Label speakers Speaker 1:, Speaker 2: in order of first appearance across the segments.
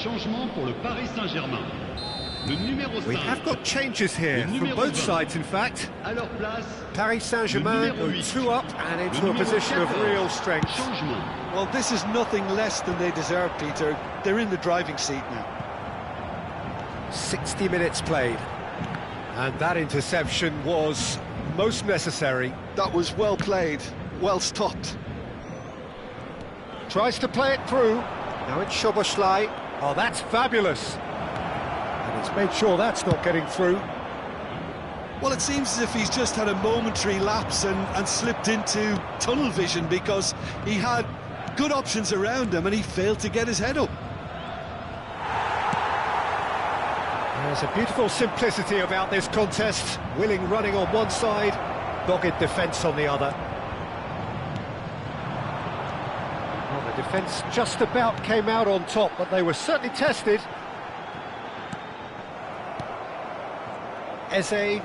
Speaker 1: Changement pour le Paris Saint-Germain. Le numéro 5.
Speaker 2: We have got changes here from both sides, in fact.
Speaker 1: À leur place,
Speaker 2: Paris Saint-Germain go 2 up and into a position of real strength.
Speaker 1: changement.
Speaker 3: Well, this is nothing less than they deserve, Peter. They're in the driving seat now.
Speaker 2: 60 minutes played. And that interception was most necessary.
Speaker 3: That was well played, well stopped.
Speaker 2: Tries to play it through. Now it's Szoboszlai. Oh, that's fabulous. And he's made sure that's not getting through.
Speaker 3: Well, it seems as if he's just had a momentary lapse and slipped into tunnel vision because he had good options around him and he failed to get his head up.
Speaker 2: There's a beautiful simplicity about this contest. Willing running on one side, dogged defence on the other. Well, the defence just about came out on top, but they were certainly tested. Eze,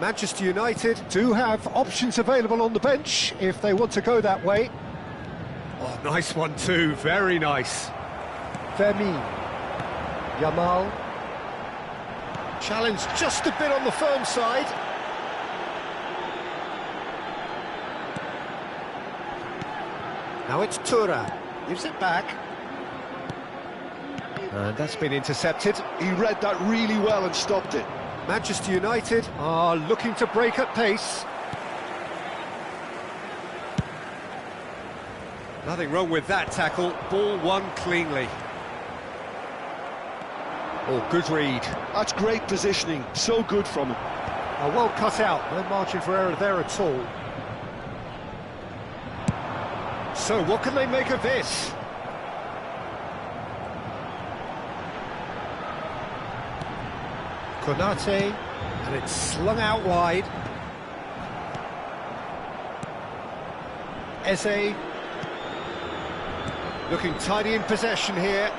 Speaker 2: Manchester United do have options available on the bench if they want to go that way. Oh, nice one too, very nice. Fermin, Yamal. Challenge just a bit on the firm side. Now it's Tura, gives it back. And that's been intercepted.
Speaker 3: He read that really well and stopped it.
Speaker 2: Manchester United are looking to break at pace. Nothing wrong with that tackle, ball won cleanly. Oh, good read.
Speaker 3: That's great positioning, so good from him.
Speaker 2: Oh, well cut out, no margin for error there at all. So, what can they make of this? Konate, and it's slung out wide. Eze, looking tidy in possession here.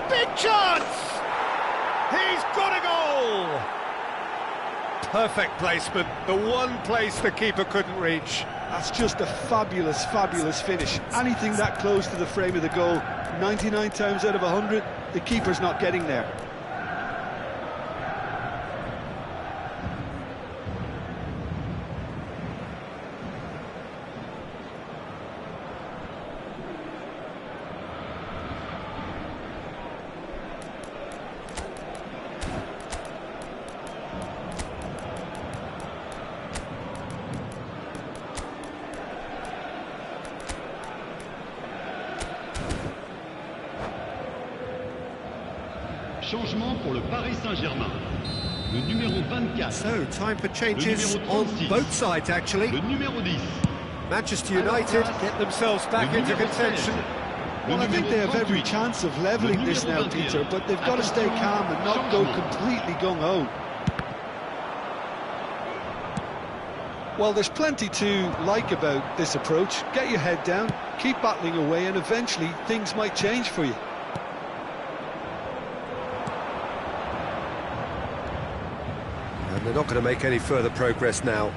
Speaker 2: Big chance! He's got a goal! Perfect placement, the one place the keeper couldn't reach.
Speaker 3: That's just a fabulous, fabulous finish. Anything that close to the frame of the goal, 99 times out of 100, the keeper's not getting there.
Speaker 1: Changement pour le Paris Saint-Germain. Le numéro 24.
Speaker 2: So, time for changes on both sides, actually.
Speaker 1: Le numéro 10.
Speaker 2: Manchester United get themselves back into contention.
Speaker 3: Well, I think they have every chance of levelling this now, Peter, but they've got to stay calm and not go completely gung-ho. Well, there's plenty to like about this approach. Get your head down, keep battling away, and eventually things might change for you.
Speaker 2: And they're not going to make any further progress now.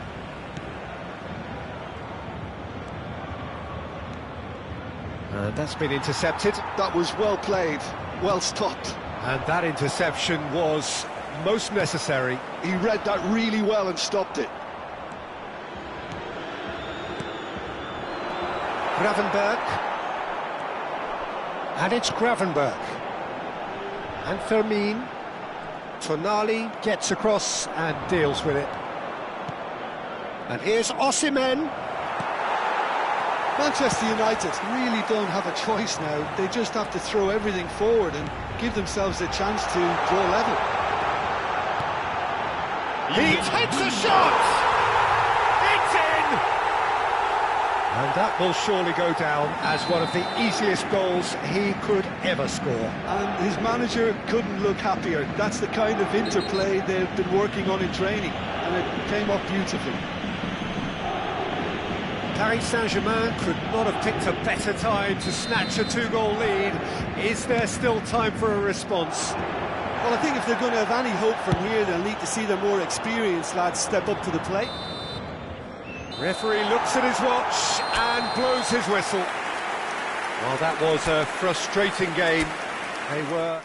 Speaker 2: And that's been intercepted.
Speaker 3: That was well played, well stopped.
Speaker 2: And that interception was most necessary.
Speaker 3: He read that really well and stopped it.
Speaker 2: Gravenberg. And it's Gravenberg. And Fermin. Tonali gets across and deals with it. And here's Osimhen.
Speaker 3: Manchester United really don't have a choice now. They just have to throw everything forward and give themselves a chance to draw level.
Speaker 2: He takes a shot! It's in! And that will surely go down as one of the easiest goals he could ever score.
Speaker 3: And his manager couldn't look happier. That's the kind of interplay they've been working on in training, and it came off beautifully.
Speaker 2: Paris Saint-Germain could not have picked a better time to snatch a two-goal lead. Is there still time for a response?
Speaker 3: Well, I think if they're going to have any hope from here, they'll need to see the more experienced lads step up to the plate.
Speaker 2: Referee looks at his watch and blows his whistle. Well, that was a frustrating game. They were...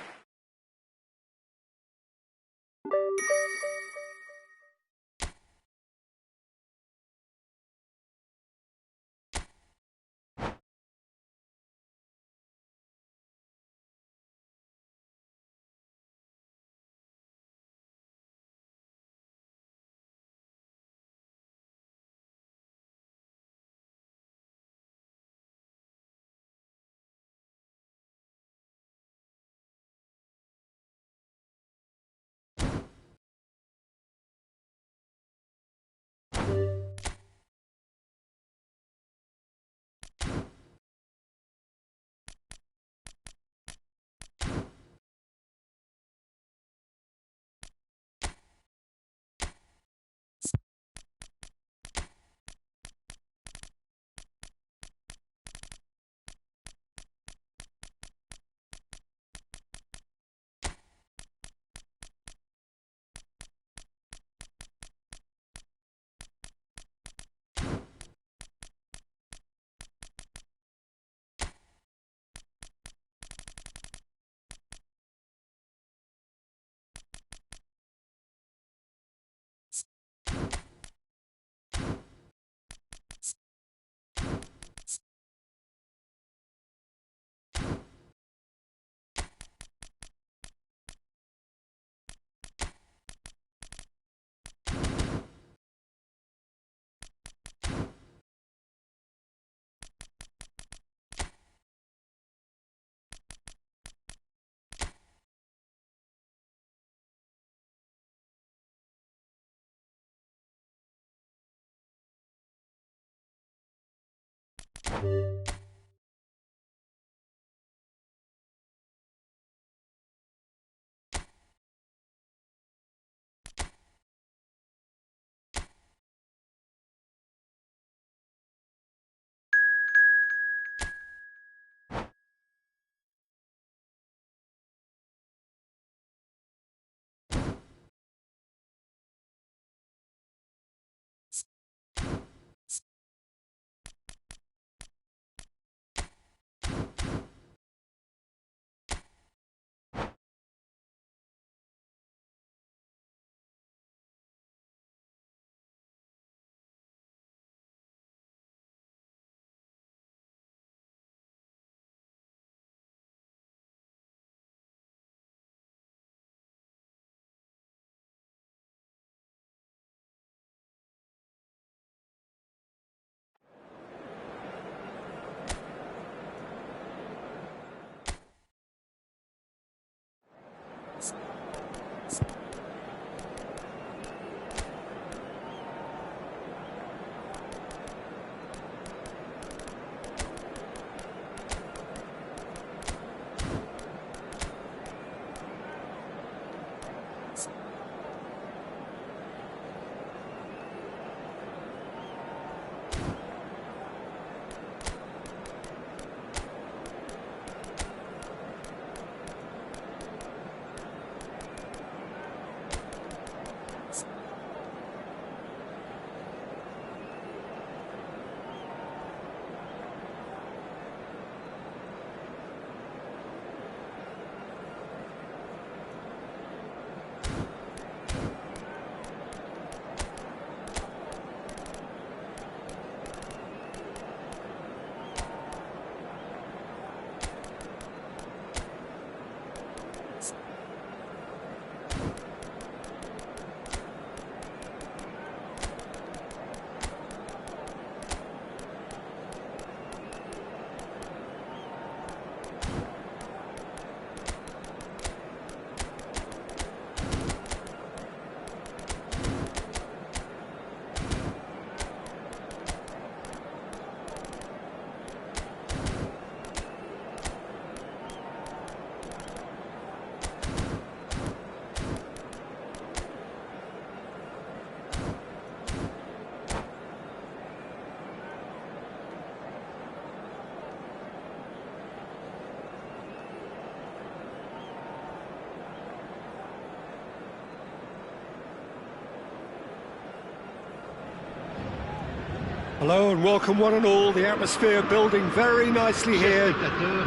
Speaker 2: Hello and welcome one and all. The atmosphere building very nicely here.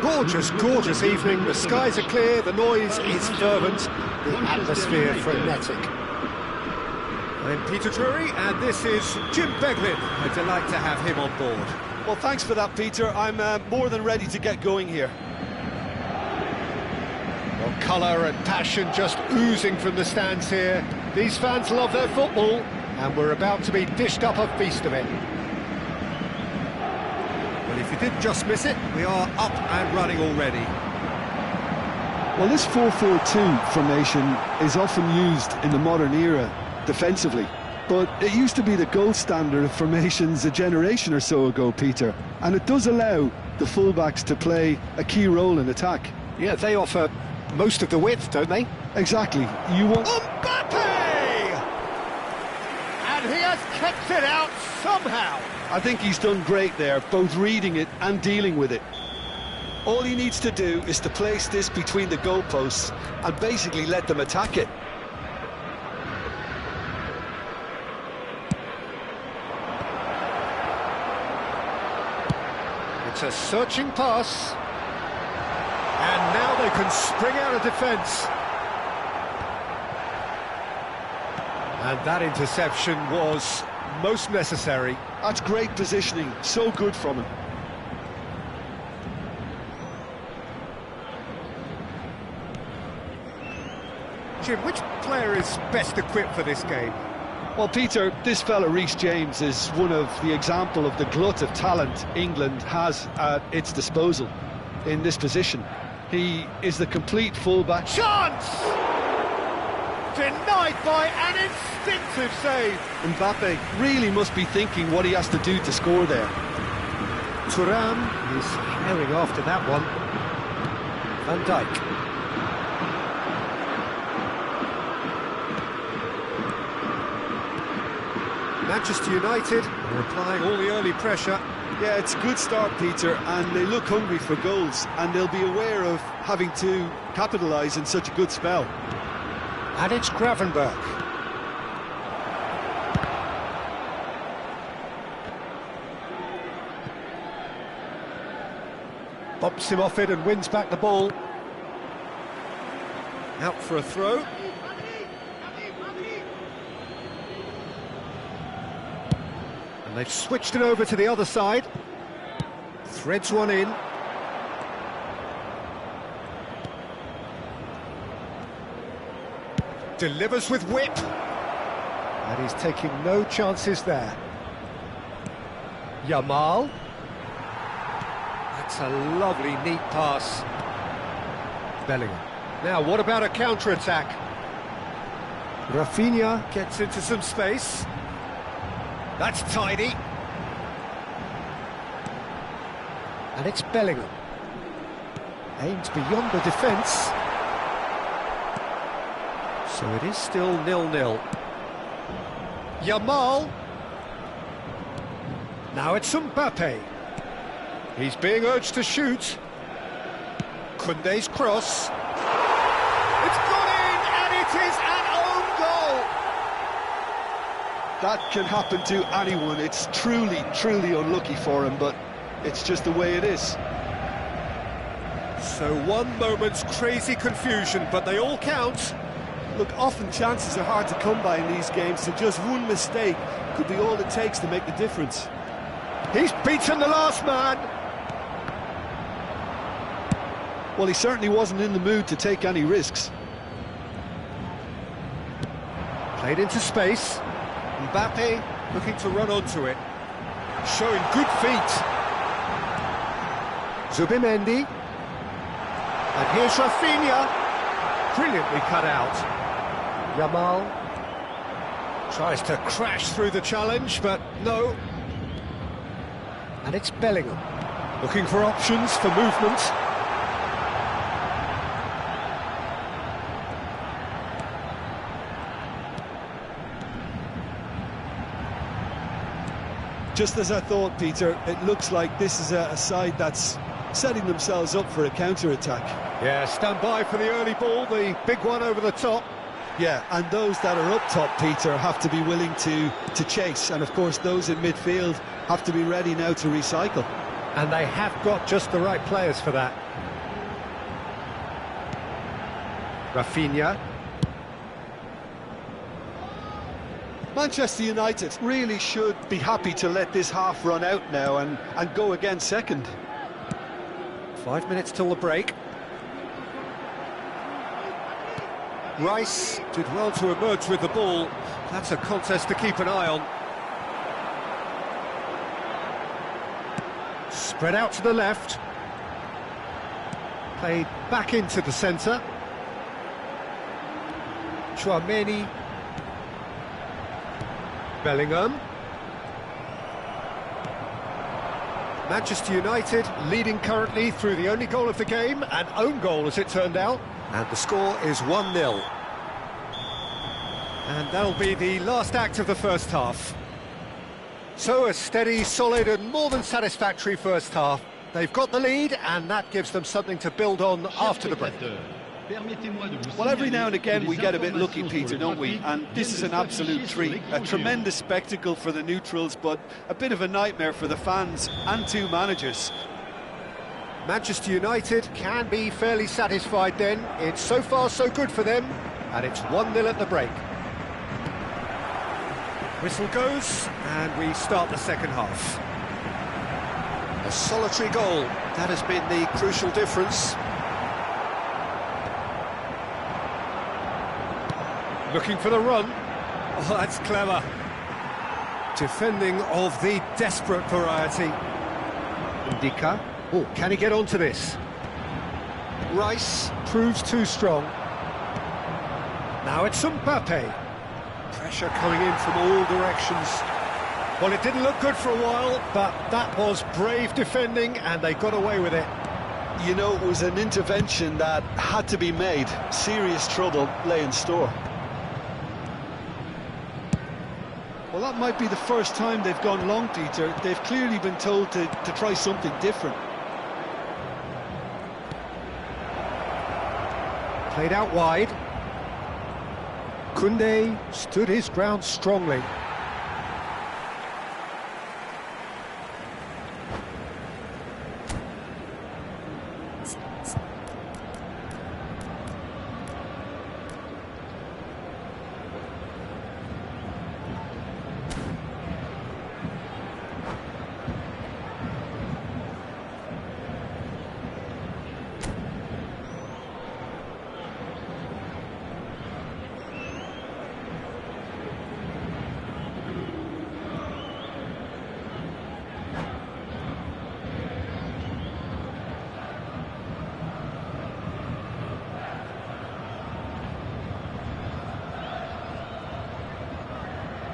Speaker 2: Gorgeous, gorgeous evening. The skies are clear, the noise is fervent, the atmosphere frenetic. I'm Peter Drury and this is Jim Beglin. A delight to have him on board.
Speaker 3: Well, thanks for that, Peter. I'm more than ready to get going here.
Speaker 2: Well, colour and passion just oozing from the stands here. These fans love their football and we're about to be dished up a feast of it. Well, if you did just miss it, we are up and running already.
Speaker 3: Well, this 4-4-2 formation is often used in the modern era defensively, but it used to be the gold standard of formations a generation or so ago, Peter, and it does allow the fullbacks to play a key role in attack.
Speaker 2: Yeah, they offer most of the width, don't they?
Speaker 3: Exactly. You want...
Speaker 2: Mbappe! And he has kept it out somehow.
Speaker 3: I think he's done great there, both reading it and dealing with it. All he needs to do is to place this between the goalposts and basically let them attack it.
Speaker 2: It's a searching pass. And now they can spring out of defence. And that interception was most necessary.
Speaker 3: That's great positioning, so good from him.
Speaker 2: Jim, which player is best equipped for this game?
Speaker 3: Well, Peter, this fella Reece James is one of the example of the glut of talent England has at its disposal in this position. He is the complete fullback.
Speaker 2: Chance! Denied by an instinctive save.
Speaker 3: Mbappe really must be thinking what he has to do to score there.
Speaker 2: Thuram is herring after that one. Van Dijk. Manchester United are applying all the early pressure.
Speaker 3: Yeah, it's a good start, Peter, and they look hungry for goals, and they'll be aware of having to capitalise in such a good spell.
Speaker 2: And it's Gravenberch. Bumps him off it and wins back the ball. Out for a throw. And they've switched it over to the other side. Threads one in. Delivers with whip. And he's taking no chances there. Yamal. That's a lovely, neat pass. Bellingham. Now, what about a counter-attack? Rafinha gets into some space. That's tidy. And it's Bellingham. Aims beyond the defence. So it is still 0-0. Yamal. Now it's Mbappe. He's being urged to shoot. Koundé's cross. It's gone in, and it is an own goal.
Speaker 3: That can happen to anyone. It's truly, truly unlucky for him, but it's just the way it is.
Speaker 2: So one moment's crazy confusion, but they all count.
Speaker 3: Look, often chances are hard to come by in these games, so just one mistake could be all it takes to make the difference.
Speaker 2: He's beaten the last man.
Speaker 3: Well, he certainly wasn't in the mood to take any risks.
Speaker 2: Played into space. Mbappe looking to run onto it. Showing good feet. Zubimendi. And here's Rafinha. Brilliantly cut out. Yamal tries to crash through the challenge, but no. And it's Bellingham. Looking for options for movement.
Speaker 3: Just as I thought, Peter, it looks like this is a side that's setting themselves up for a counter-attack.
Speaker 2: Yeah, stand by for the early ball, the big one over the top.
Speaker 3: Yeah, and those that are up top, Peter, have to be willing to chase. And of course, those in midfield have to be ready now to recycle.
Speaker 2: And they have got just the right players for that. Rafinha.
Speaker 3: Manchester United really should be happy to let this half run out now and go again second.
Speaker 2: 5 minutes till the break. Rice did well to emerge with the ball. That's a contest to keep an eye on. Spread out to the left. Played back into the centre. Tchouaméni. Bellingham. Manchester United leading currently through the only goal of the game, an own goal as it turned out. And the score is 1-0. And that'll be the last act of the first half. So a steady, solid and more than satisfactory first half. They've got the lead and that gives them something to build on after the break.
Speaker 3: Well, every now and again we get a bit lucky, Peter, don't we? And this is an absolute treat. A tremendous spectacle for the neutrals, but a bit of a nightmare for the fans and two managers.
Speaker 2: Manchester United can be fairly satisfied then. It's so far so good for them, and it's 1-0 at the break. Whistle goes, and we start the second half. A solitary goal, that has been the crucial difference. Looking for the run. Oh, that's clever. Defending of the desperate variety. Indica. Oh, can he get onto this? Rice proves too strong. Now it's Mbappe. Pressure coming in from all directions. Well, it didn't look good for a while, but that was brave defending and they got away with it.
Speaker 3: You know, it was an intervention that had to be made. Serious trouble lay in store. Well, that might be the first time they've gone long, Peter. They've clearly been told to try something different.
Speaker 2: Played out wide. Koundé stood his ground strongly.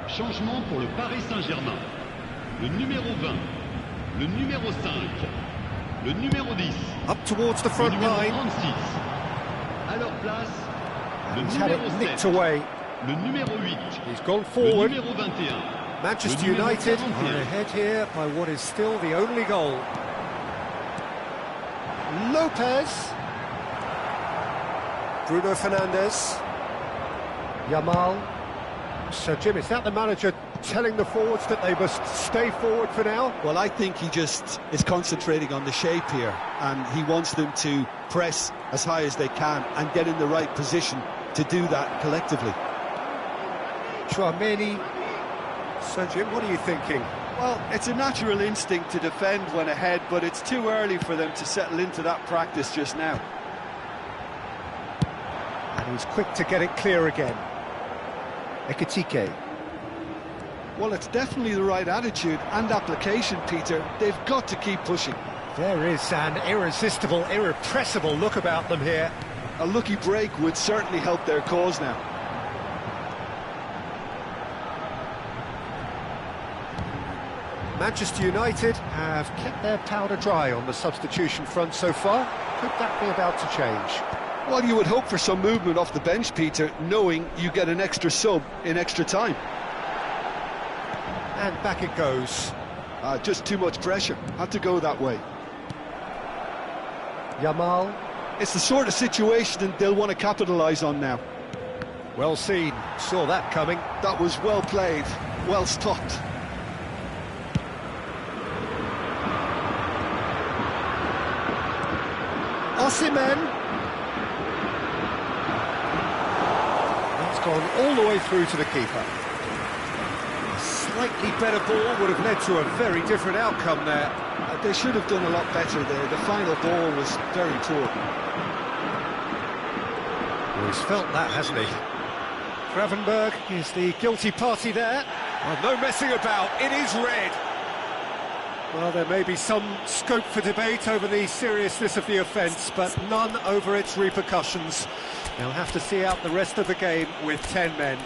Speaker 1: Changement pour le Paris Saint-Germain. Le numéro 20, le numéro 5, le numéro 10.
Speaker 2: Up towards the front
Speaker 1: le numéro
Speaker 2: line.
Speaker 1: 36. À leur place, le
Speaker 2: He's had it
Speaker 1: numéro
Speaker 2: nicked
Speaker 1: 7,
Speaker 2: away.
Speaker 1: le numéro 8,
Speaker 2: He's gone
Speaker 1: le
Speaker 2: forward.
Speaker 1: numéro 21.
Speaker 2: Manchester
Speaker 1: le numéro
Speaker 2: United
Speaker 1: 41.
Speaker 2: are ahead here by what is still the only goal. Lopez. Bruno Fernandes. Yamal. So, Jim, is that the manager telling the forwards that they must stay forward for now?
Speaker 3: Well, I think he just is concentrating on the shape here, and he wants them to press as high as they can and get in the right position to do that collectively.
Speaker 2: Tchouaméni. So, Jim, what are you thinking?
Speaker 3: Well, it's a natural instinct to defend when ahead, but it's too early for them to settle into that practice just now.
Speaker 2: And he's quick to get it clear again. Ekitike.
Speaker 3: Well, it's definitely the right attitude and application, Peter. They've got to keep pushing.
Speaker 2: There is an irresistible, irrepressible look about them here.
Speaker 3: A lucky break would certainly help their cause now.
Speaker 2: Manchester United have kept their powder dry on the substitution front so far. Could that be about to change?
Speaker 3: Well, you would hope for some movement off the bench, Peter, knowing you get an extra sub in extra time.
Speaker 2: And back it goes.
Speaker 3: Just too much pressure. Had to go that way.
Speaker 2: Yamal.
Speaker 3: It's the sort of situation they'll want to capitalise on now.
Speaker 2: Well seen, saw that coming.
Speaker 3: That was well played, well stopped.
Speaker 2: Osimhen. That's gone all the way through to the keeper. A slightly better ball would have led to a very different outcome there.
Speaker 3: They should have done a lot better there. The final ball was very poor.
Speaker 2: Well, he's felt that, hasn't he? Gravenberg is the guilty party there. Oh, no messing about, it is red. Well, there may be some scope for debate over the seriousness of the offence, but none over its repercussions. They'll have to see out the rest of the game with 10 men.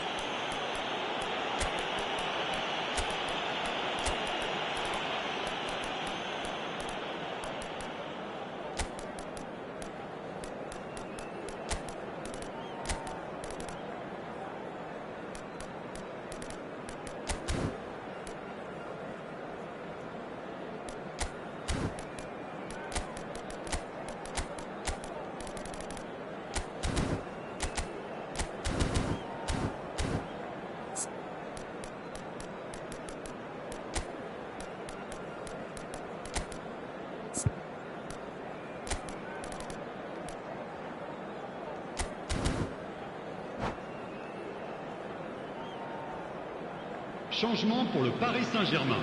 Speaker 1: Changement pour le Paris Saint-Germain.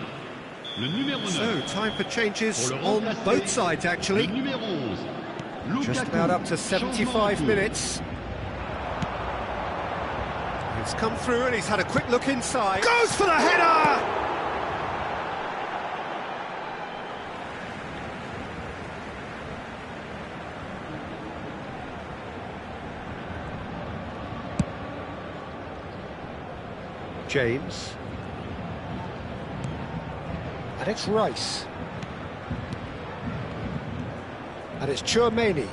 Speaker 1: Le numéro 9.
Speaker 2: So, time for changes
Speaker 1: Pour le
Speaker 2: on
Speaker 1: remplacer,
Speaker 2: both sides,
Speaker 1: Le
Speaker 2: actually.
Speaker 1: numéro 11.
Speaker 2: Just
Speaker 1: Lukaku.
Speaker 2: about up to
Speaker 1: Changement
Speaker 2: 75
Speaker 1: en cours.
Speaker 2: minutes. He's come through and he's had a quick look inside. Goes for the header! James. And it's Rice. And it's Chouameni.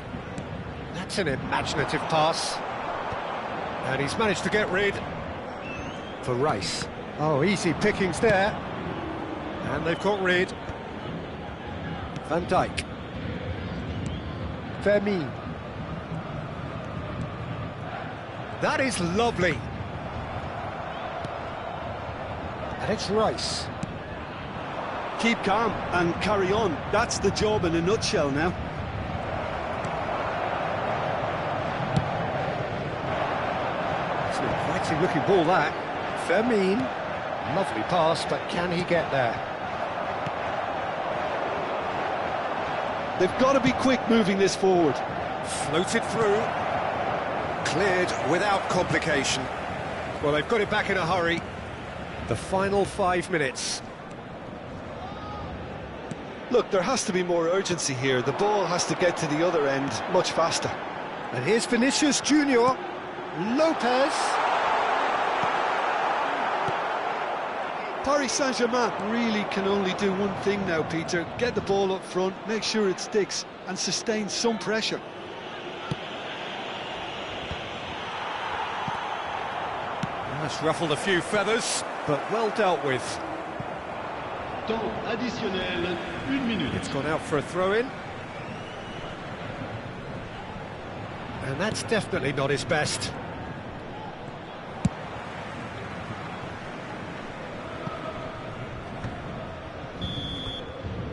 Speaker 2: That's an imaginative pass. And he's managed to get rid for Rice. Oh, easy pickings there. And they've got rid. Van Dijk. Vermeer. That is lovely. And it's Rice.
Speaker 3: Keep calm and carry on. That's the job in a nutshell now.
Speaker 2: It's an inviting looking ball, that. Vermeer. Lovely pass, but can he get there?
Speaker 3: They've got to be quick moving this forward.
Speaker 2: Floated through. Cleared without complication. Well, they've got it back in a hurry. The final 5 minutes.
Speaker 3: Look, there has to be more urgency here. The ball has to get to the other end much faster.
Speaker 2: And here's Vinicius Junior. Lopez.
Speaker 3: Paris Saint-Germain really can only do one thing now, Peter. Get the ball up front, make sure it sticks, and sustain some pressure.
Speaker 2: That's ruffled a few feathers, but well dealt with.
Speaker 1: Temps additionnel, 1 minute.
Speaker 2: It's gone out for a throw-in. And that's definitely not his best.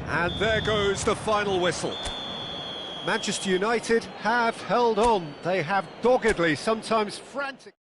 Speaker 2: And there goes the final whistle. Manchester United have held on. They have doggedly, sometimes frantically.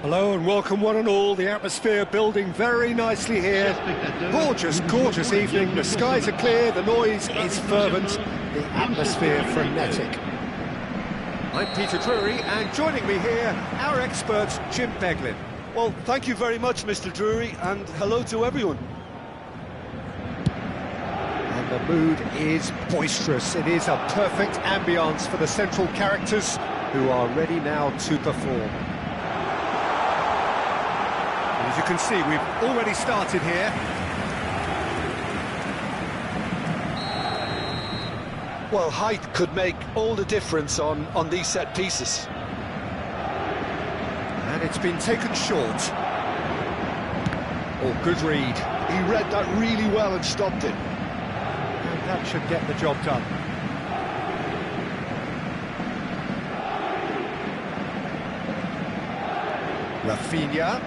Speaker 2: Hello and welcome one and all. The atmosphere building very nicely here. Gorgeous, gorgeous evening. The skies are clear, the noise is fervent, the atmosphere frenetic. I'm Peter Drury, and joining me here, our expert, Jim Beglin.
Speaker 3: Well, thank you very much, Mr. Drury, and hello to everyone.
Speaker 2: And the mood is boisterous. It is a perfect ambience for the central characters who are ready now to perform. As you can see, we've already started here.
Speaker 3: Well, height could make all the difference on these set pieces.
Speaker 2: And it's been taken short. Oh, good read.
Speaker 3: He read that really well and stopped it.
Speaker 2: And that should get the job done. Rafinha.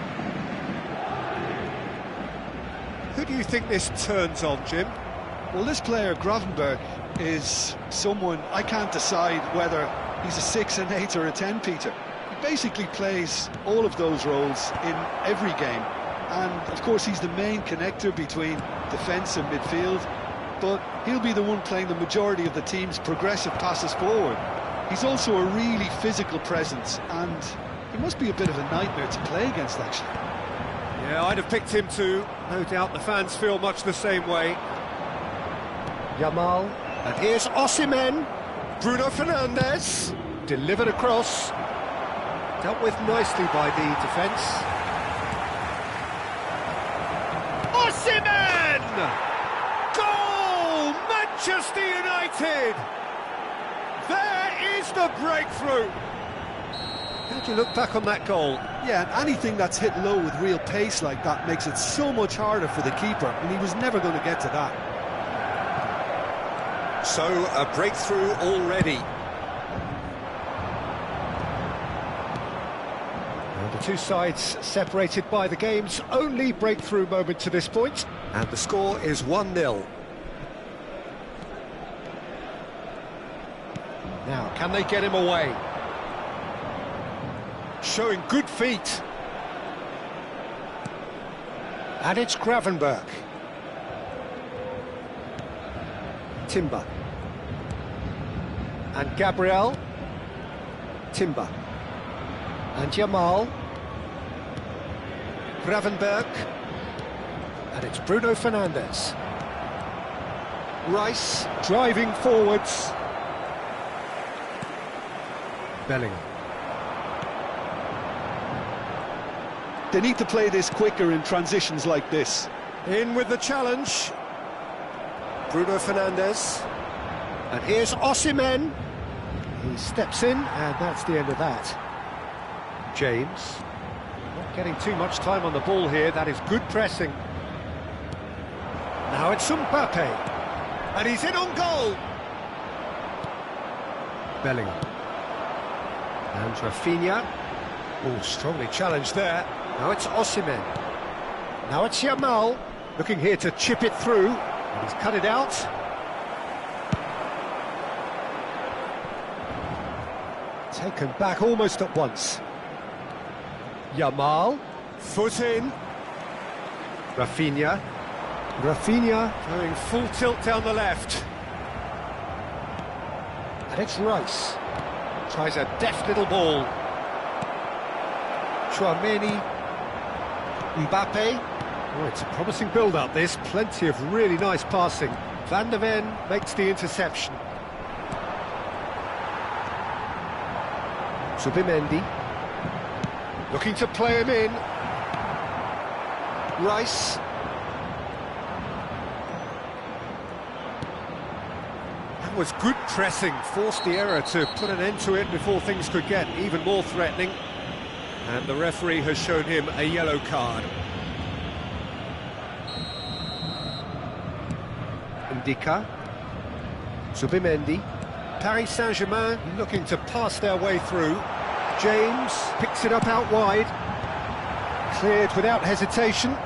Speaker 2: Who do you think this turns on, Jim?
Speaker 3: Well, this player, Gravenberch, is someone I can't decide whether he's a 6, an 8 or a 10, Peter. He basically plays all of those roles in every game. And, of course, he's the main connector between defence and midfield, but he'll be the one playing the majority of the team's progressive passes forward. He's also a really physical presence, and he must be a bit of a nightmare to play against, actually.
Speaker 2: Yeah, I'd have picked him too. No doubt the fans feel much the same way. Yamal, and here's Osimhen. Bruno Fernandes, delivered across. Dealt with nicely by the defence. Osimhen! Goal! Manchester United! There is the breakthrough! How do you look back on that goal?
Speaker 3: Yeah, and anything that's hit low with real pace like that makes it so much harder for the keeper, and he was never going to get to that.
Speaker 2: So, a breakthrough already. And the two sides separated by the game's only breakthrough moment to this point. And the score is 1-0. Now, can they get him away? Showing good feet. And it's Gravenberch. Timber. And Gabriel. Timber. And Yamal. Gravenberch. And it's Bruno Fernandes. Rice driving forwards. Bellingham.
Speaker 3: They need to play this quicker in transitions like this.
Speaker 2: In with the challenge. Bruno Fernandes. And here's Osimhen. He steps in, and that's the end of that. James. Not getting too much time on the ball here. That is good pressing. Now it's Mbappe. And he's in on goal. Bellingham. And Rafinha. Oh, strongly challenged there. Now it's Osimhen. Now it's Yamal, looking here to chip it through, and he's cut it out. Taken back almost at once. Yamal, foot in. Rafinha. Rafinha going full tilt down the left. And it's Rice. Tries a deft little ball. Chouameni. Mbappe. Oh, it's a promising build-up, this. Plenty of really nice passing. Van de Ven makes the interception. Zubimendi. Looking to play him in. Rice. That was good pressing. Forced the error to put an end to it before things could get even more threatening. And the referee has shown him a yellow card. Ndika. Zubimendi. Paris Saint-Germain looking to pass their way through. James picks it up out wide. Cleared without hesitation.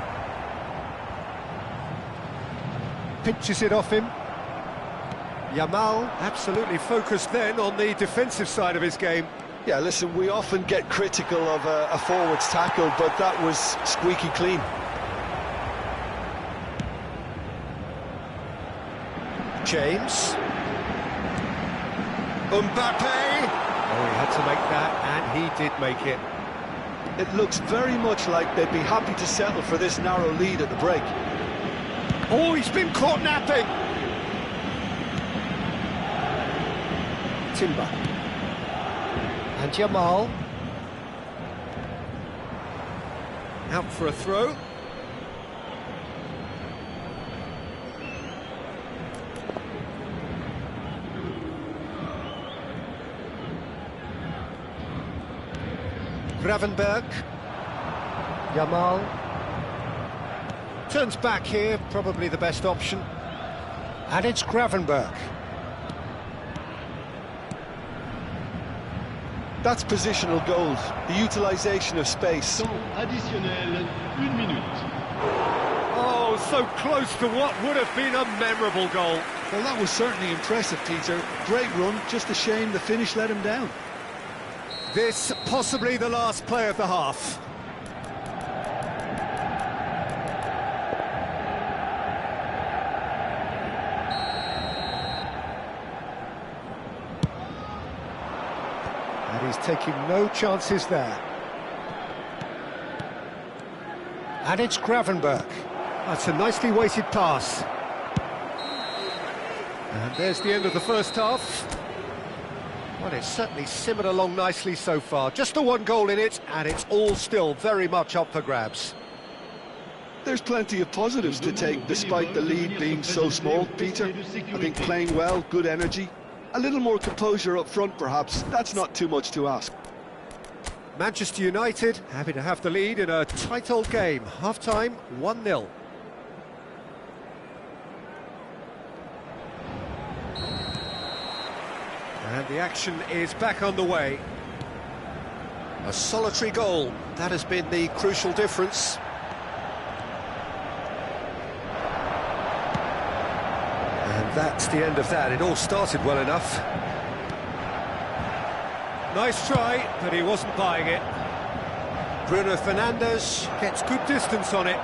Speaker 2: Pinches it off him. Yamal absolutely focused then on the defensive side of his game.
Speaker 3: Yeah, listen, we often get critical of a forward's tackle, but that was squeaky clean.
Speaker 2: James. Mbappe. Oh, he had to make that, and he did make it.
Speaker 3: It looks very much like they'd be happy to settle for this narrow lead at the break.
Speaker 2: Oh, he's been caught napping. Timber. And Jamal. Out for a throw. Gravenberg. Jamal. Turns back here, probably the best option. And it's Gravenberg.
Speaker 3: That's positional goals, the utilisation of space.
Speaker 1: Temps additionnel, 1 minute.
Speaker 2: Oh, so close to what would have been a memorable goal.
Speaker 3: Well, that was certainly impressive, Peter. Great run, just a shame the finish let him down.
Speaker 2: This possibly the last play of the half. And he's taking no chances there. And it's Gravenberg. That's a nicely weighted pass. And there's the end of the first half. Well, it's certainly simmered along nicely so far. Just the one goal in it, and it's all still very much up for grabs.
Speaker 3: There's plenty of positives to take, despite the lead being so small, Peter. I think playing well, good energy. A little more composure up front, perhaps. That's not too much to ask.
Speaker 2: Manchester United happy to have the lead in a tight old game. Half-time, 1-0. And the action is back underway. A solitary goal, that has been the crucial difference. And that's the end of that. It all started well enough. Nice try, but he wasn't buying it. Bruno Fernandes gets good distance on it.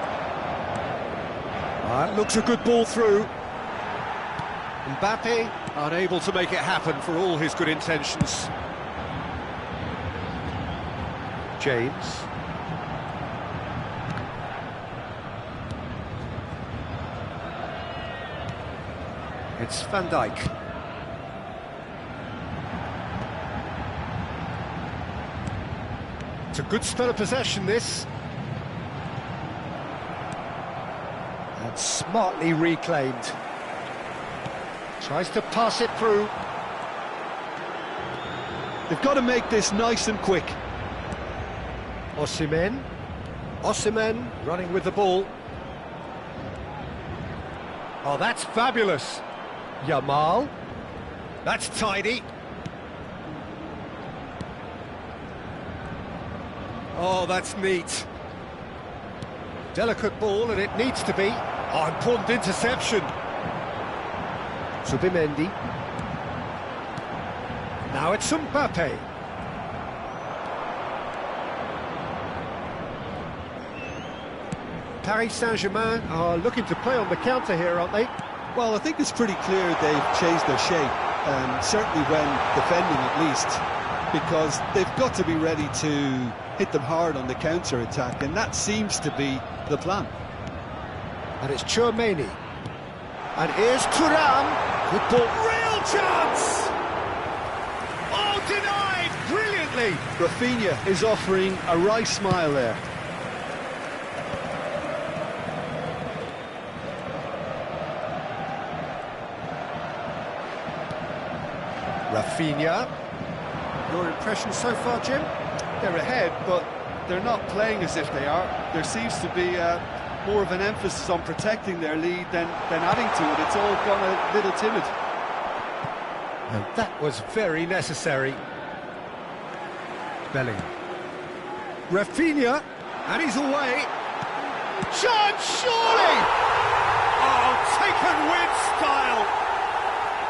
Speaker 2: Looks a good ball through. Mbappe unable to make it happen for all his good intentions. James. It's Van Dijk. It's a good spell of possession, this. And smartly reclaimed. Tries to pass it through.
Speaker 3: They've got to make this nice and quick.
Speaker 2: Osimhen. Osimhen running with the ball. Oh, that's fabulous. Jamal. That's tidy. Oh, that's neat. Delicate ball, and it needs to be. Oh, important interception. Zubimendi. Now it's Mbappe. Paris Saint-Germain are looking to play on the counter here, aren't they?
Speaker 3: Well, I think it's pretty clear they've changed their shape, certainly when defending at least, because they've got to be ready to hit them hard on the counter-attack, and that seems to be the plan.
Speaker 2: And it's Tchouaméni. And here's Thuram. Good ball. Real chance! Oh, denied! Brilliantly!
Speaker 3: Rafinha is offering a wry smile there.
Speaker 2: Rafinha. Your impression so far, Jim?
Speaker 3: They're ahead, but they're not playing as if they are. There seems to be more of an emphasis on protecting their lead than adding to it. It's all gone a little timid.
Speaker 2: And that was very necessary. Bellingham. Rafinha, and he's away. Chance, surely! Oh, taken with style.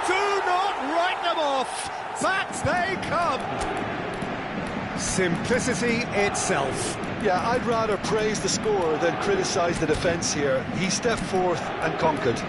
Speaker 2: Do not write them off. Back they come. Simplicity itself.
Speaker 3: Yeah, I'd rather praise the scorer than criticise the defence here. He stepped forth and conquered.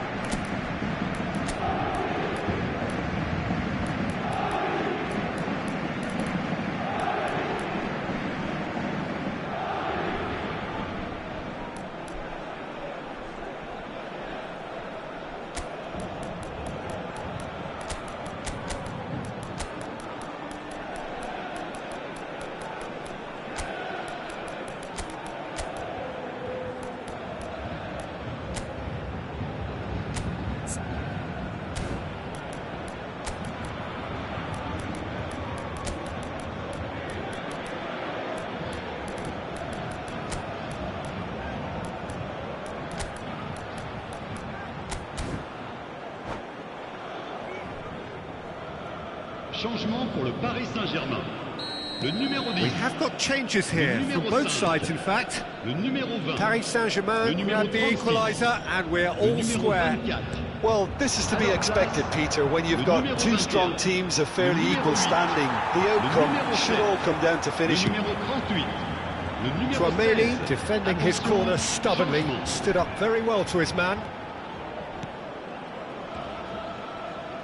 Speaker 1: Changement pour le Paris Saint-Germain. Le numéro 10.
Speaker 2: We have got changes here from both sides, in fact.
Speaker 1: Le numéro 20.
Speaker 2: Paris Saint-Germain had the equaliser, and we're all square.
Speaker 3: Well, this is to be expected, Peter, when you've got two strong teams of fairly equal standing. The outcome should all come down to finishing.
Speaker 2: Tchouaméni, defending his corner stubbornly, stood up very well to his man.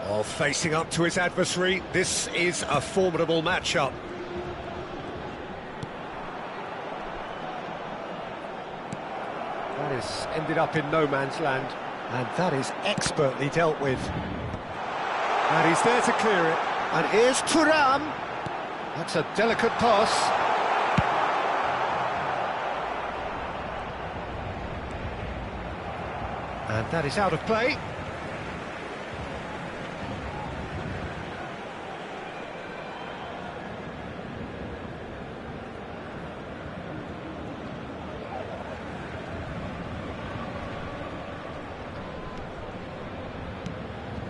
Speaker 2: Oh, facing up to his adversary, this is a formidable matchup. That has ended up in no man's land, and that is expertly dealt with. And he's there to clear it. And here's Thuram. That's a delicate pass. And that is out of play.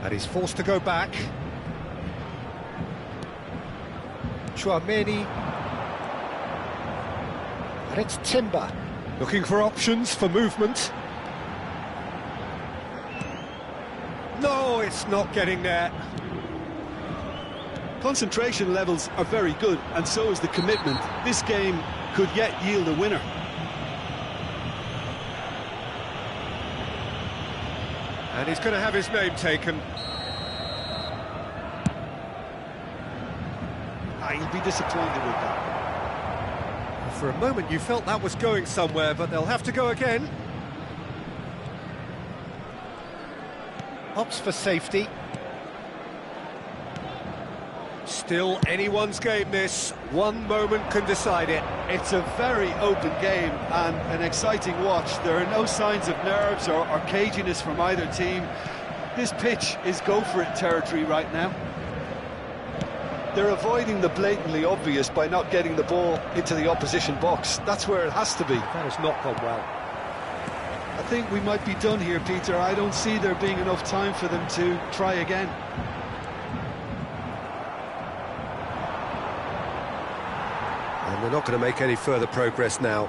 Speaker 2: And he's forced to go back. Tchouaméni. And it's Timber. Looking for options for movement. No, it's not getting there.
Speaker 3: Concentration levels are very good, and so is the commitment. This game could yet yield a winner.
Speaker 2: And he's going to have his name taken.
Speaker 3: He'll be disappointed with that.
Speaker 2: For a moment you felt that was going somewhere, but they'll have to go again. Opts for safety. Still anyone's game, this. One moment can decide it.
Speaker 3: It's a very open game and an exciting watch. There are no signs of nerves or caginess from either team. This pitch is go-for-it territory right now. They're avoiding the blatantly obvious by not getting the ball into the opposition box. That's where it has to be.
Speaker 2: That has not gone well.
Speaker 3: I think we might be done here, Peter. I don't see there being enough time for them to try again.
Speaker 2: And they're not going to make any further progress now.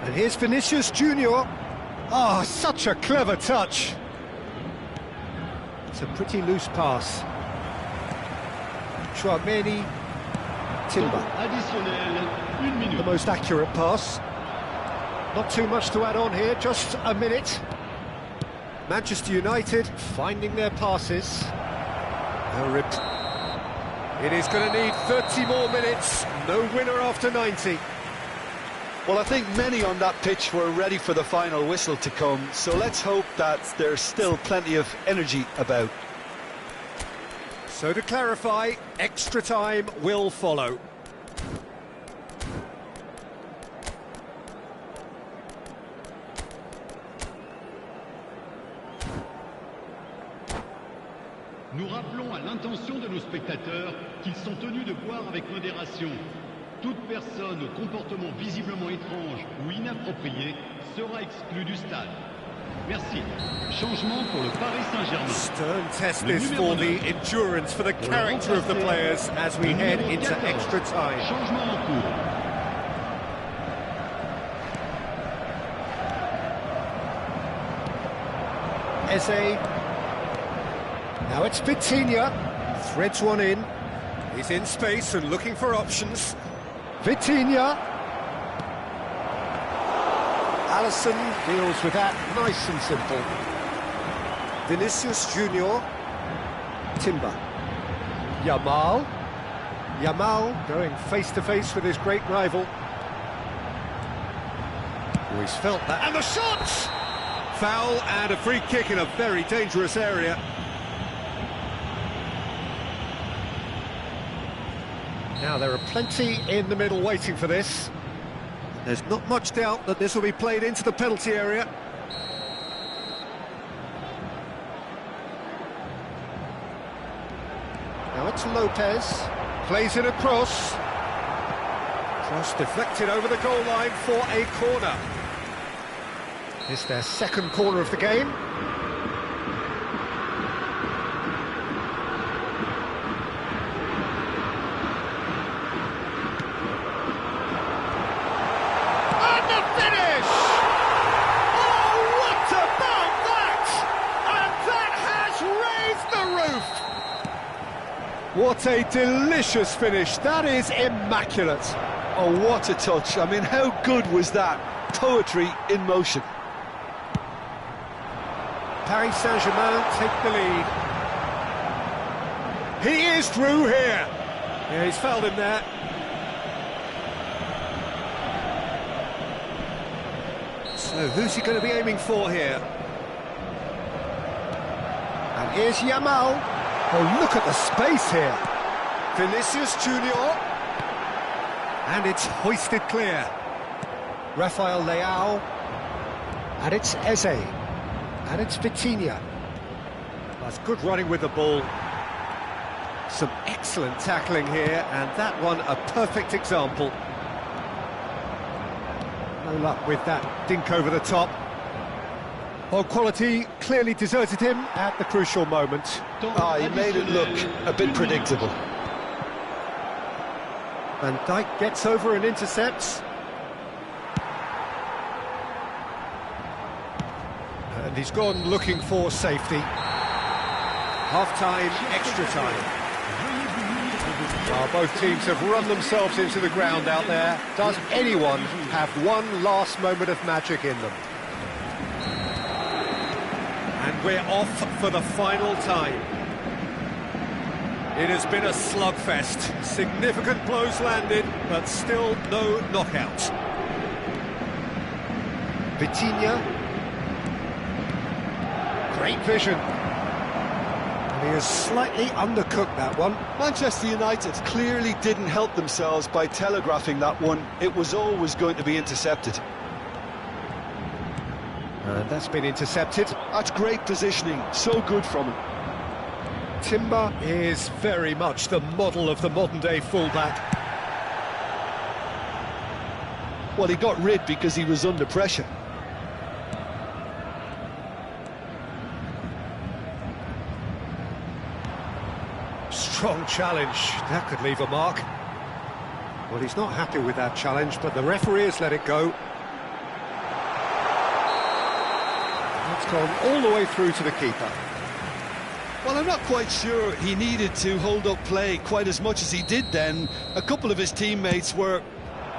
Speaker 2: And here's Vinicius Junior. Ah, such a clever touch. It's a pretty loose pass. Tchouaméni, Timber. The most accurate pass. Not too much to add on here, just a minute. Manchester United finding their passes. It is going to need 30 more minutes. No winner after 90.
Speaker 3: Well, I think many on that pitch were ready for the final whistle to come, so let's hope that there's still plenty of energy about.
Speaker 2: So to clarify, extra time will follow.
Speaker 1: Nous rappelons à l'intention de nos spectateurs qu'ils sont tenus de boire avec modération. Toute personne au comportement visiblement étrange ou inapproprié sera exclue du stade. Merci. Changement pour le Paris Saint-Germain.
Speaker 2: Stern test this for the endurance, for the character of the players as we head into extra time.
Speaker 1: Changement en cours.
Speaker 2: Eze. Now it's Vitinha. Threads one in. He's in space and looking for options. Vitinha. Alisson deals with that nice and simple. Vinicius Junior. Timber. Yamal. Yamal going face-to-face with his great rival. Oh, he's felt that. And the shots! Foul and a free kick in a very dangerous area. Now there are plenty in the middle waiting for this. There's not much doubt that this will be played into the penalty area. Now it's Lopez. Plays it across. Cross deflected over the goal line for a corner. It's their second corner of the game. What a delicious finish. That is immaculate.
Speaker 3: Oh, what a touch. I mean, how good was that? Poetry in motion.
Speaker 2: Paris Saint-Germain take the lead. He is through here. Yeah, he's fouled him there. So, who's he going to be aiming for here? And here's Yamal. Oh, look at the space here. Vinicius Junior. And it's hoisted clear. Rafael Leao. And it's Eze. And it's Vitinha. That's good running with the ball. Some excellent tackling here, and that one a perfect example. No luck with that dink over the top. Well, quality clearly deserted him at the crucial moment.
Speaker 3: He made it look a bit predictable.
Speaker 2: Van Dijk gets over and intercepts. And he's gone looking for safety. Half-time, extra time. Well, both teams have run themselves into the ground out there. Does anyone have one last moment of magic in them? And we're off for the final time. It has been a slugfest. Significant blows landed, but still no knockout. Vitinha. Great vision. And he has slightly undercooked that one.
Speaker 3: Manchester United clearly didn't help themselves by telegraphing that one. It was always going to be intercepted.
Speaker 2: And that's been intercepted.
Speaker 3: That's great positioning, so good from him.
Speaker 2: Timber is very much the model of the modern-day fullback.
Speaker 3: Well, he got rid because he was under pressure.
Speaker 2: Strong challenge. That could leave a mark. Well, he's not happy with that challenge, but the referee has let it go. It's gone all the way through to the keeper.
Speaker 3: Well, I'm not quite sure he needed to hold up play quite as much as he did then. A couple of his teammates were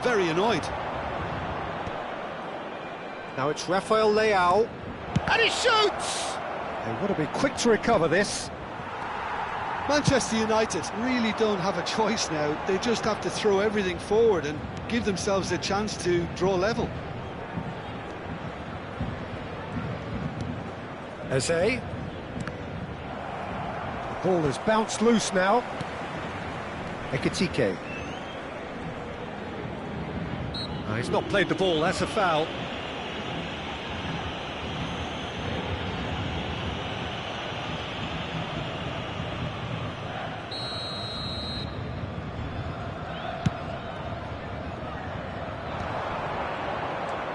Speaker 3: very annoyed.
Speaker 2: Now it's Rafael Leao. And he shoots! They want to be quick to recover this.
Speaker 3: Manchester United really don't have a choice now. They just have to throw everything forward and give themselves a chance to draw level.
Speaker 2: Eze. The ball has bounced loose now. Ekitike. Oh, he's not played the ball, that's a foul.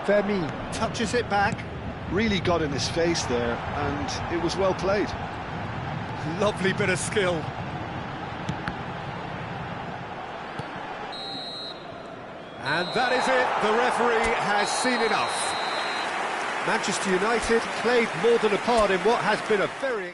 Speaker 2: Vermi touches it back.
Speaker 3: Really got in his face there, and it was well played.
Speaker 2: Lovely bit of skill. And that is it. The referee has seen enough. Manchester United played more than a part in what has been a very...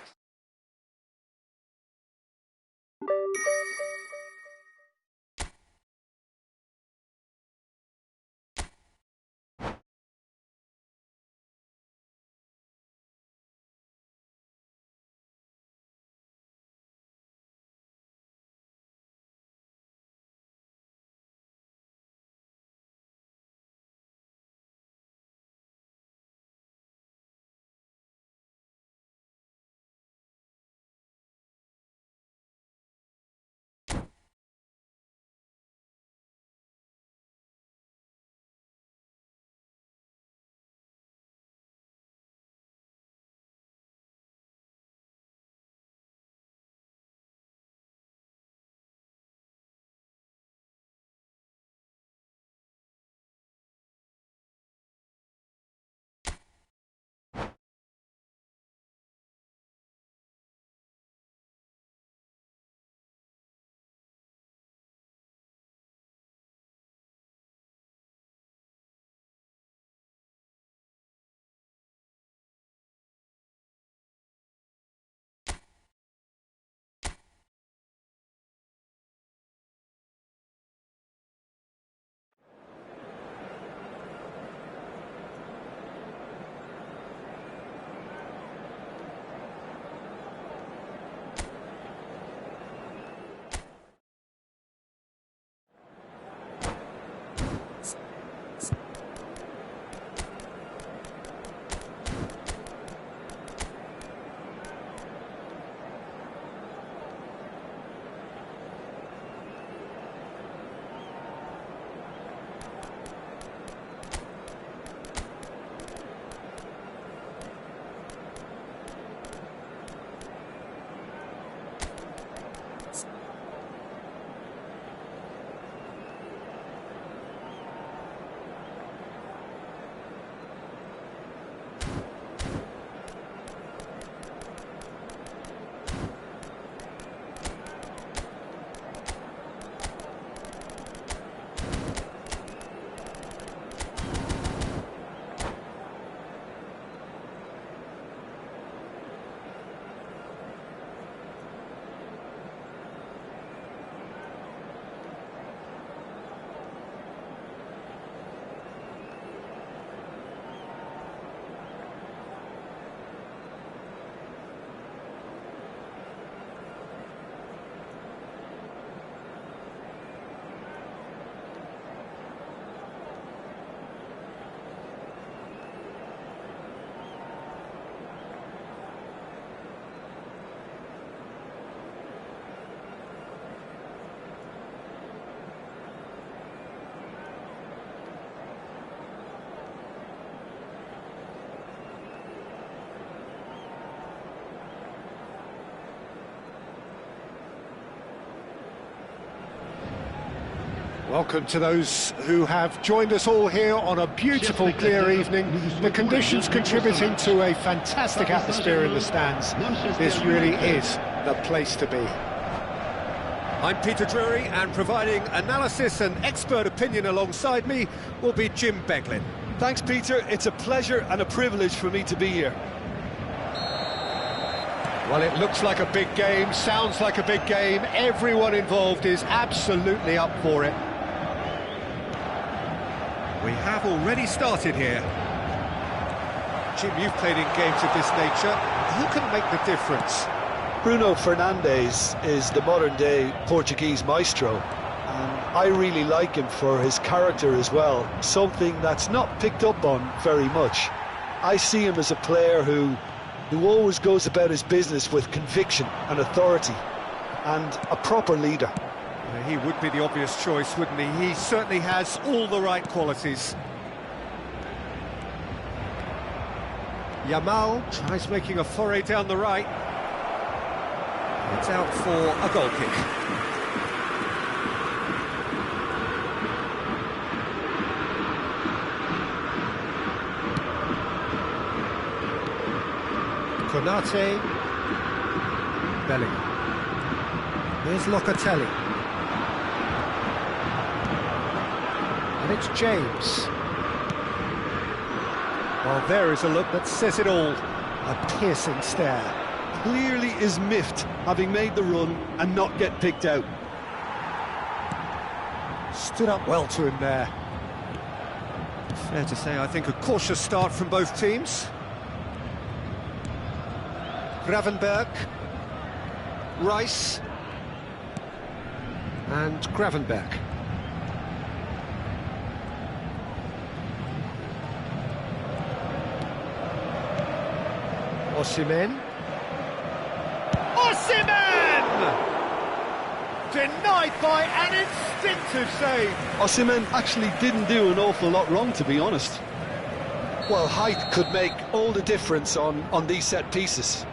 Speaker 2: Welcome to those who have joined us all here on a beautiful, clear evening. The conditions contributing to a fantastic atmosphere in the stands. This really is the place to be. I'm Peter Drury, and providing analysis and expert opinion alongside me will be Jim Beglin.
Speaker 3: Thanks, Peter. It's a pleasure and a privilege for me to be here.
Speaker 2: Well, it looks like a big game, sounds like a big game. Everyone involved is absolutely up for it. We have already started here. Jim, you've played in games of this nature. Who can make the difference?
Speaker 3: Bruno Fernandes is the modern-day Portuguese maestro, and I really like him for his character as well, something that's not picked up on very much. I see him as a player who always goes about his business with conviction and authority, and a proper leader.
Speaker 2: He would be the obvious choice, wouldn't he? He certainly has all the right qualities. Yamal tries making a foray down the right. It's out for a goal kick. Konate. Bellingham. Here's Locatelli. And it's James. Well, there is a look that says it all. A piercing stare.
Speaker 3: Clearly is miffed, having made the run and not get picked out.
Speaker 2: Stood up well to him there. Fair to say, I think a cautious start from both teams. Gravenberch. Rice. And Gravenberch. Osimhen. Osimhen! Denied by an instinctive save.
Speaker 3: Osimhen actually didn't do an awful lot wrong, to be honest. Well, height could make all the difference on these set pieces.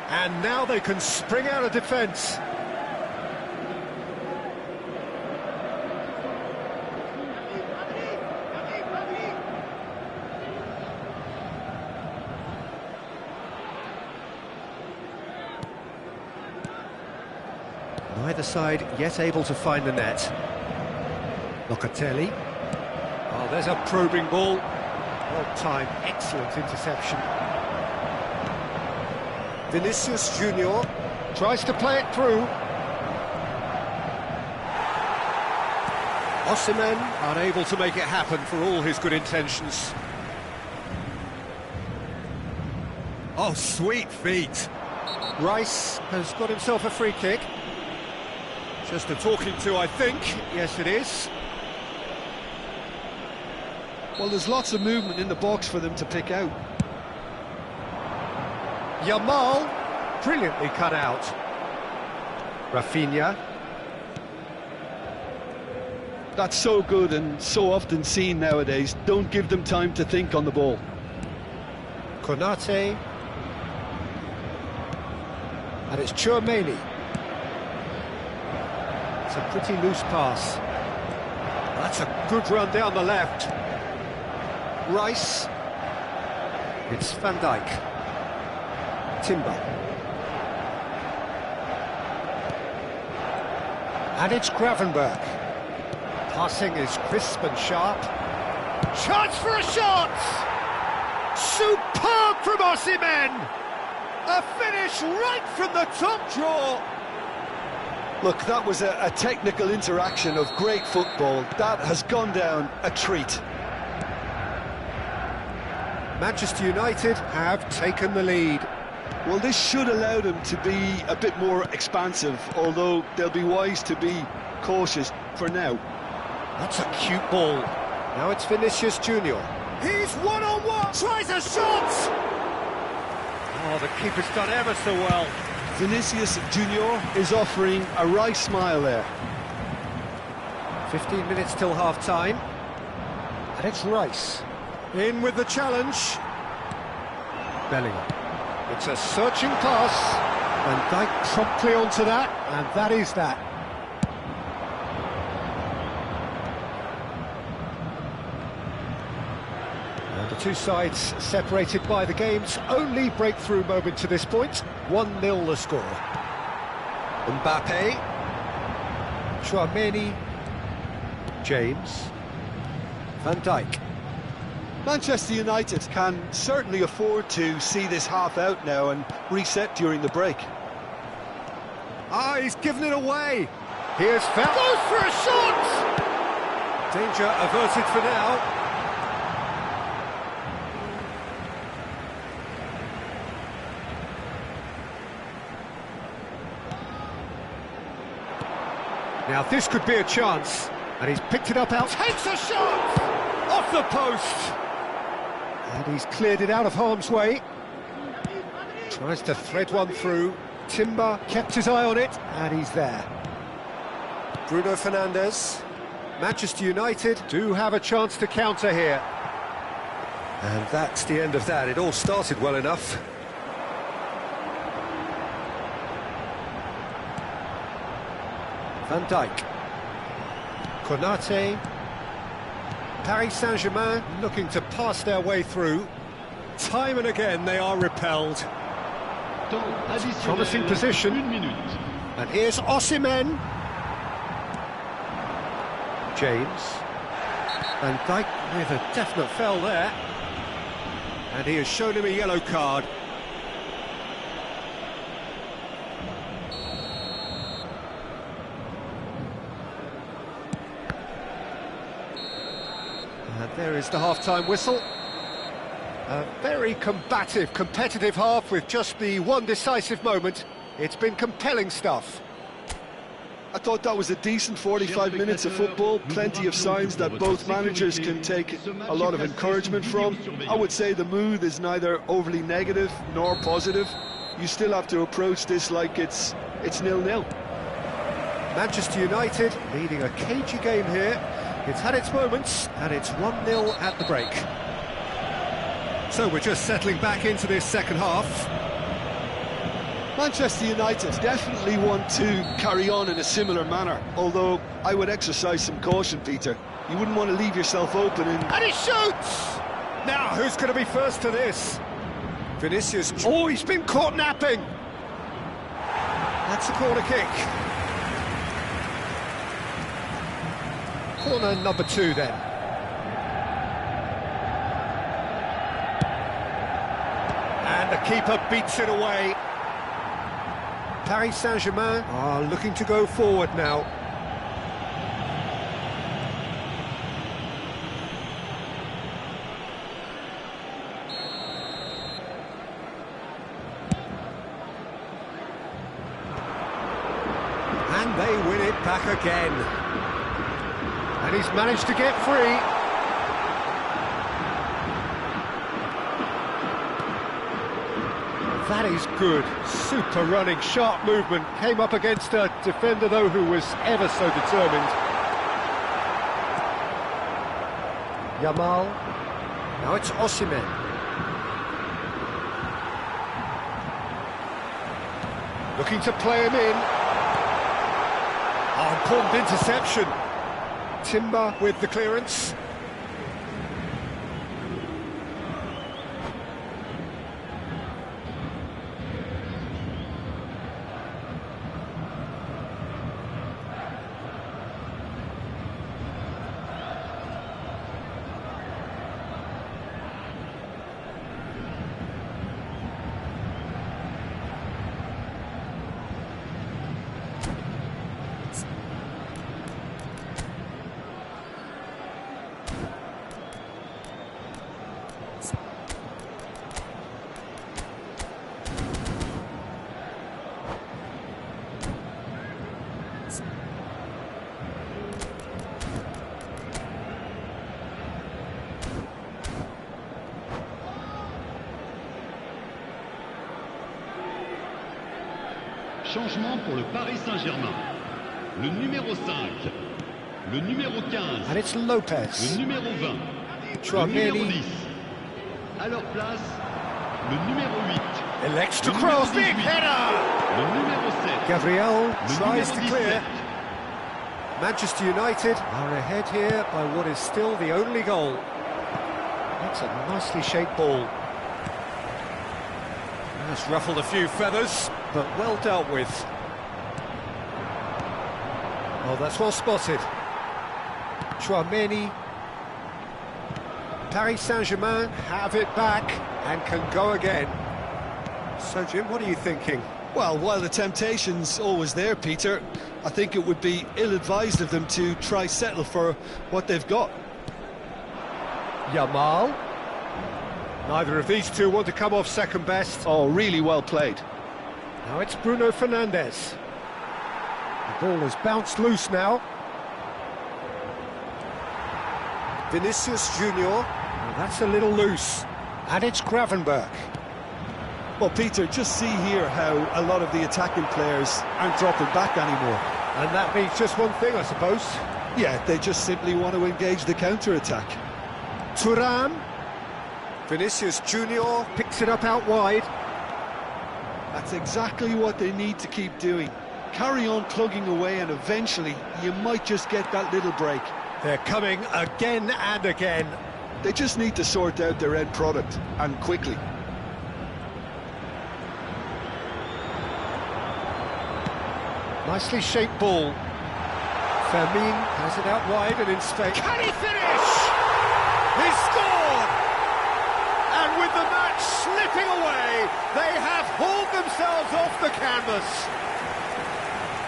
Speaker 2: And now they can spring out of defence. Neither side yet able to find the net. Locatelli. Oh, there's a probing ball. Well timed, excellent interception. Vinicius Junior tries to play it through. Osimhen unable to make it happen for all his good intentions. Oh, sweet feet. Rice has got himself a free kick. Just a talking to, I think. Yes, it is.
Speaker 3: Well, there's lots of movement in the box for them to pick out.
Speaker 2: Yamal, brilliantly cut out. Rafinha.
Speaker 3: That's so good and so often seen nowadays. Don't give them time to think on the ball.
Speaker 2: Konate. And it's Tchouaméni. It's a pretty loose pass. That's a good run down the left. Rice. It's Van Dijk. Timber. And it's Gravenberch. Passing is crisp and sharp. Chance for a shot! Superb from Osimhen! A finish right from the top draw!
Speaker 3: Look, that was a technical interaction of great football. That has gone down a treat.
Speaker 2: Manchester United have taken the lead.
Speaker 3: Well, this should allow them to be a bit more expansive, although they'll be wise to be cautious for now.
Speaker 2: That's a cute ball. Now it's Vinicius Junior. He's one-on-one, tries a shot! Oh, the keeper's done ever so well.
Speaker 3: Vinicius Junior is offering a right smile there.
Speaker 2: 15 minutes till half-time. And it's Rice. In with the challenge. Bellingham. It's a searching pass. Van Dijk promptly onto that, and that is that. And the two sides separated by the game's only breakthrough moment to this point. 1-0 the score. Mbappe. Chouameni. James. Van Dijk.
Speaker 3: Manchester United can certainly afford to see this half out now and reset during the break.
Speaker 2: Ah, he's given it away. Here's Fel. Goes for a shot! Danger averted for now. Now this could be a chance. And he's picked it up out. Takes a shot! Off the post! And he's cleared it out of harm's way. Tries to thread one through. Timber kept his eye on it, and he's there. Bruno Fernandes. Manchester United do have a chance to counter here. And that's the end of that. It all started well enough. Van Dijk. Konate. Paris Saint-Germain looking to pass their way through. Time and again they are repelled. Promising position. And here's Osimhen. James. Van Dijk with a definite foul there. And he has shown him a yellow card. And there is the half-time whistle. A very combative, competitive half with just the one decisive moment. It's been compelling stuff.
Speaker 3: I thought that was a decent 45 minutes of football, plenty of signs that both managers can take a lot of encouragement from. I would say the mood is neither overly negative nor positive. You still have to approach this like it's 0-0.
Speaker 2: Manchester United leading a cagey game here. It's had its moments, and it's 1-0 at the break. So we're just settling back into this second half.
Speaker 3: Manchester United definitely want to carry on in a similar manner, although I would exercise some caution, Peter. You wouldn't want to leave yourself open and
Speaker 2: he shoots! Now, who's going to be first to this? Vinicius. Oh, he's been caught napping! That's a corner kick. Corner number 2 then. And the keeper beats it away. Paris Saint-Germain are looking to go forward now. And they win it back again. And he's managed to get free. That is good. Super running, sharp movement. Came up against a defender, though, who was ever so determined. Yamal. Now it's Osimhen. Looking to play him in. Oh, important interception. Timber with the clearance.
Speaker 1: Changement pour le Paris Saint-Germain. Le numéro 5, le numéro 15,
Speaker 2: and it's Lopez.
Speaker 1: le numéro 20,
Speaker 2: Chouameni.
Speaker 1: le numéro 10. À leur place, le numéro 8.
Speaker 2: Elects to cross, big header!
Speaker 1: Le numéro 7.
Speaker 2: Gabriel
Speaker 1: Le
Speaker 2: tries
Speaker 1: numéro
Speaker 2: to clear.
Speaker 1: 17.
Speaker 2: Manchester United are ahead here by what is still the only goal. That's a nicely shaped ball. That's ruffled a few feathers, but well dealt with. Oh, that's well spotted. Chouameni. Paris Saint-Germain have it back and can go again. So, Jim, what are you thinking?
Speaker 3: Well, while the temptation's always there, Peter, I think it would be ill-advised of them to try settle for what they've got.
Speaker 2: Yamal. Neither of these two want to come off second best.
Speaker 3: Oh, really well played.
Speaker 2: Now it's Bruno Fernandes. The ball has bounced loose now. Vinicius Junior. Well, that's a little loose. And it's Gravenberch.
Speaker 3: Well, Peter, just see here how a lot of the attacking players aren't dropping back anymore.
Speaker 2: And that means just one thing, I suppose.
Speaker 3: Yeah, they just simply want to engage the counter-attack.
Speaker 2: Thuram. Vinicius Junior picks it up out wide.
Speaker 3: That's exactly what they need to keep doing. Carry on plugging away and eventually you might just get that little break.
Speaker 2: They're coming again and again.
Speaker 3: They just need to sort out their end product, and quickly.
Speaker 2: Nicely shaped ball. Fermin has it out wide and in space. Can he finish? He scored! And with the match slipping away, they have hauled themselves off the canvas.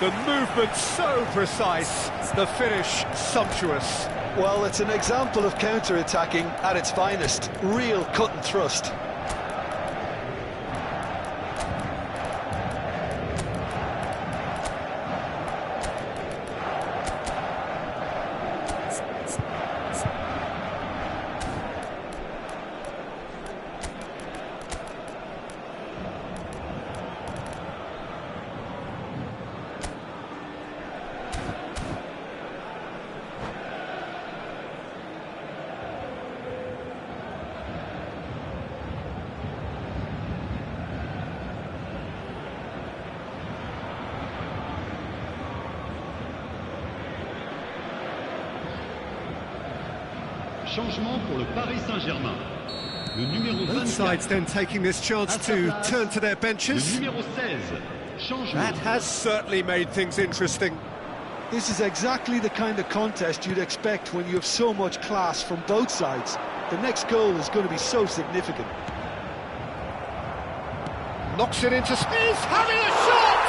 Speaker 2: The movement so precise, the finish sumptuous.
Speaker 3: Well, it's an example of counter-attacking at its finest. Real cut and thrust.
Speaker 1: Changement pour le Paris Saint-Germain. Le numéro
Speaker 2: Both
Speaker 1: 24.
Speaker 2: sides then taking this chance to turn to their
Speaker 1: Le
Speaker 2: benches.
Speaker 1: numéro 16. Changement.
Speaker 2: That has certainly made things interesting.
Speaker 3: This is exactly the kind of contest you'd expect when you have so much class from both sides. The next goal is going to be so significant.
Speaker 2: Knocks it into space, having a shot!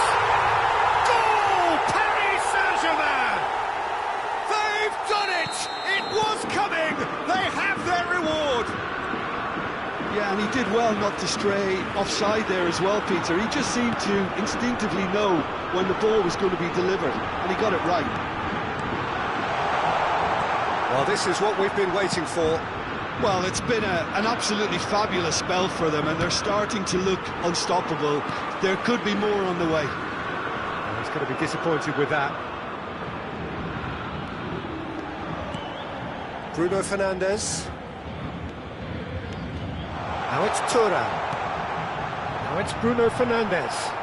Speaker 2: Goal! Paris Saint-Germain! They've done it! It was coming! They have their reward!
Speaker 3: Yeah, and he did well not to stray offside there as well, Peter. He just seemed to instinctively know when the ball was going to be delivered, and he got it right.
Speaker 2: Well, this is what we've been waiting for.
Speaker 3: Well, it's been an absolutely fabulous spell for them, and they're starting to look unstoppable. There could be more on the way.
Speaker 2: Well, he's going to be disappointed with that. Bruno Fernandes. Now it's Thuram. Now it's Bruno Fernandes.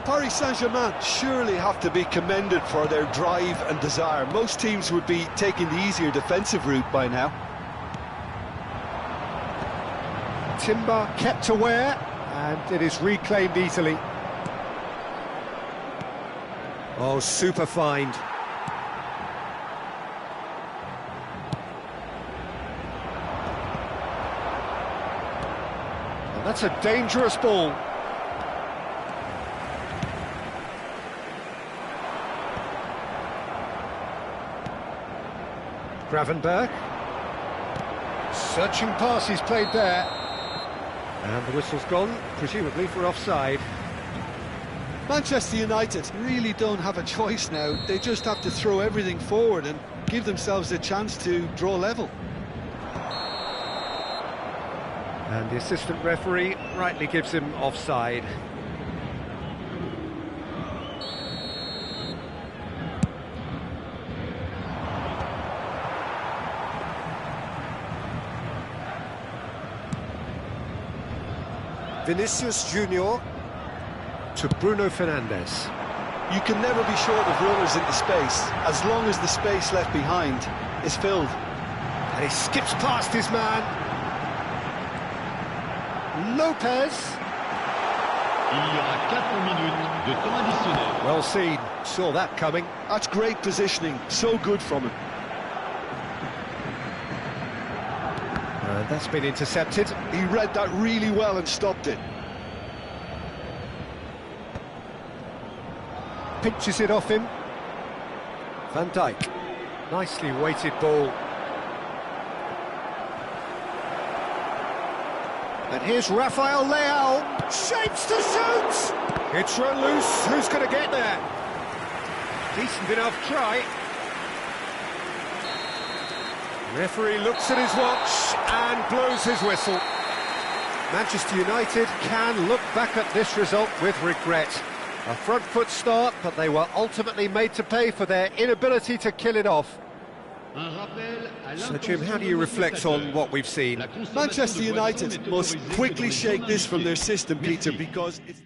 Speaker 3: Paris Saint-Germain surely have to be commended for their drive and desire. Most teams would be taking the easier defensive route by now.
Speaker 2: Timber kept aware, and it is reclaimed easily. Oh, super find. And that's a dangerous ball. Gravenberch. Searching pass he's played there. And the whistle's gone, presumably for offside.
Speaker 3: Manchester United really don't have a choice now. They just have to throw everything forward and give themselves a chance to draw level.
Speaker 2: And the assistant referee rightly gives him offside. Vinicius Junior to Bruno Fernandes.
Speaker 3: You can never be short of runners into space, as long as the space left behind is filled.
Speaker 2: And he skips past his man. Lopez.
Speaker 1: Il y aura 4 minutes de temps additionnel.
Speaker 2: Well seen, saw that coming.
Speaker 3: That's great positioning, so good from him.
Speaker 2: And that's been intercepted.
Speaker 3: He read that really well and stopped it.
Speaker 2: Pinches it off him. Van Dijk. Nicely weighted ball. And here's Rafael Leao. Shapes to shoot! It's run loose. Who's going to get there? Decent enough try. Referee looks at his watch and blows his whistle. Manchester United can look back at this result with regret. A front foot start, but they were ultimately made to pay for their inability to kill it off. So, Jim, how do you reflect on what we've seen?
Speaker 3: Manchester United must quickly shake this from their system, Peter, because it's...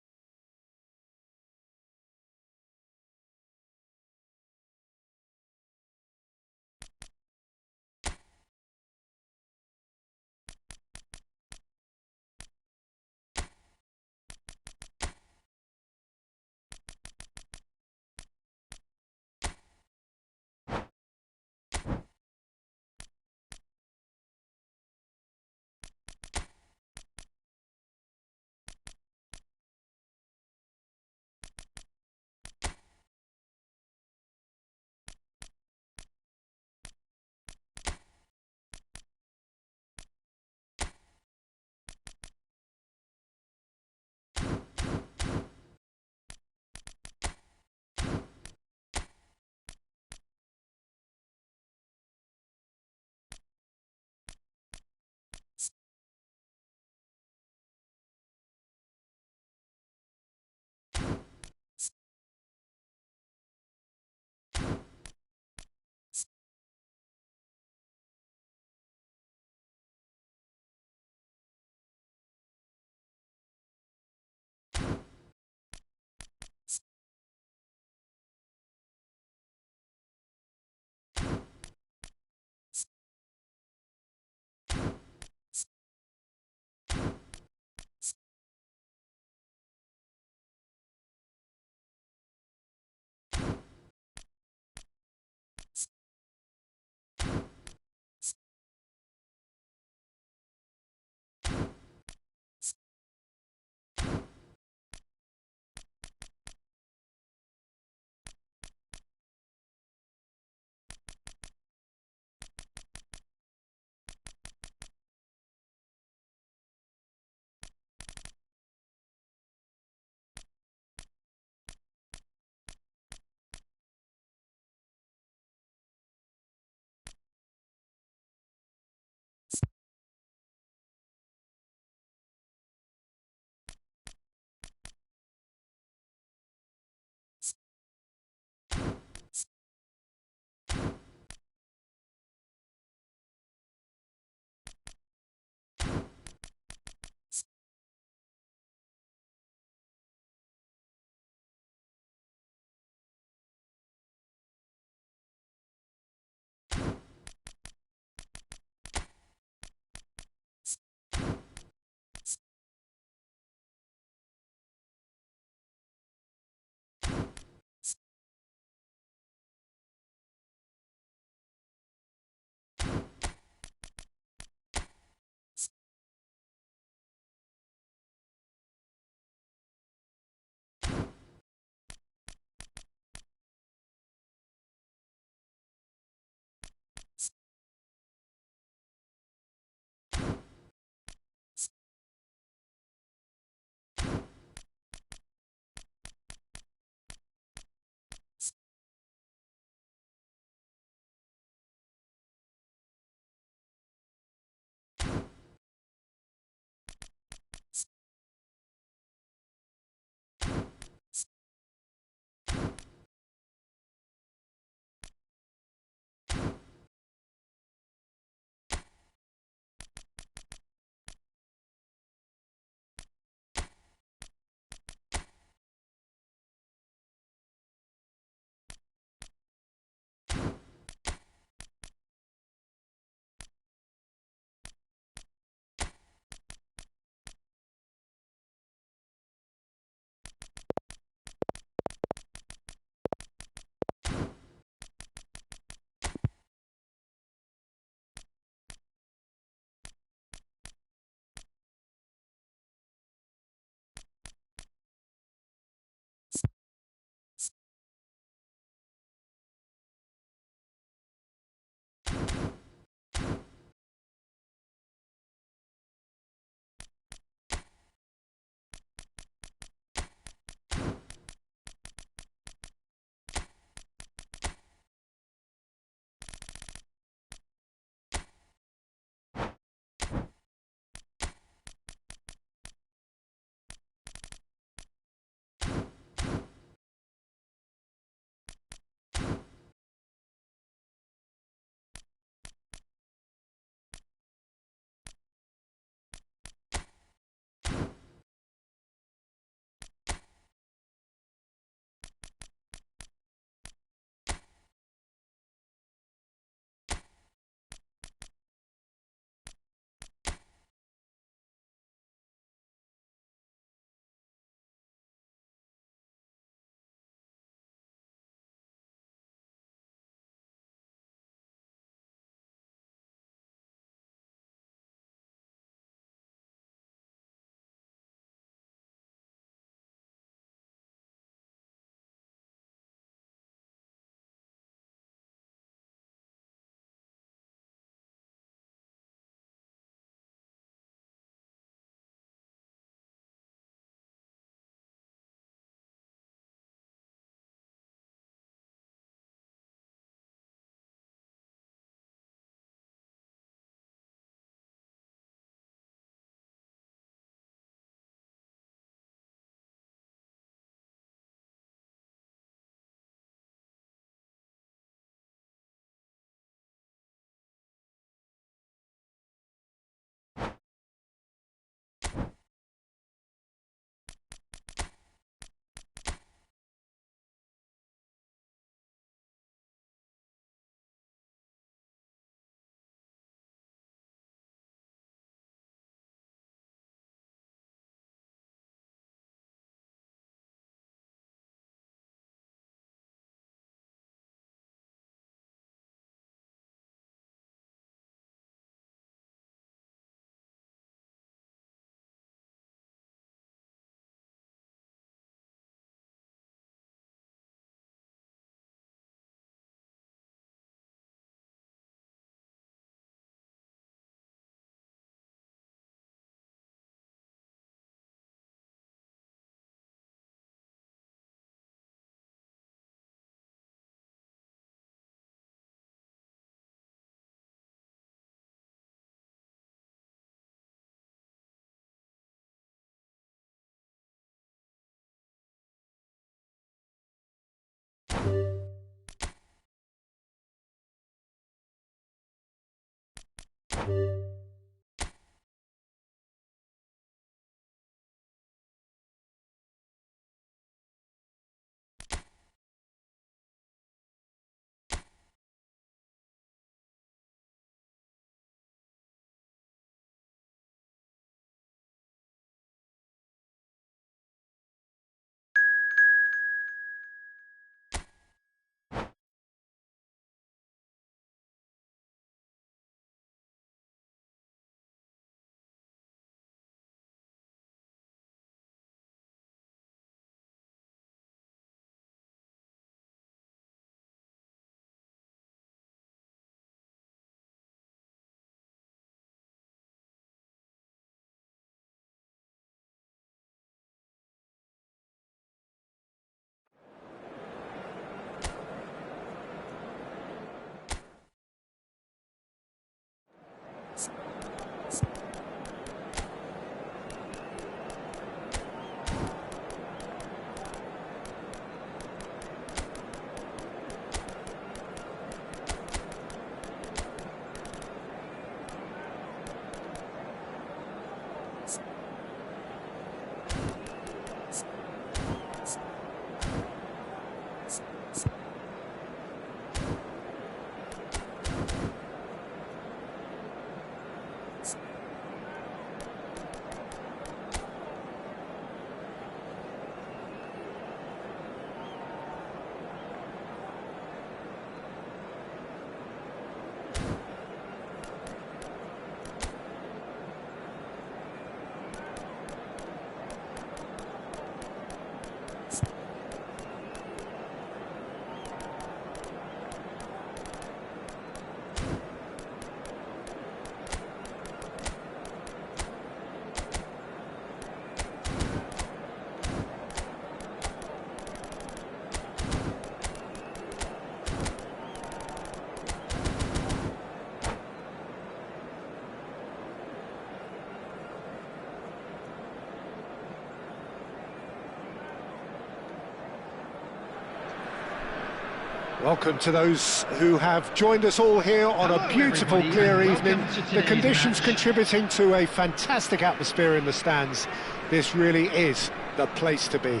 Speaker 2: Welcome to those who have joined us all here on a beautiful, clear evening. The conditions contributing to a fantastic atmosphere in the stands. This really is the place to be.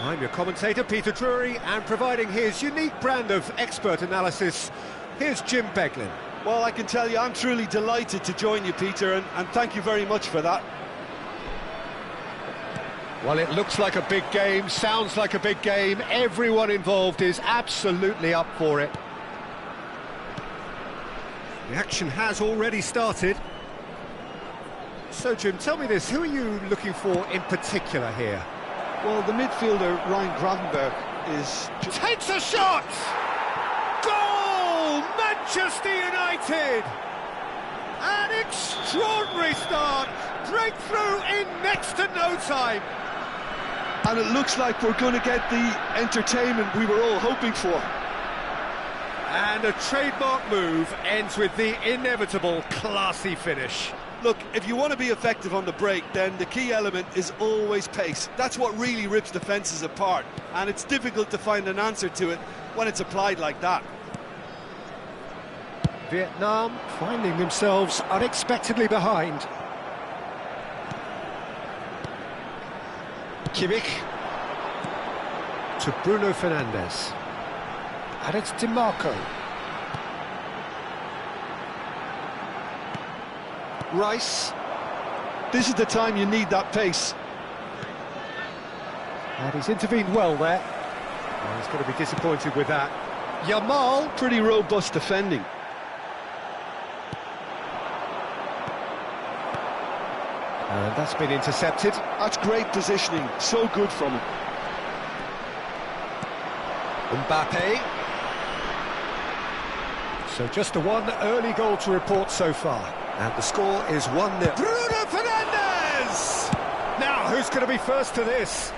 Speaker 2: I'm your commentator, Peter Drury, and providing his unique brand of expert analysis, here's Jim Beglin.
Speaker 3: Well, I can tell you I'm truly delighted to join you, Peter, and thank you very much for that.
Speaker 2: Well, it looks like a big game, sounds like a big game. Everyone involved is absolutely up for it. The action has already started. So, Jim, tell me this, who are you looking for in particular here?
Speaker 3: Well, the midfielder, Ryan Gravenberch, is...
Speaker 2: Takes a shot! Goal! Manchester United! An extraordinary start! Breakthrough in next to no time!
Speaker 3: And it looks like we're going to get the entertainment we were all hoping for.
Speaker 2: And a trademark move ends with the inevitable classy finish.
Speaker 3: Look, if you want to be effective on the break, then the key element is always pace. That's what really rips defences apart, and it's difficult to find an answer to it when it's applied like that.
Speaker 2: Vietnam finding themselves unexpectedly behind. Kimmich to Bruno Fernandes, and it's DiMarco. Rice.
Speaker 3: This is the time you need that pace.
Speaker 2: And he's intervened well there. Oh, he's going to be disappointed with that. Yamal.
Speaker 3: Pretty robust defending.
Speaker 2: And that's been intercepted.
Speaker 3: That's great positioning, so good from him.
Speaker 2: Mbappe. So just the one early goal to report so far. And the score is 1-0. Bruno Fernandes! Now, who's going to be first to this?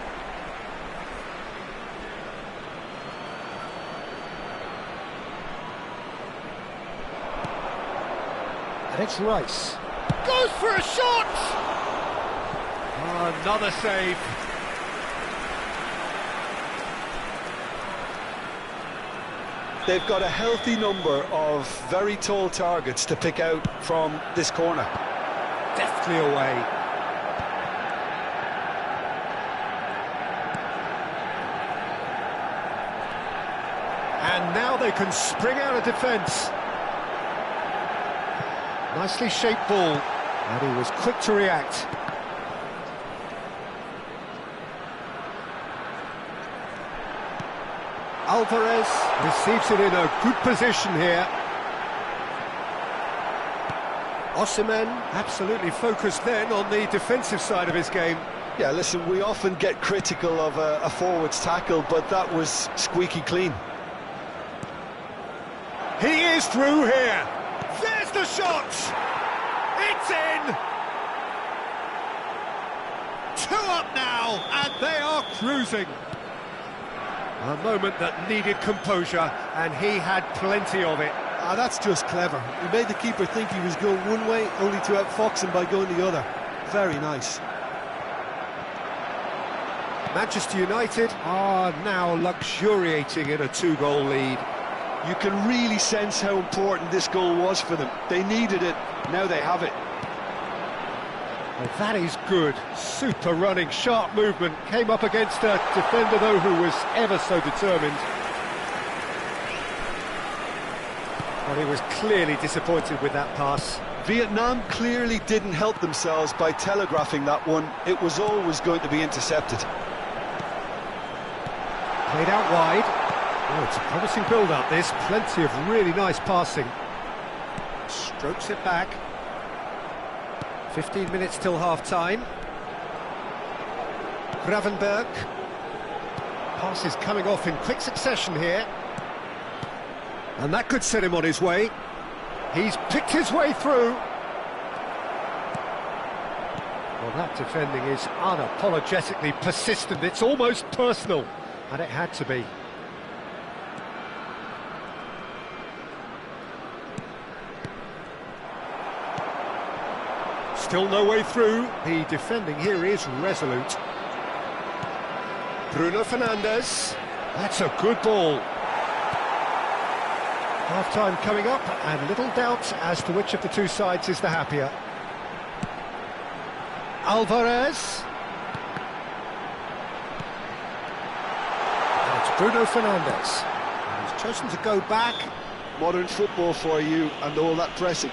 Speaker 2: And it's Rice. Goes for a shot! Oh, another save.
Speaker 3: They've got a healthy number of very tall targets to pick out from this corner.
Speaker 2: Deftly away. And now they can spring out of defence. Nicely shaped ball, and he was quick to react. Alvarez receives it in a good position here. Osimhen absolutely focused then on the defensive side of his game.
Speaker 3: Yeah, listen, we often get critical of a forward's tackle, but that was squeaky clean.
Speaker 2: He is through here. There's the shot. It's in. 2 up now, and they are cruising. A moment that needed composure, and he had plenty of it.
Speaker 3: Ah, that's just clever. He made the keeper think he was going one way, only to outfox him by going the other. Very nice.
Speaker 2: Manchester United are now luxuriating in a 2-goal lead.
Speaker 3: You can really sense how important this goal was for them. They needed it, now they have it.
Speaker 2: Well, that is good. Super running, sharp movement. Came up against a defender, though, who was ever so determined. Well, he was clearly disappointed with that pass.
Speaker 3: Vietnam clearly didn't help themselves by telegraphing that one. It was always going to be intercepted.
Speaker 2: Played out wide. Oh, it's a promising build-up, this. Plenty of really nice passing. Strokes it back. 15 minutes till half-time. Gravenberg. Pass is coming off in quick succession here. And that could set him on his way. He's picked his way through. Well, that defending is unapologetically persistent. It's almost personal. And it had to be. Still no way through. The defending here is resolute. Bruno Fernandes. That's a good ball. Half-time coming up, and little doubt as to which of the two sides is the happier. Alvarez. And it's Bruno Fernandes. And he's chosen to go back.
Speaker 3: Modern football for you, and all that pressing.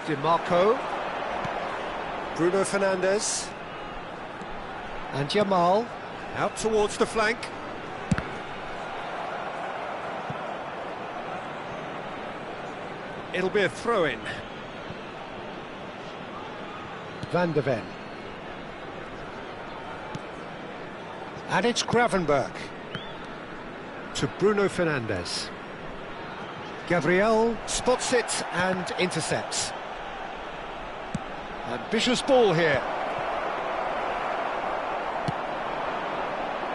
Speaker 2: DiMarco. Bruno Fernandes. And Jamal. Out towards the flank. It'll be a throw-in. Van de Ven. And it's Gravenberg. To Bruno Fernandes. Gabriel spots it and intercepts. Ambitious ball here.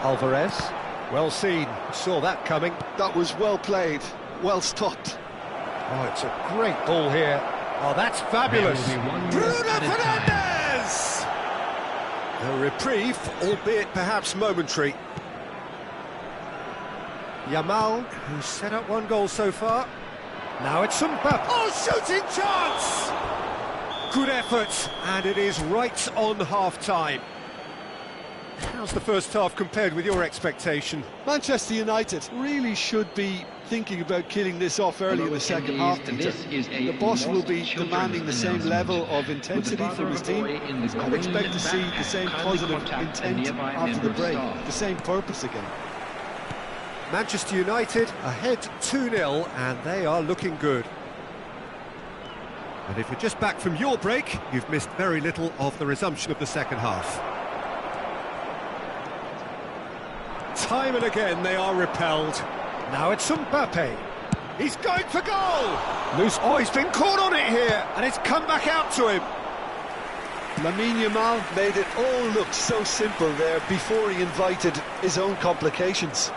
Speaker 2: Alvarez, well seen, saw that coming.
Speaker 3: That was well played, well stopped.
Speaker 2: Oh, it's a great ball here. Oh, that's fabulous. Bruno Fernandes! A reprieve, albeit perhaps momentary. Yamal, who's set up 1 goal so far. Now it's Mbappe. Oh, shooting chance! Good effort, and it is right on half-time. How's the first half compared with your expectation?
Speaker 3: Manchester United really should be thinking about killing this off early in the second half, Peter. The boss will be demanding the same level of intensity from his team. I'd expect to see the same positive intent after the break, the same purpose again.
Speaker 2: Manchester United ahead 2-0, and they are looking good. And if you're just back from your break, you've missed very little of the resumption of the second half. Time and again they are repelled. Now it's Mbappe. He's going for goal! Loose. Oh, he's been caught on it here, and it's come back out to him.
Speaker 3: Lamine Yamal made it all look so simple there before he invited his own complications.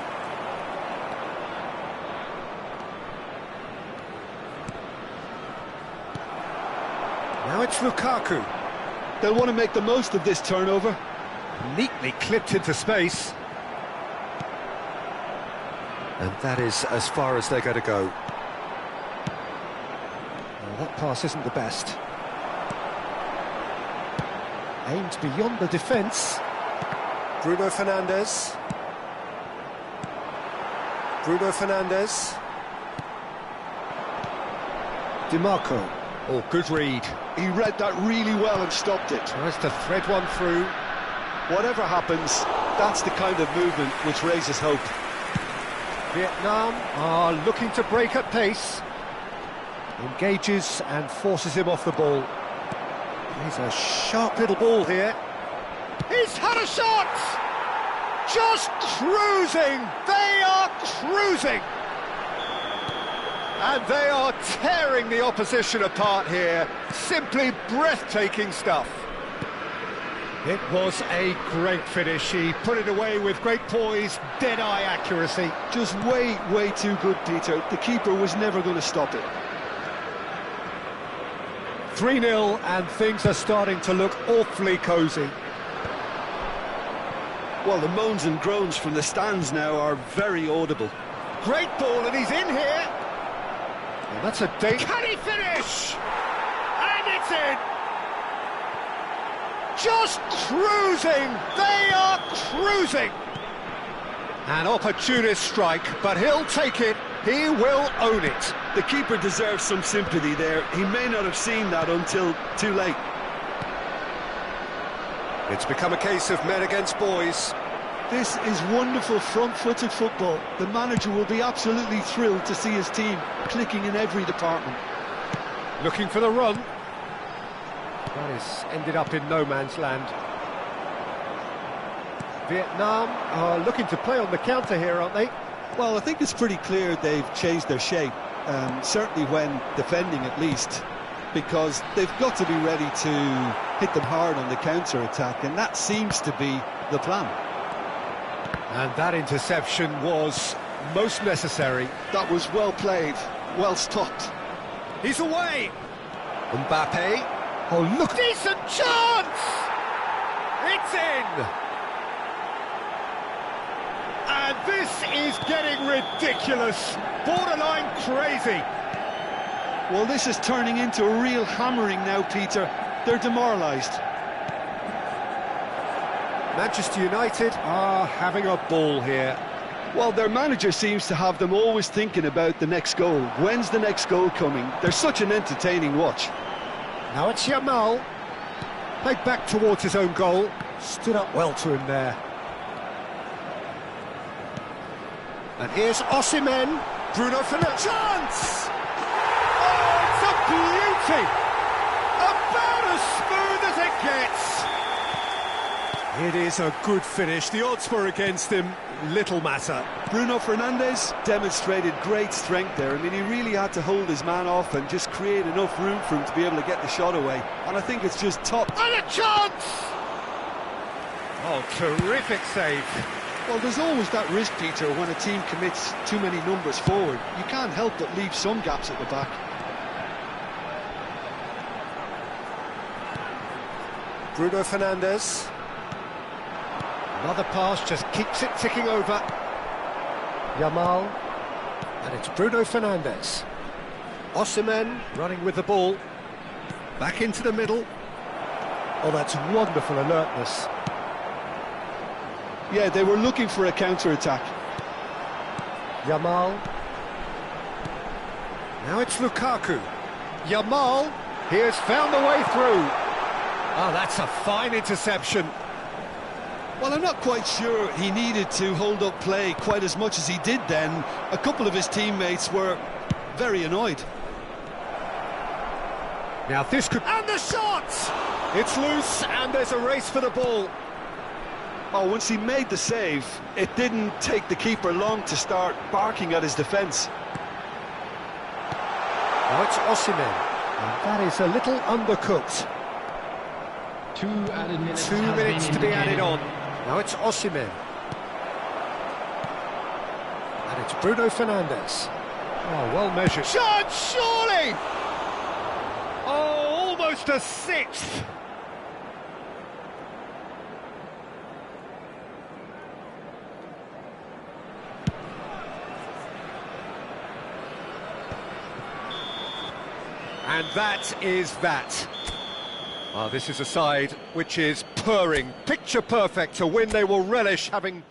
Speaker 2: Now it's Lukaku.
Speaker 3: They'll want to make the most of this turnover.
Speaker 2: Neatly clipped into space. And that is as far as they're going to go. Well, that pass isn't the best. Aimed beyond the defence. Bruno Fernandes. Bruno Fernandes. DiMarco. Oh, good read.
Speaker 3: He read that really well and stopped it.
Speaker 2: Tries to thread one through.
Speaker 3: Whatever happens, that's the kind of movement which raises hope.
Speaker 2: Vietnam are looking to break at pace. Engages and forces him off the ball. He's a sharp little ball here. He's had a shot! Just cruising! They are cruising! And they are tearing the opposition apart here. Simply breathtaking stuff. It was a great finish. He put it away with great poise, dead-eye accuracy.
Speaker 3: Just way too good, Peter. The keeper was never going to stop it.
Speaker 2: 3-0, and things are starting to look awfully cosy.
Speaker 3: Well, the moans and groans from the stands now are very audible.
Speaker 2: Great ball, and he's in here. Well, that's a date. Can he finish? And it's in! Just cruising! They are cruising! An opportunist strike, but he'll take it. He will own it.
Speaker 3: The keeper deserves some sympathy there. He may not have seen that until too late.
Speaker 2: It's become a case of men against boys.
Speaker 3: This is wonderful front-footed football. The manager will be absolutely thrilled to see his team clicking in every department.
Speaker 2: Looking for the run. That is ended up in no man's land. Vietnam are looking to play on the counter here, aren't they?
Speaker 3: Well, I think it's pretty clear they've changed their shape, certainly when defending at least, because they've got to be ready to hit them hard on the counter-attack, and that seems to be the plan.
Speaker 2: And that interception was most necessary.
Speaker 3: That was well played, well stopped.
Speaker 2: He's away! Mbappe. Oh, look! Decent chance! It's in! And this is getting ridiculous, borderline crazy.
Speaker 3: Well, this is turning into a real hammering now, Peter. They're demoralised.
Speaker 2: Manchester United are having a ball here.
Speaker 3: Well, their manager seems to have them always thinking about the next goal. When's the next goal coming? They're such an entertaining watch.
Speaker 2: Now it's Yamal. Played back towards his own goal. Stood up well to him there. And here's Osimhen. Bruno Fernandes. Chance! Oh, it's a beauty! About as smooth as it gets. It is a good finish. The odds were against him. Little matter.
Speaker 3: Bruno Fernandes demonstrated great strength there. I mean, he really had to hold his man off and just create enough room for him to be able to get the shot away. And I think it's just top.
Speaker 2: And a chance! Oh, terrific save.
Speaker 3: Well, there's always that risk, Peter, when a team commits too many numbers forward. You can't help but leave some gaps at the back.
Speaker 2: Bruno Fernandes. Another pass just keeps it ticking over. Yamal. And it's Bruno Fernandes. Osimhen running with the ball. Back into the middle. Oh, that's wonderful alertness.
Speaker 3: Yeah, they were looking for a counter-attack.
Speaker 2: Yamal. Now it's Lukaku. Yamal. He has found the way through. Oh, that's a fine interception.
Speaker 3: Well, I'm not quite sure he needed to hold up play quite as much as he did then. A couple of his teammates were very annoyed.
Speaker 2: Now this could... And the shot! It's loose and there's a race for the ball.
Speaker 3: Oh, once he made the save, it didn't take the keeper long to start barking at his defence.
Speaker 2: Now it's Osimhen. And that is a little undercooked.
Speaker 1: 2 added minutes.
Speaker 2: 2 minutes to be added on. Now it's Osimhen. And it's Bruno Fernandes. Oh, well measured. Shot, surely! Oh, almost just a sixth. And that is that. Oh, this is a side which is purring, picture perfect to win. They will relish having...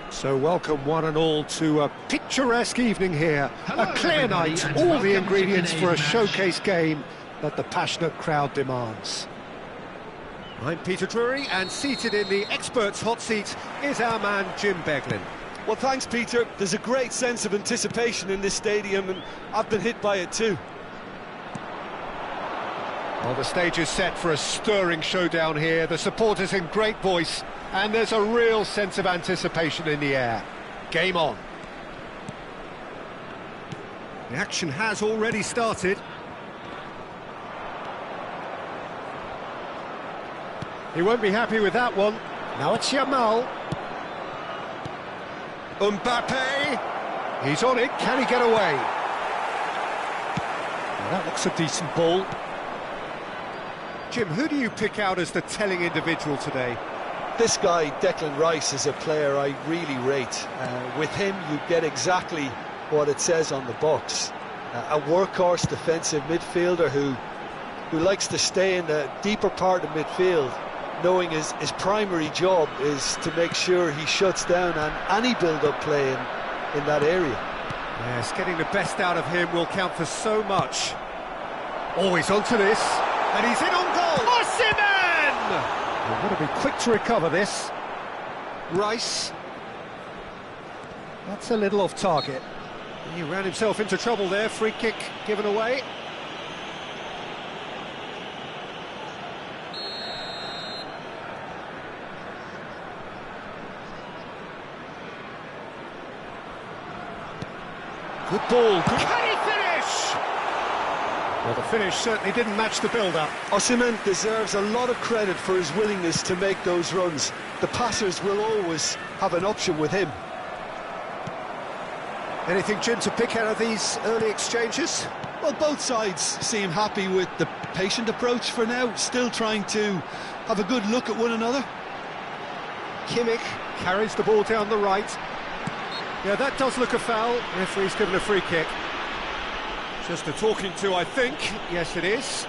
Speaker 2: So welcome one and all to a picturesque evening here.
Speaker 1: Hello,
Speaker 2: a clear night,
Speaker 1: and
Speaker 2: all the
Speaker 1: welcome
Speaker 2: ingredients
Speaker 1: to
Speaker 2: for a
Speaker 1: today's
Speaker 2: showcase game that the passionate crowd demands. I'm Peter Drury, and seated in the experts' hot seat is our man Jim Beglin.
Speaker 3: Well, thanks, Peter. There's a great sense of anticipation in this stadium, and I've been hit by it too.
Speaker 2: Well, the stage is set for a stirring showdown here. The supporters in great voice, and there's a real sense of anticipation in the air. Game on. The action has already started. He won't be happy with that one. Now it's Yamal. Mbappe. He's on it. Can he get away? Well, that looks a decent ball. Jim, who do you pick out as the telling individual today?
Speaker 3: This guy, Declan Rice, is a player I really rate. With him, you get exactly what it says on the box. A workhorse defensive midfielder who likes to stay in the deeper part of midfield, knowing his primary job is to make sure he shuts down any build-up play in that area.
Speaker 2: Yes, getting the best out of him will count for so much. Always onto this, and he's in on goal! Osimhen! They've got to be quick to recover this. Rice. That's a little off target. He ran himself into trouble there, free kick given away. Good ball. Can he finish? Well, the finish certainly didn't match the build-up.
Speaker 3: Osimhen deserves a lot of credit for his willingness to make those runs. the passers will always have an option with him.
Speaker 2: Anything, Jim, to pick out of these early exchanges?
Speaker 3: Well, both sides seem happy with the patient approach for now, still trying to have a good look at one another.
Speaker 2: Kimmich carries the ball down the right. Yeah, that does look a foul. Referee's given a free kick. Just a talking to, I think. Yes, it is.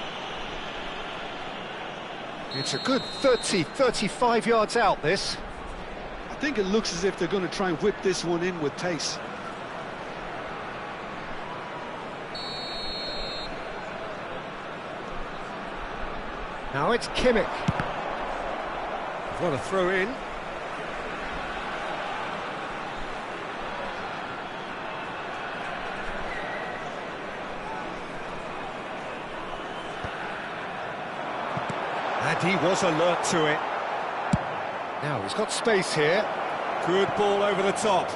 Speaker 2: It's a good 35 yards out, this.
Speaker 3: I think it looks as if they're going to try and whip this one in with pace.
Speaker 2: Now it's Kimmich. What a throw in. And he was alert to it. Now he's got space here. Good ball over the top.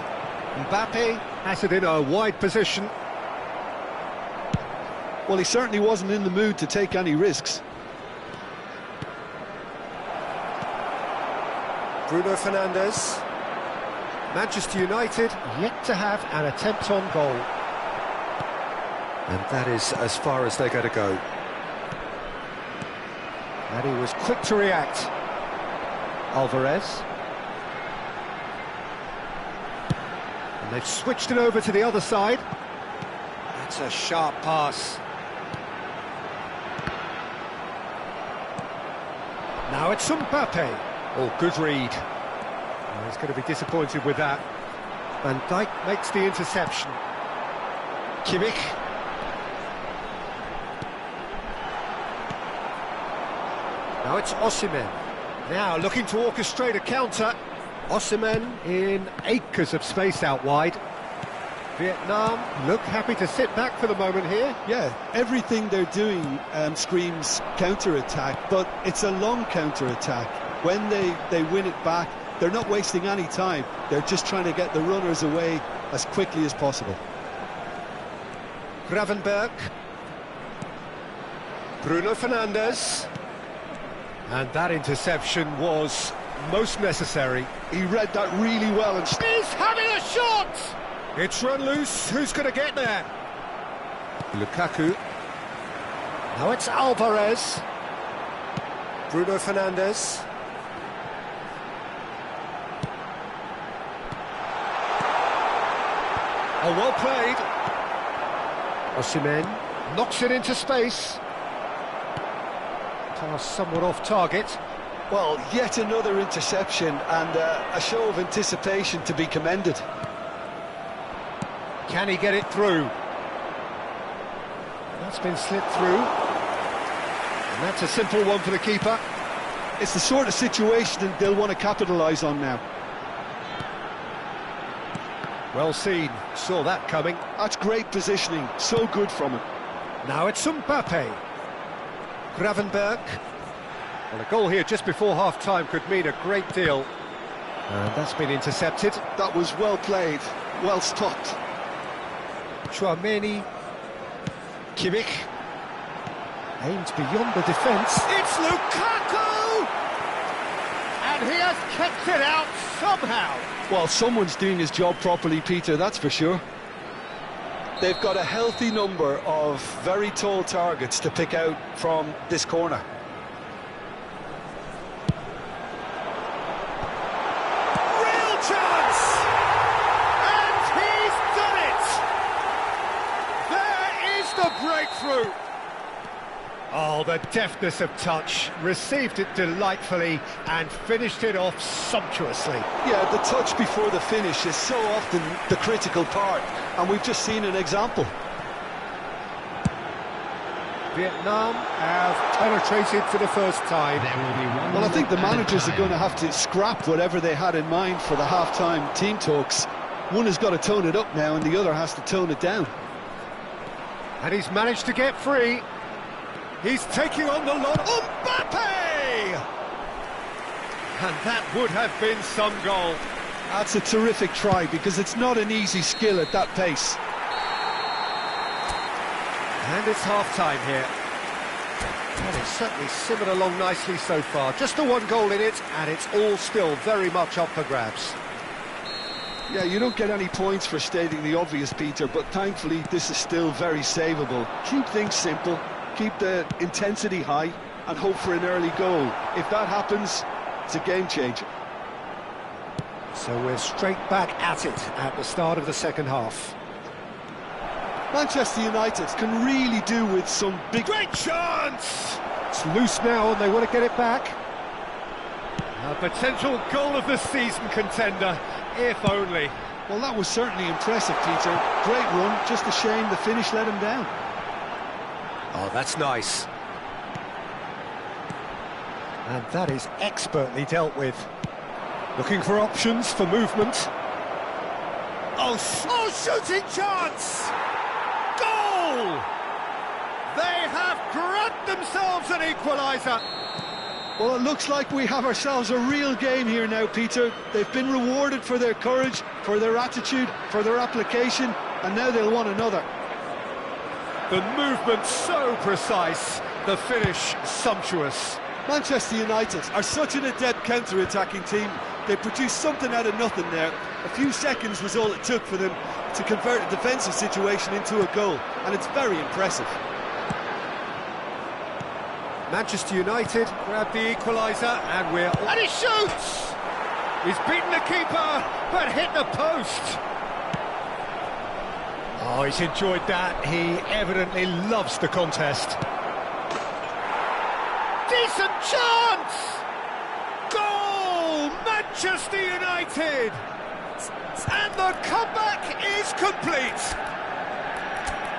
Speaker 2: Mbappe has it in a wide position.
Speaker 3: Well, he certainly wasn't in the mood to take any risks.
Speaker 2: Bruno Fernandes. Manchester United yet to have an attempt on goal. And that is as far as they're going to go. And he was quick to react. Alvarez. And they've switched it over to the other side. That's a sharp pass. Now it's Mbappe. Oh, good read. Oh, he's going to be disappointed with that. Van Dijk makes the interception. Kimmich. Now it's Osimhen. Now looking to orchestrate a counter. Osimhen in acres of space out wide. Vietnam look happy to sit back for the moment here.
Speaker 3: Yeah, everything they're doing screams counter-attack, but it's a long counter-attack. When they win it back, they're not wasting any time. They're just trying to get the runners away as quickly as possible.
Speaker 2: Gravenberg. Bruno Fernandes. And that interception was most necessary.
Speaker 3: He read that really well. And
Speaker 2: he's having a shot! It's run loose. Who's going to get there? Lukaku. Now it's Alvarez. Bruno Fernandes. Oh, well played. Osimhen knocks it into space. Pass somewhat off target.
Speaker 3: Well, yet another interception and a show of anticipation to be commended.
Speaker 2: Can he get it through? That's been slipped through. And that's a simple one for the keeper.
Speaker 3: It's the sort of situation they'll want to capitalise on now.
Speaker 2: Well seen, saw that coming.
Speaker 3: That's great positioning, so good from him.
Speaker 2: Now it's Mbappe. Gravenberg. Well, a goal here just before half-time could mean a great deal. And that's been intercepted.
Speaker 3: That was well played, well stopped.
Speaker 2: Chouameni. Kimmich. Aimed beyond the defence. It's Lukaku! And he has kept it out somehow.
Speaker 3: Well, someone's doing his job properly, Peter, that's for sure. They've got a healthy number of very tall targets to pick out from this corner.
Speaker 2: Real chance! And he's done it! There is the breakthrough! Oh, the deftness of touch, received it delightfully and finished it off sumptuously.
Speaker 3: Yeah, the touch before the finish is so often the critical part, and we've just seen an example.
Speaker 2: Vietnam have penetrated for the first time.
Speaker 1: There will be one.
Speaker 3: Well, I think the managers are going to have to scrap whatever they had in mind for the half-time team talks. One has got to tone it up now, and the other has to tone it down.
Speaker 2: And he's managed to get free. He's taking on the lot. Mbappe! And that would have been some goal.
Speaker 3: That's a terrific try, because it's not an easy skill at that pace.
Speaker 2: And it's half-time here. Well, it's certainly simmered along nicely so far. Just the one goal in it, and it's all still very much up for grabs.
Speaker 3: Yeah, you don't get any points for stating the obvious, Peter, but thankfully this is still very savable. Keep things simple, keep the intensity high, and hope for an early goal. If that happens, it's a game changer.
Speaker 2: So we're straight back at it at the start of the second half.
Speaker 3: Manchester United can really do with some big...
Speaker 2: Great chance! It's loose now and they want to get it back. A potential goal of the season contender, if only.
Speaker 3: Well, that was certainly impressive, Peter. Great run, just a shame the finish let him down.
Speaker 2: Oh, that's nice. And that is expertly dealt with. Looking for options for movement. Oh, shooting chance! Goal! They have grabbed themselves an equaliser.
Speaker 3: Well, it looks like we have ourselves a real game here now, Peter. They've been rewarded for their courage, for their attitude, for their application, and now they'll want another.
Speaker 2: The movement so precise, the finish sumptuous.
Speaker 3: Manchester United are such an adept counter-attacking team. They produced something out of nothing there. A few seconds was all it took for them to convert a defensive situation into a goal, and it's very impressive.
Speaker 2: Manchester United grab the equaliser, and and he shoots! He's beaten the keeper, but hit the post. Oh, he's enjoyed that. He evidently loves the contest. Decent chance! Goal! Manchester United! And the comeback is complete.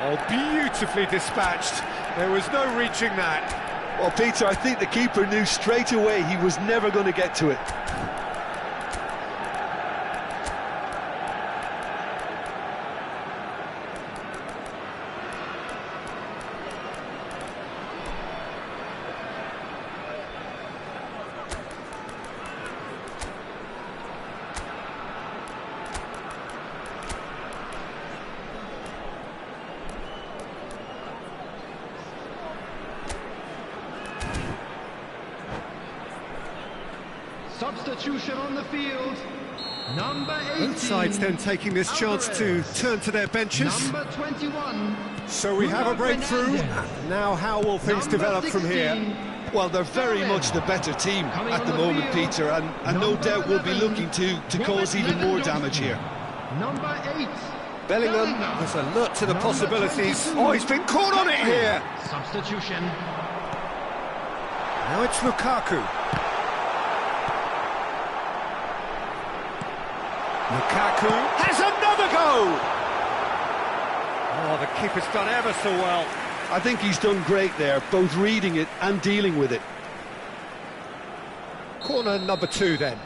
Speaker 2: Oh, beautifully dispatched. There was no reaching that.
Speaker 3: Well, Peter, I think the keeper knew straight away he was never going to get to it.
Speaker 1: Substitution on the field. Number 18.
Speaker 2: Both sides then taking this chance to turn to their benches.
Speaker 1: Number 21.
Speaker 2: So we have a breakthrough. Now how will things develop from here?
Speaker 3: Well, they're very much the better team at the moment, Peter, and no doubt will be looking to cause even more damage here.
Speaker 1: Number 8.
Speaker 2: Bellingham was alert to the possibilities. Oh, he's been caught on it here.
Speaker 1: Substitution.
Speaker 2: Now it's Lukaku. Lukaku has another go! Oh, the keeper's done ever so well.
Speaker 3: I think he's done great there, both reading it and dealing with it.
Speaker 2: Corner number 2 then.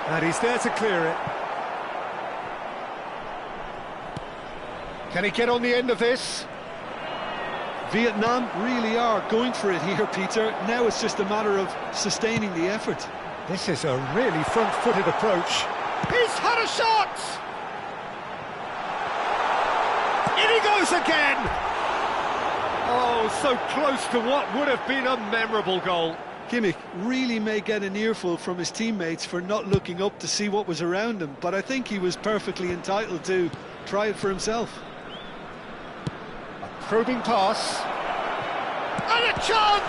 Speaker 2: And he's there to clear it. Can he get on the end of this?
Speaker 3: Vietnam really are going for it here, Peter. Now it's just a matter of sustaining the effort.
Speaker 2: This is a really front-footed approach. He's had a shot! In he goes again! Oh, so close to what would have been a memorable goal.
Speaker 3: Kimmich really may get an earful from his teammates for not looking up to see what was around him, but I think he was perfectly entitled to try it for himself.
Speaker 2: Probing pass. And a chance!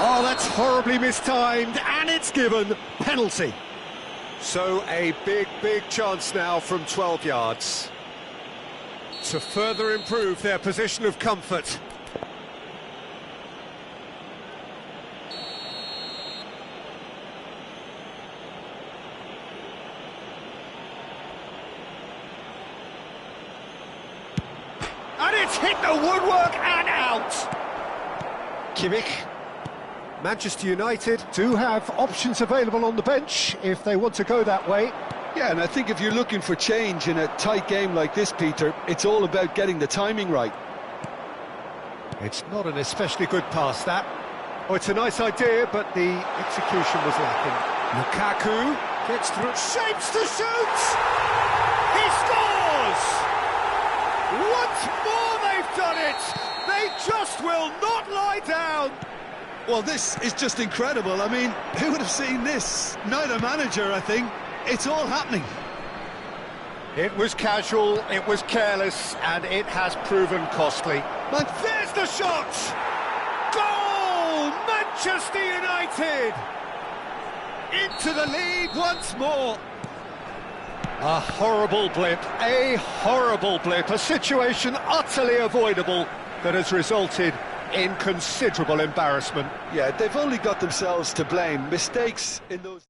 Speaker 2: Oh, that's horribly mistimed, and it's given. Penalty. So a big chance now from 12 yards to further improve their position of comfort. And it's hit the woodwork and out. Kimmich. Manchester United do have options available on the bench if they want to go that way.
Speaker 3: Yeah, and I think if you're looking for change in a tight game like this, Peter, it's all about getting the timing right.
Speaker 2: It's not an especially good pass, that. Oh, it's a nice idea, but the execution was lacking. Lukaku gets through, shapes to shoot! He scores! Once more they've done it! They just will not lie down!
Speaker 3: Well, this is just incredible. I mean, who would have seen this? Neither manager, I think. It's all happening.
Speaker 2: It was casual, it was careless, and it has proven costly. But there's the shot! Goal! Manchester United! Into the lead once more. A horrible blip, a situation utterly avoidable that has resulted in considerable embarrassment.
Speaker 3: Yeah, they've only got themselves to blame. Mistakes in those...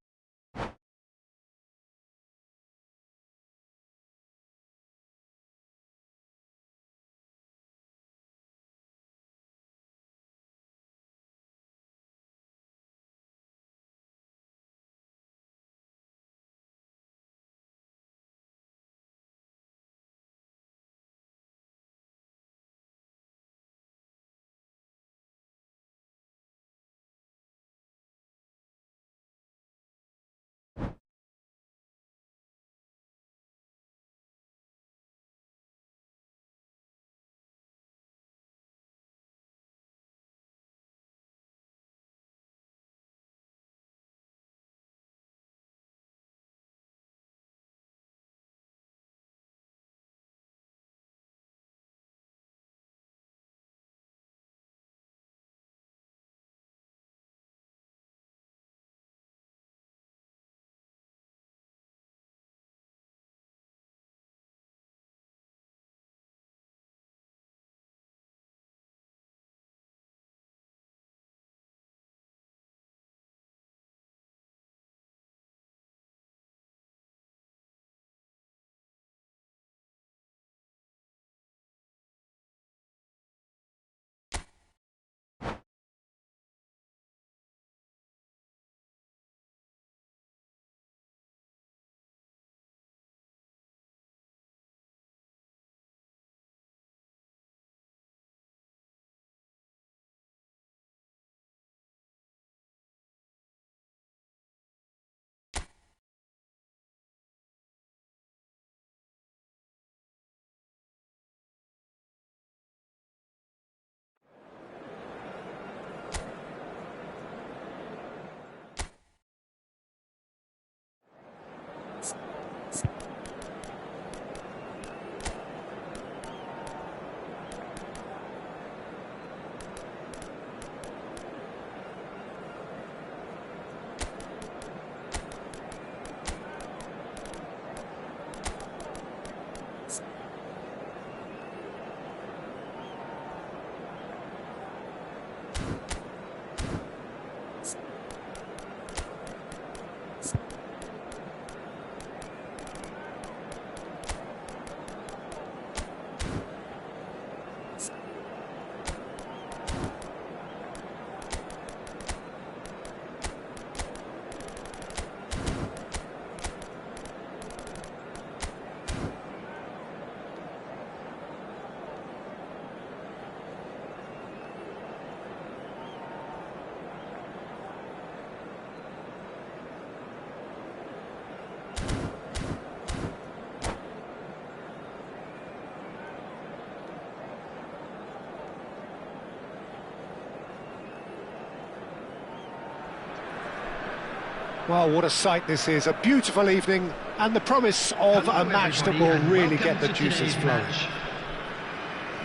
Speaker 2: Well, what a sight this is, a beautiful evening, and the promise of a match that will really get the juices flowing.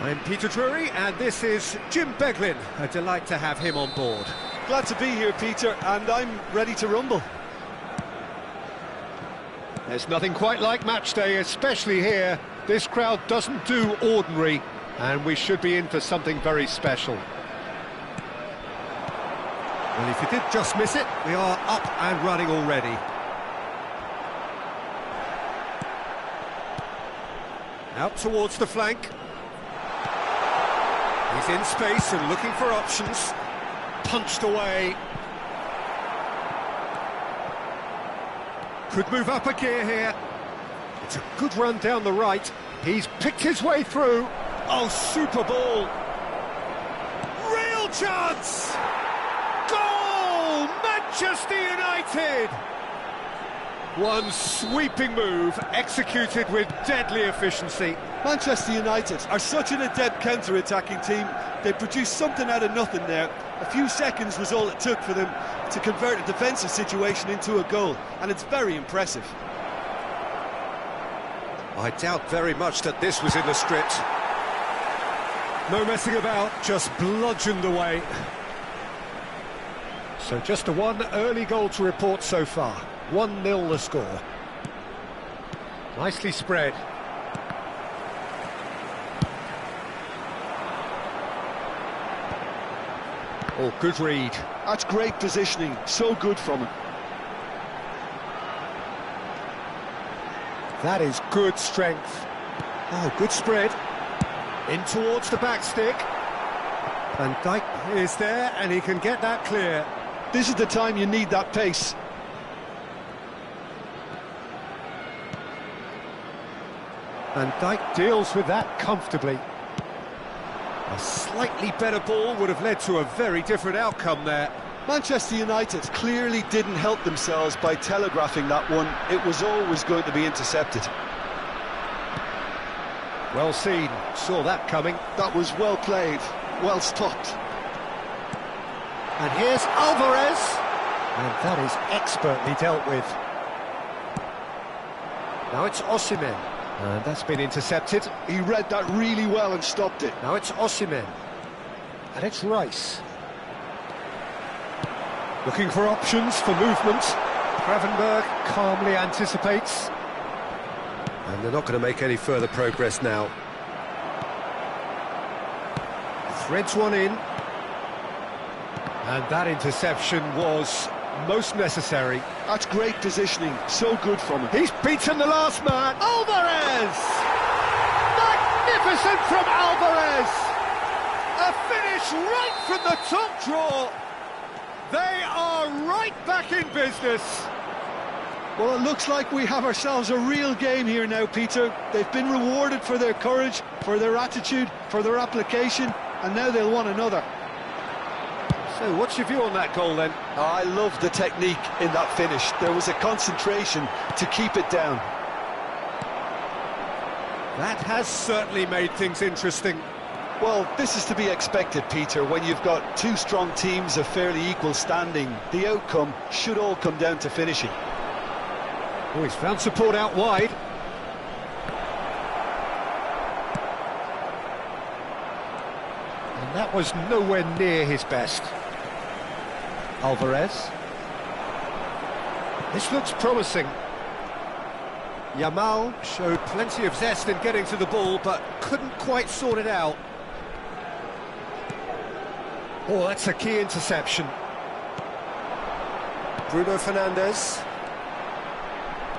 Speaker 2: I'm Peter Drury, and this is Jim Beglin. A delight to have him on board.
Speaker 3: Glad to be here, Peter, and I'm ready to rumble.
Speaker 2: There's nothing quite like match day, especially here. This crowd doesn't do ordinary, and we should be in for something very special. Well, if you did just miss it, we are up and running already. Out towards the flank. He's in space and looking for options. Punched away. Could move up a gear here. It's a good run down the right. He's picked his way through. Oh, super ball. Real chance! Goal! Manchester United! One sweeping move, executed with deadly efficiency.
Speaker 3: Manchester United are such an adept counter-attacking team. They produced something out of nothing there. A few seconds was all it took for them to convert a defensive situation into a goal, and it's very impressive.
Speaker 2: I doubt very much that this was in the script. No messing about, just bludgeoned away. So just a one early goal to report so far. 1-0 the score. Nicely spread. Oh, good read.
Speaker 3: That's great positioning, so good from him.
Speaker 2: That is good strength. Oh, good spread. In towards the back stick. Van Dijk is there, and he can get that clear.
Speaker 3: This is the time you need that pace.
Speaker 2: Van Dijk deals with that comfortably. A slightly better ball would have led to a very different outcome there.
Speaker 3: Manchester United clearly didn't help themselves by telegraphing that one. It was always going to be intercepted.
Speaker 2: Well seen, saw that coming.
Speaker 3: That was well played, well stopped.
Speaker 2: And here's Alvarez. And that is expertly dealt with. Now it's Osimhen. And that's been intercepted.
Speaker 3: He read that really well and stopped it.
Speaker 2: Now it's Osimhen. And it's Rice. Looking for options for movement. Gravenberg calmly anticipates. And they're not going to make any further progress now. Threads one in. And that interception was most necessary.
Speaker 3: That's great positioning, so good from him.
Speaker 2: He's beaten the last man. Alvarez! Magnificent from Alvarez! A finish right from the top draw. They are right back in business.
Speaker 3: Well, it looks like we have ourselves a real game here now, Peter. They've been rewarded for their courage, for their attitude, for their application, and now they'll want another.
Speaker 2: So, what's your view on that goal, then?
Speaker 3: I love the technique in that finish. There was a concentration to keep it down.
Speaker 2: That has certainly made things interesting.
Speaker 3: Well, this is to be expected, Peter, when you've got two strong teams of fairly equal standing. The outcome should all come down to finishing.
Speaker 2: Oh, he's found support out wide. And that was nowhere near his best. Alvarez. This looks promising. Yamal showed plenty of zest in getting to the ball, but couldn't quite sort it out. Oh, that's a key interception. Bruno Fernandes.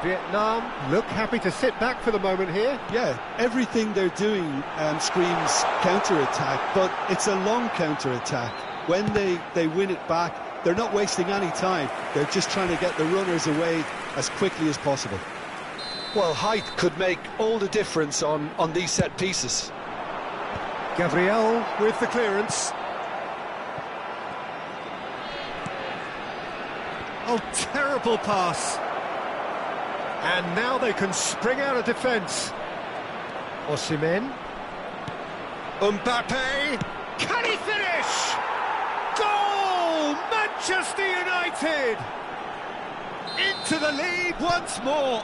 Speaker 2: Vietnam look happy to sit back for the moment here.
Speaker 3: Yeah, everything they're doing screams counter-attack, but it's a long counter-attack. When they win it back, they're not wasting any time. They're just trying to get the runners away as quickly as possible. Well, height could make all the difference on these set pieces.
Speaker 2: Gabriel with the clearance. Oh, terrible pass. And now they can spring out of defence. Osimhen. Mbappe. Can he finish? Goal! Manchester United! Into the lead once more.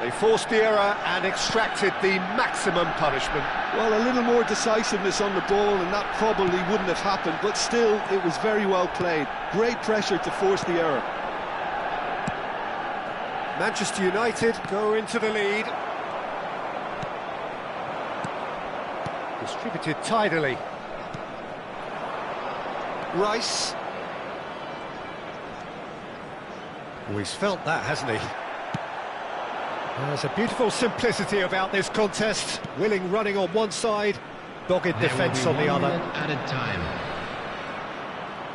Speaker 2: They forced the error and extracted the maximum punishment.
Speaker 3: Well, a little more decisiveness on the ball and that probably wouldn't have happened, but still, it was very well played. Great pressure to force the error.
Speaker 2: Manchester United go into the lead. Distributed tidily. Rice. Oh, he's felt that, hasn't he? There's a beautiful simplicity about this contest. Willing running on one side, dogged defence on the other.
Speaker 1: Added time.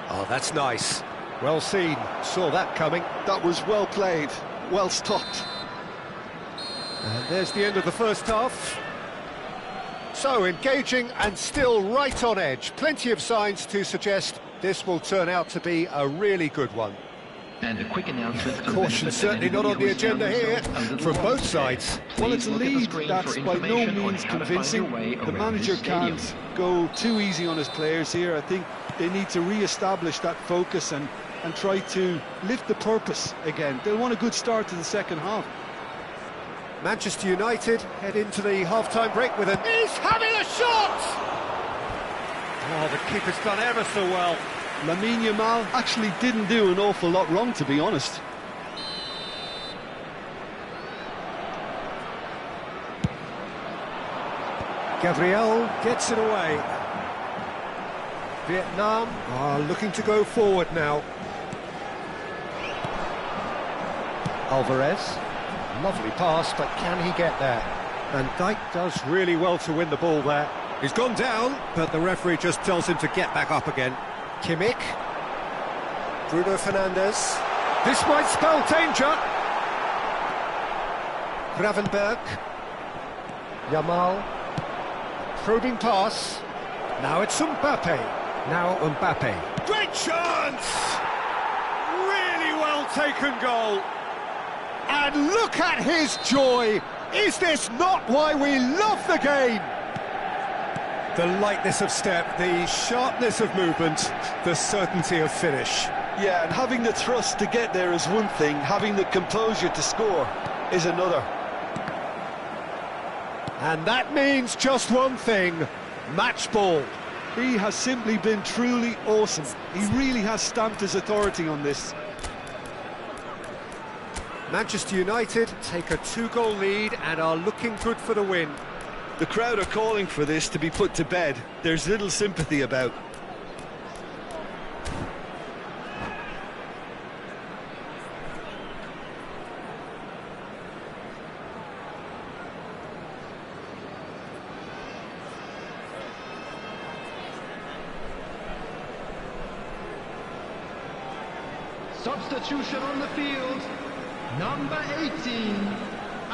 Speaker 2: Oh, that's nice. Well seen. Saw that coming.
Speaker 3: That was well played, well stopped.
Speaker 2: And there's the end of the first half. So, engaging and still right on edge. Plenty of signs to suggest this will turn out to be a really good one.
Speaker 4: And a quick announcement.
Speaker 2: Caution certainly not on the agenda here from both sides.
Speaker 3: Well, it's a lead that's by no means convincing. The manager can't go too easy on his players here. I think they need to re-establish that focus and try to lift the purpose again. They'll want a good start to the second half.
Speaker 2: Manchester United head into the half-time break with an... He's having a shot! Oh, the keeper's done ever so well.
Speaker 3: Lamine Yamal actually didn't do an awful lot wrong, to be honest.
Speaker 2: Gabriel gets it away. Vietnam are looking to go forward now. Alvarez, lovely pass, but can he get there? And Dijk does really well to win the ball there. He's gone down, but the referee just tells him to get back up again. Kimmich, Bruno Fernandes, this might spell danger. Gravenberg, Yamal, probing pass, now it's Mbappe, great chance! Really well taken goal, and look at his joy, is this not why we love the game? The lightness of step, the sharpness of movement, the certainty of finish.
Speaker 3: Yeah, and having the thrust to get there is one thing, having the composure to score is another.
Speaker 2: And that means just one thing, match ball.
Speaker 3: He has simply been truly awesome. He really has stamped his authority on this.
Speaker 2: Manchester United take a 2-goal lead and are looking good for the win.
Speaker 3: The crowd are calling for this to be put to bed. There's little sympathy about.
Speaker 4: Substitution on the field, number 18.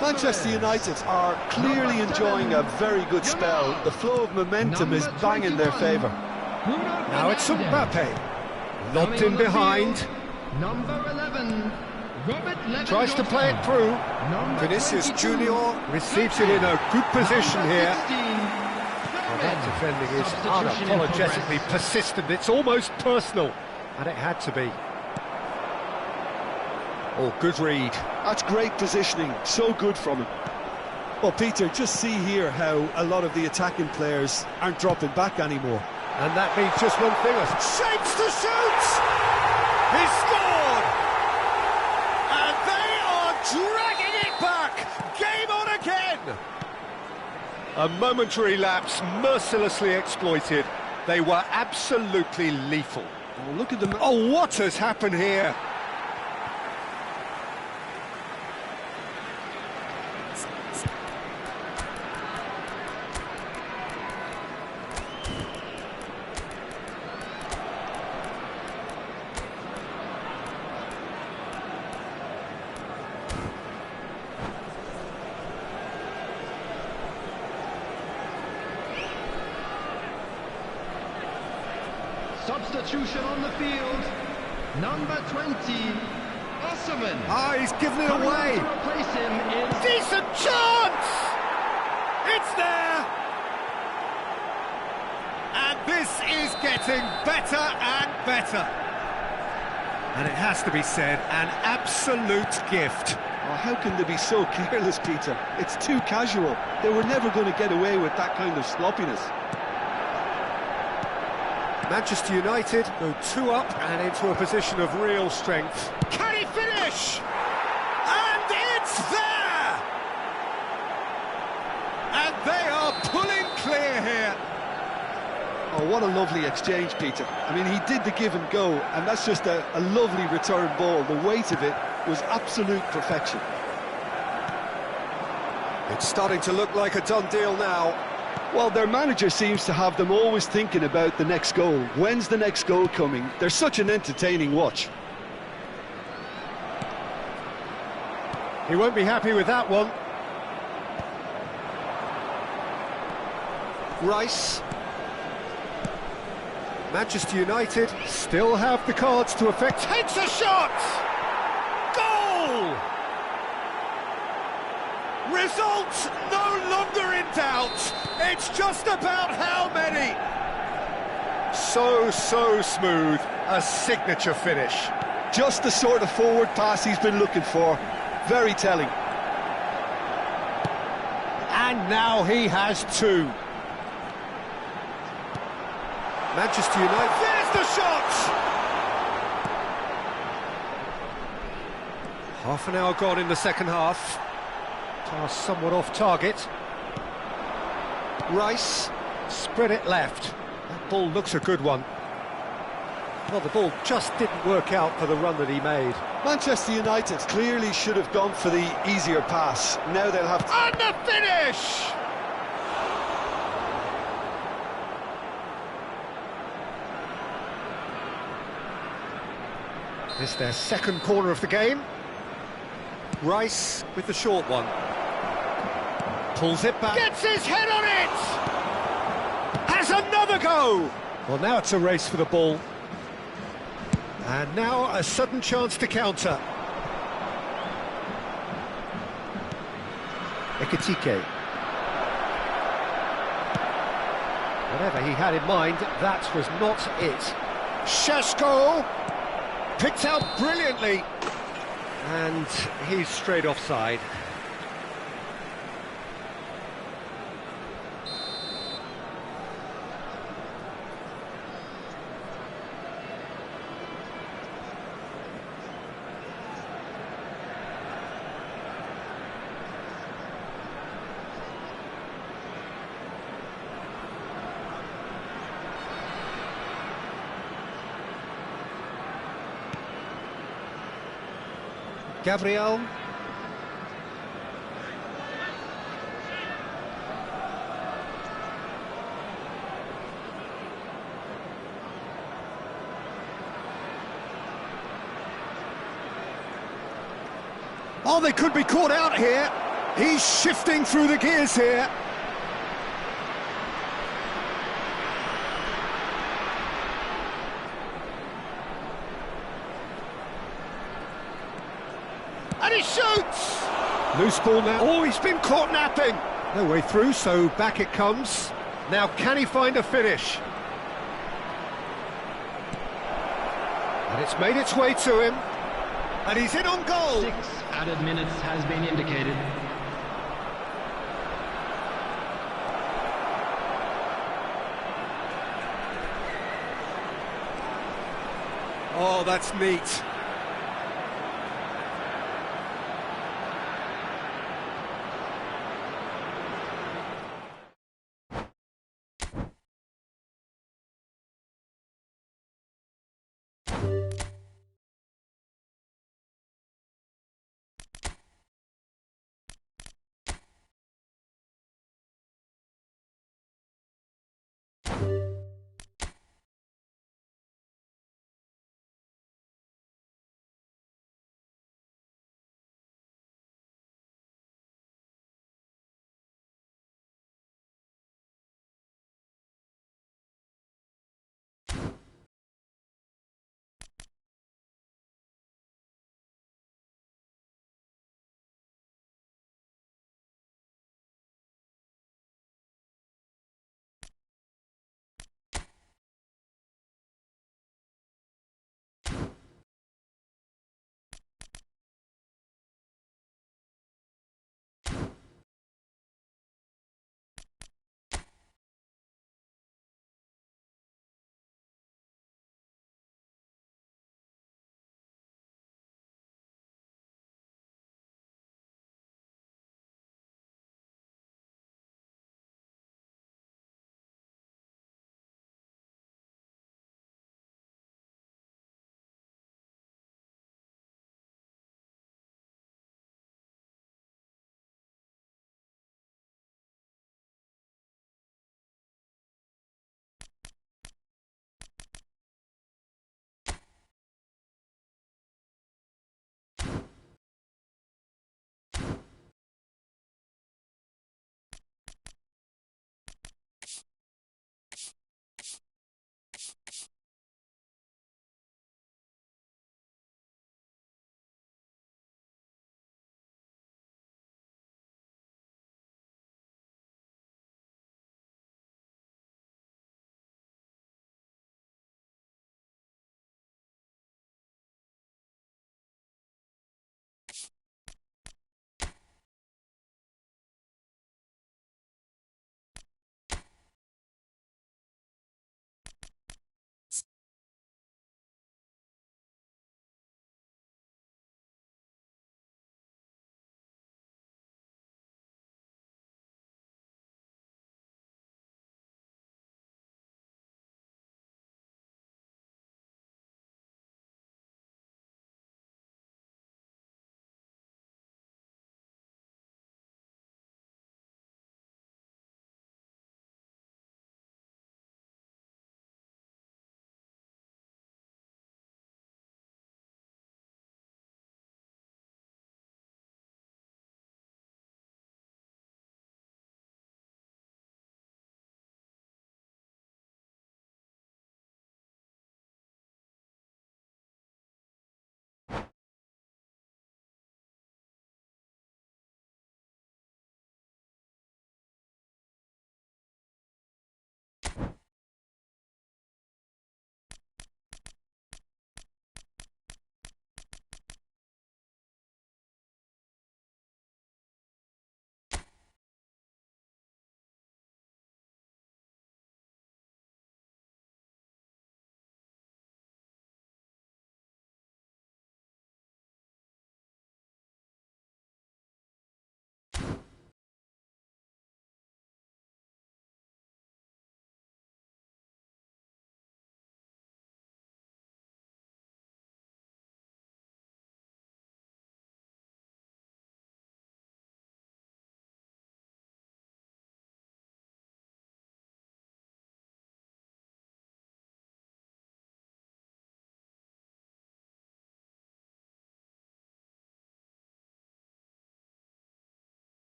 Speaker 3: Manchester United are clearly enjoying a very good spell. The flow of momentum is bang in their favour.
Speaker 2: Now it's Mbappe, lobbed in behind.
Speaker 4: Number 11,
Speaker 2: Tries to play it through. Vinicius Junior receives it in a good position here. Well, that defending is unapologetically persistent. It's almost personal, and it had to be. Oh, good read.
Speaker 3: That's great positioning, so good from him. Well, Peter, just see here how a lot of the attacking players aren't dropping back anymore.
Speaker 2: And that means just one thing. Shapes to shoot! He scored! And they are dragging it back! Game on again! A momentary lapse, mercilessly exploited. They were absolutely lethal.
Speaker 3: Oh, look at them.
Speaker 2: Oh, what has happened here?
Speaker 4: Substitution on the field, number 20, Osman.
Speaker 2: Ah, he's given it away.
Speaker 4: To replace him is...
Speaker 2: Decent chance! It's there! And this is getting better and better. And it has to be said, an absolute gift.
Speaker 3: Oh, how can they be so careless, Peter? It's too casual. They were never going to get away with that kind of sloppiness.
Speaker 2: Manchester United go 2 up and into a position of real strength. Can he finish? And it's there! And they are pulling clear here.
Speaker 3: Oh, what a lovely exchange, Peter. I mean, he did the give and go, and that's just a lovely return ball. The weight of it was absolute perfection.
Speaker 2: It's starting to look like a done deal now.
Speaker 3: Well, their manager seems to have them always thinking about the next goal. When's the next goal coming? They're such an entertaining watch.
Speaker 2: He won't be happy with that one. Rice. Manchester United still have the cards to affect. Takes a shot! goal! Results no longer in doubt. It's just about how many. So smooth. A signature finish.
Speaker 3: Just the sort of forward pass he's been looking for. Very telling.
Speaker 2: And now he has two. Manchester United. There's the shot! Half an hour gone in the second half. Pass somewhat off target. Rice spread it left. That ball looks a good one. Well, the ball just didn't work out for the run that he made.
Speaker 3: Manchester United clearly should have gone for the easier pass. Now they'll have to...
Speaker 2: And the finish! This is their second corner of the game. Rice with the short one. Pulls it back. Gets his head on it! Has another go! Well, now it's a race for the ball. And now a sudden chance to counter. Ekitike. Whatever he had in mind, that was not it. Šeško picked out brilliantly. And he's straight offside. Gabriel. Oh, they could be caught out here. He's shifting through the gears here. And he shoots! Loose ball now. Oh, he's been caught napping. No way through, so back it comes. Now, can he find a finish? And it's made its way to him. And he's in on goal.
Speaker 4: 6 added minutes has been indicated.
Speaker 2: Oh, that's neat.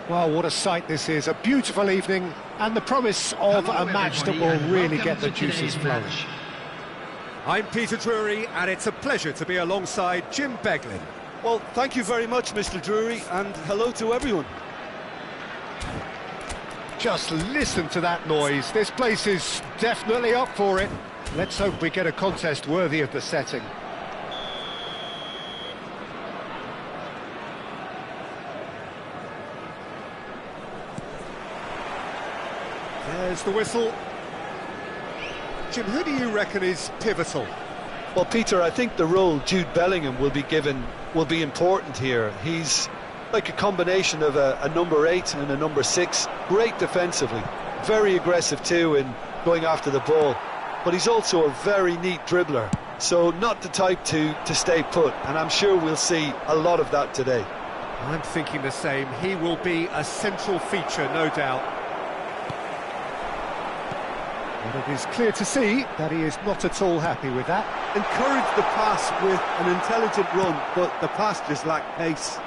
Speaker 2: Well, what a sight this is. A beautiful evening and the promise of a match that will really get the juices flowing.
Speaker 5: I'm Peter Drury, and it's a pleasure to be alongside Jim Beglin.
Speaker 3: Well, thank you very much, Mr. Drury, and hello to everyone.
Speaker 2: Just listen to that noise. This place is definitely up for it. Let's hope we get a contest worthy of the setting.
Speaker 5: There's the whistle. Jim, who do you reckon is pivotal?
Speaker 3: Well, Peter, I think the role Jude Bellingham will be given will be important here. He's like a combination of a number 8 and a number 6. Great defensively, very aggressive too in going after the ball. But he's also a very neat dribbler, so not the type to stay put, and I'm sure we'll see a lot of that today.
Speaker 5: I'm thinking the same. He will be a central feature, no doubt.
Speaker 2: And it is clear to see that he is not at all happy with that.
Speaker 3: encouraged the pass with an intelligent run, but the pass just lacked pace.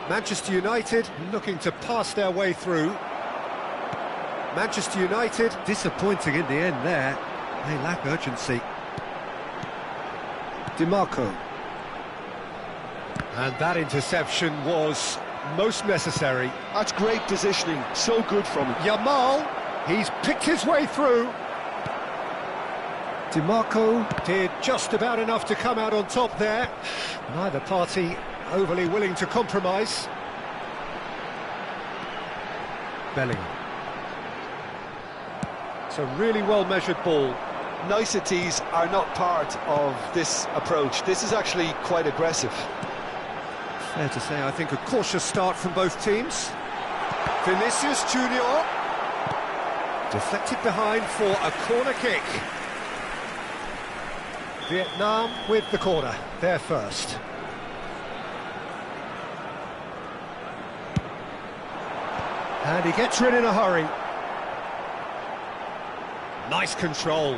Speaker 2: Manchester United looking to pass their way through. Manchester United disappointing in the end there. They lack urgency. DiMarco. And that interception was most necessary.
Speaker 3: That's great positioning, so good from him.
Speaker 2: Yamal, he's picked his way through. DiMarco did just about enough to come out on top there. Neither party overly willing to compromise. Bellingham. It's a really well-measured ball.
Speaker 3: Niceties are not part of this approach. This is actually quite aggressive.
Speaker 2: Fair to say, I think a cautious start from both teams. Vinicius Junior deflected behind for a corner kick. Vietnam with the corner, they're first. And he gets rid in a hurry. Nice control.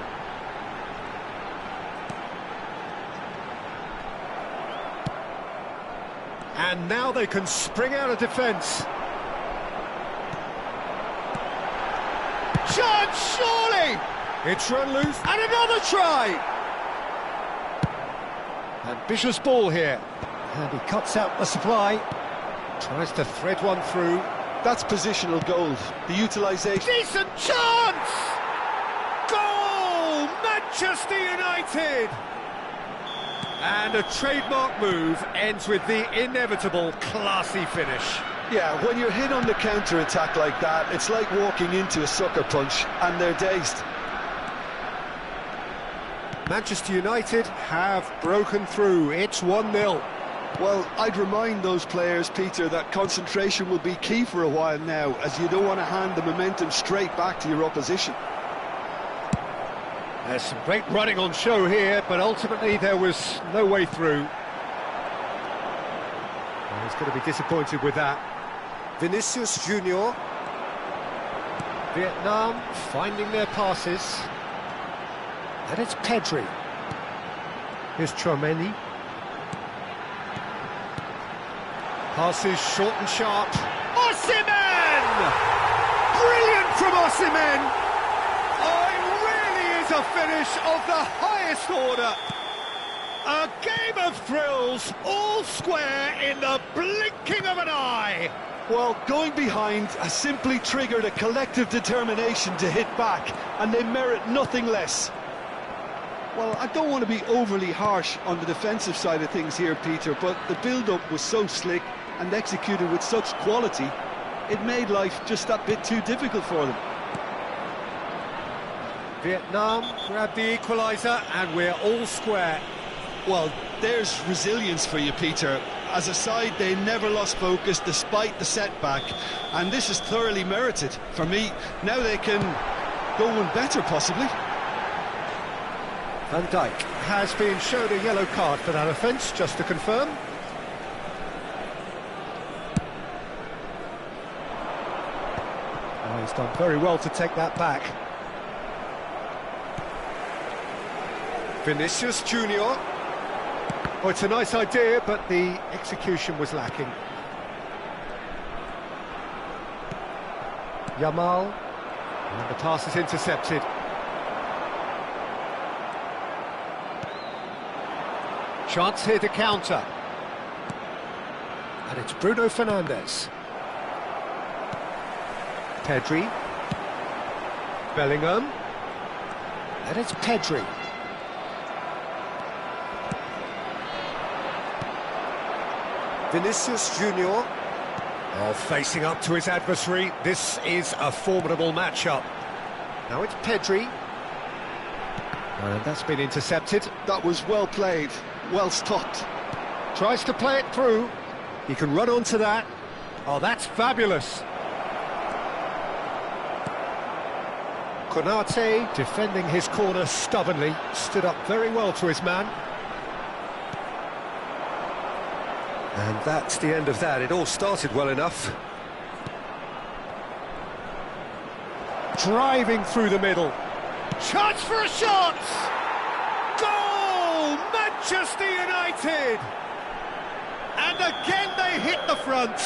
Speaker 2: And now they can spring out of defence. Chance, surely! It's run loose, and another try! Ambitious ball here. And he cuts out the supply. Tries to thread one through.
Speaker 3: That's positional gold. The utilisation.
Speaker 2: Decent chance! Goal! Manchester United! And a trademark move ends with the inevitable classy finish.
Speaker 3: Yeah, when you're hit on the counter-attack like that, it's like walking into a sucker punch, and they're dazed.
Speaker 2: Manchester United have broken through. It's 1-0.
Speaker 3: Well, I'd remind those players, Peter, that concentration will be key for a while now, as you don't want to hand the momentum straight back to your opposition.
Speaker 2: There's some great running on show here, but ultimately there was no way through. Well, he's going to be disappointed with that. Vinicius Junior. Vietnam finding their passes. And it's Pedri. Here's Chouameni. Passes short and sharp. Osimhen! Brilliant from Osimhen! Oh, it really is a finish of the highest order. A game of thrills, all square in the blinking of an eye.
Speaker 3: Well, going behind has simply triggered a collective determination to hit back, and they merit nothing less. Well, I don't want to be overly harsh on the defensive side of things here, Peter, but the build-up was so slick and executed with such quality, it made life just that bit too difficult for them.
Speaker 2: Vietnam grabbed the equaliser, and we're all square.
Speaker 3: Well, there's resilience for you, Peter. As a side, they never lost focus despite the setback, and this is thoroughly merited. For me, now they can go one better, possibly.
Speaker 2: Van Dijk has been shown a yellow card for that offence, just to confirm. Oh, he's done very well to take that back. Vinicius Junior. Oh, it's a nice idea, but the execution was lacking. Yamal. And the pass is intercepted. Chance here to counter. And it's Bruno Fernandes. Pedri. Bellingham. And it's Pedri. Vinicius Junior. Oh, facing up to his adversary. This is a formidable matchup. Now it's Pedri. And that's been intercepted.
Speaker 3: That was well played, well stopped.
Speaker 2: Tries to play it through. He can run onto that. Oh, that's fabulous. Konate defending his corner stubbornly. Stood up very well to his man. And that's the end of that. It all started well enough. Driving through the middle. Chance for a shot! Goal! Manchester United! And again they hit the front.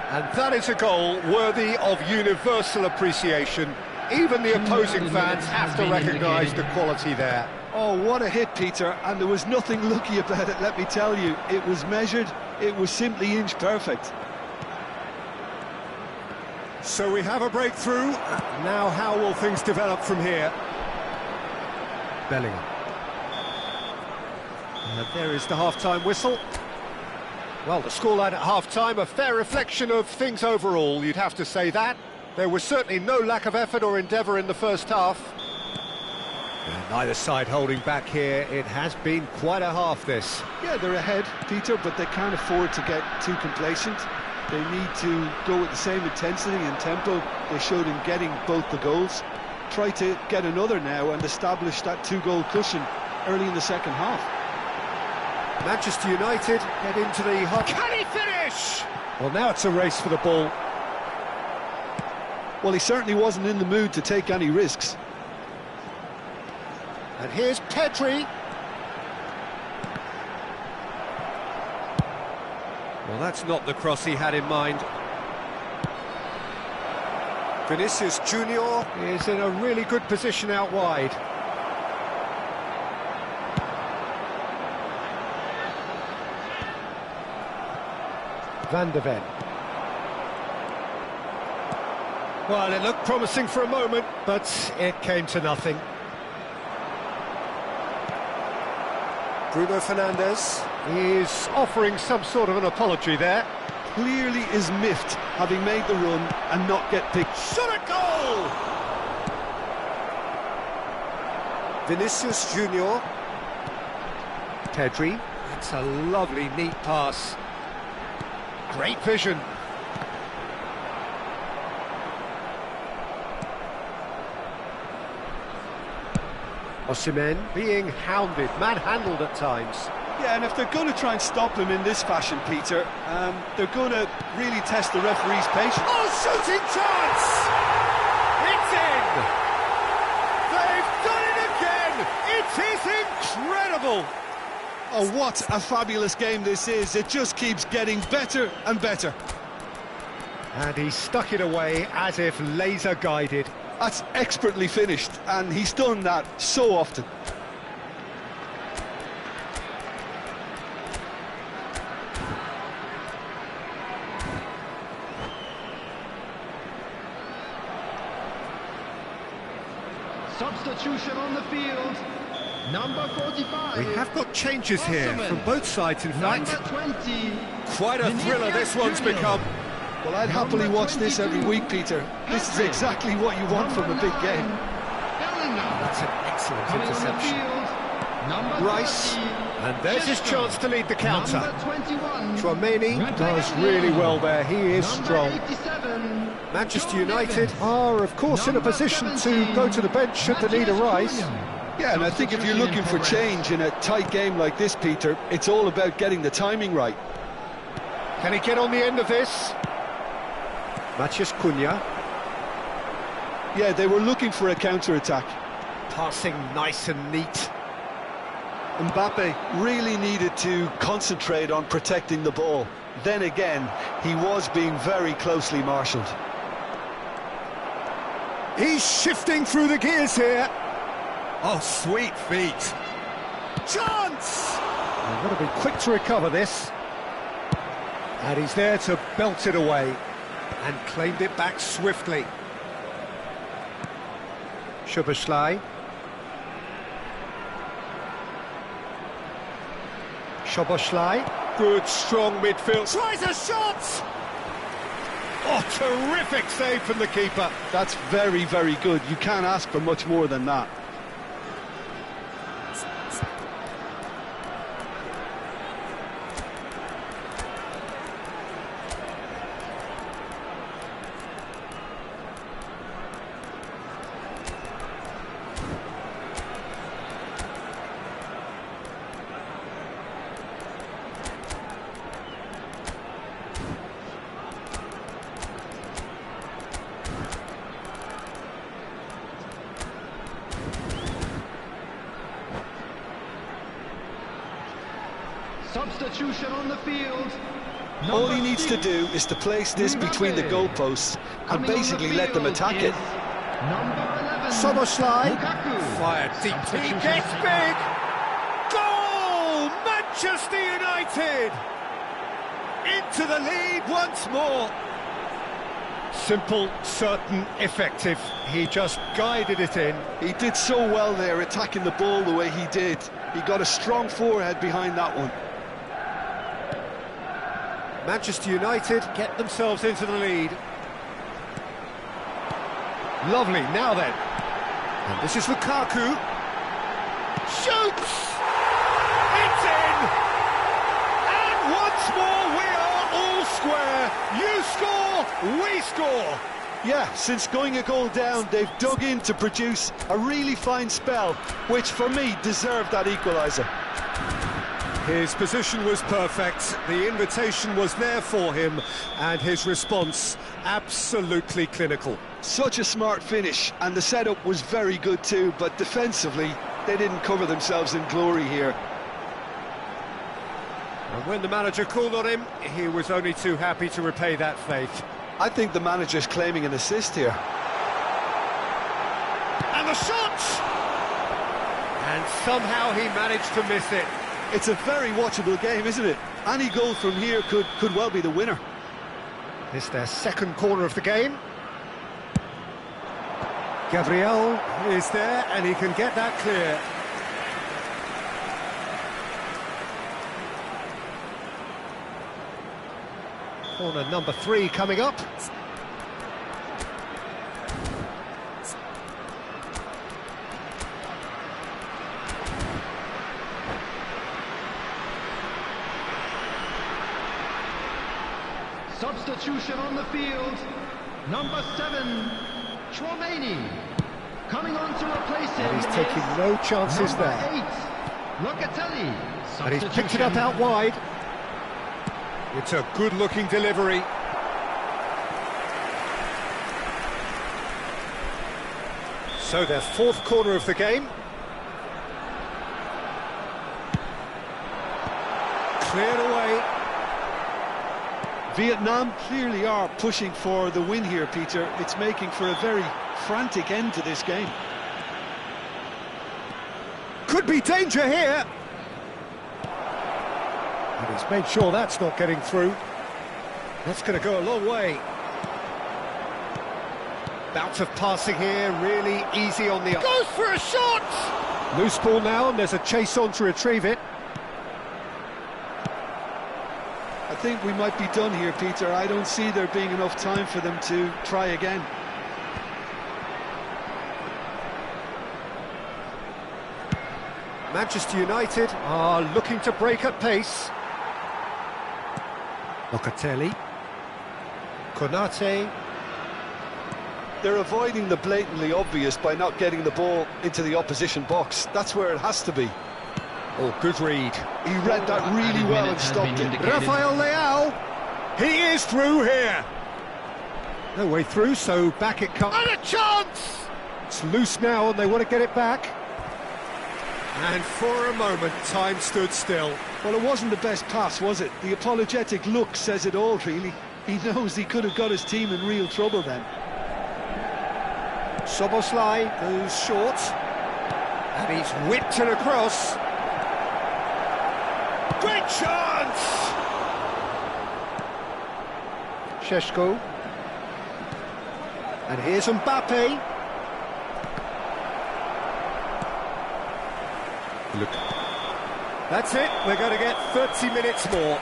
Speaker 2: And that is a goal worthy of universal appreciation. Even the opposing fans have to recognise the quality there.
Speaker 3: Oh, what a hit, Peter, and there was nothing lucky about it, let me tell you. It was measured, it was simply inch perfect.
Speaker 2: So we have a breakthrough. Now how will things develop from here? Bellingham. And there is the half-time whistle. Well, the scoreline at half-time, a fair reflection of things overall, you'd have to say that. There was certainly no lack of effort or endeavour in the first half. And neither side holding back here. It has been quite a half, this.
Speaker 3: Yeah, they're ahead, Peter, but they can't afford to get too complacent. They need to go with the same intensity and tempo they showed in getting both the goals. Try to get another now and establish that two-goal cushion early in the second half.
Speaker 2: Manchester United get into the hot. Can he finish? Well, now it's a race for the ball.
Speaker 3: Well, he certainly wasn't in the mood to take any risks.
Speaker 2: And here's Pedri. Well, that's not the cross he had in mind. Vinicius Junior is in a really good position out wide. Van de Ven. Well, it looked promising for a moment, but it came to nothing. Bruno Fernandes is offering some sort of an apology there.
Speaker 3: Clearly is miffed, having made the run and not get picked.
Speaker 2: Shot a goal! Vinicius Junior. Pedri. That's a lovely, neat pass. Great vision. Osimhen being hounded, manhandled at times.
Speaker 3: Yeah, and if they're going to try and stop him in this fashion, Peter, they're going to really test the referee's patience.
Speaker 2: Oh, shooting chance! It's in! They've done it again! It is incredible!
Speaker 3: Oh, what a fabulous game this is. It just keeps getting better and better.
Speaker 2: And he stuck it away as if laser-guided.
Speaker 3: That's expertly finished, and he's done that so often.
Speaker 4: Substitution on the field. Number 45.
Speaker 2: We have got changes here from both sides, in fact.
Speaker 4: Number 20.
Speaker 2: Quite a thriller this one's become.
Speaker 3: Well, I'd happily watch this every week, Peter. This is exactly what you want from a big game.
Speaker 2: That's an excellent interception. Rice, and there's his chance to lead the counter. Chouameni does really well there, he is strong. Manchester United are, of course, in a position to go to the bench should they need a rise.
Speaker 3: Yeah, and I think if you're looking for change in a tight game like this, Peter, it's all about getting the timing right.
Speaker 2: Can he get on the end of this? Matheus Cunha.
Speaker 3: Yeah, they were looking for a counter-attack.
Speaker 2: Passing nice and neat.
Speaker 3: Mbappe really needed to concentrate on protecting the ball. Then again, he was being very closely marshalled.
Speaker 2: He's shifting through the gears here. Oh, sweet feet. Chance! They've got to be quick to recover this. And he's there to belt it away. And claimed it back swiftly. Szoboszlai. Szoboszlai. Good, strong midfield. Tries a shot! Oh, terrific save from the keeper.
Speaker 3: That's very, very good. You can't ask for much more than that.
Speaker 4: Substitution on the field.
Speaker 3: All he needs to do is to place this between the goalposts and basically let them attack it.
Speaker 4: Number 11.
Speaker 2: Soboslai.
Speaker 4: Lukaku.
Speaker 5: Fired deep. He gets big. Goal! Manchester United into the lead once more.
Speaker 2: Simple, certain, effective. He just guided it in.
Speaker 3: He did so well there, attacking the ball the way he did. He got a strong forehead behind that one.
Speaker 2: Manchester United get themselves into the lead. Lovely, now then. And this is Lukaku.
Speaker 5: Shoots! It's in! And once more we are all square. You score, we score.
Speaker 3: Yeah, since going a goal down, they've dug in to produce a really fine spell, which for me deserved that equaliser.
Speaker 2: His position was perfect, the invitation was there for him, and his response absolutely clinical.
Speaker 3: Such a smart finish, and the setup was very good too, but defensively, they didn't cover themselves in glory here.
Speaker 2: And when the manager called on him, he was only too happy to repay that faith.
Speaker 3: I think the manager's claiming an assist here.
Speaker 2: And the shot! And somehow he managed to miss it.
Speaker 3: It's a very watchable game, isn't it? Any goal from here could well be the winner.
Speaker 2: It's their second corner of the game. Gabriel is there, and he can get that clear. Corner number 3 coming up.
Speaker 4: Substitution on the field. Number 7, Chouameni. Coming on to replace him.
Speaker 2: And he's taking no chances
Speaker 4: number
Speaker 2: there.
Speaker 4: 8, Locatelli.
Speaker 2: And he's picked it up out wide. It's a good-looking delivery. So their fourth corner of the game. Cleared away.
Speaker 3: Vietnam clearly are pushing for the win here, Peter. It's making for a very frantic end to this game.
Speaker 2: Could be danger here. And he's made sure that's not getting through. That's going to go a long way. Bout of passing here, really easy on the...
Speaker 5: Goes for a shot!
Speaker 2: Loose ball now, and there's a chase on to retrieve it.
Speaker 3: I think we might be done here, Peter. I don't see there being enough time for them to try again.
Speaker 2: Manchester United are looking to break at pace. Locatelli. Konate.
Speaker 3: They're avoiding the blatantly obvious by not getting the ball into the opposition box. That's where it has to be.
Speaker 2: Oh, good read.
Speaker 3: He read that really well and stopped it.
Speaker 2: Rafael Leao. He is through here. No way through, so back it comes.
Speaker 5: And a chance!
Speaker 2: It's loose now, and they want to get it back. And for a moment, time stood still.
Speaker 3: Well, it wasn't the best pass, was it? The apologetic look says it all, really. He knows he could have got his team in real trouble then.
Speaker 2: Soboslai goes short. And he's whipped it across.
Speaker 5: Great chance!
Speaker 2: Šeško. And here's Mbappe. Look. That's it, we're going to get 30 minutes more.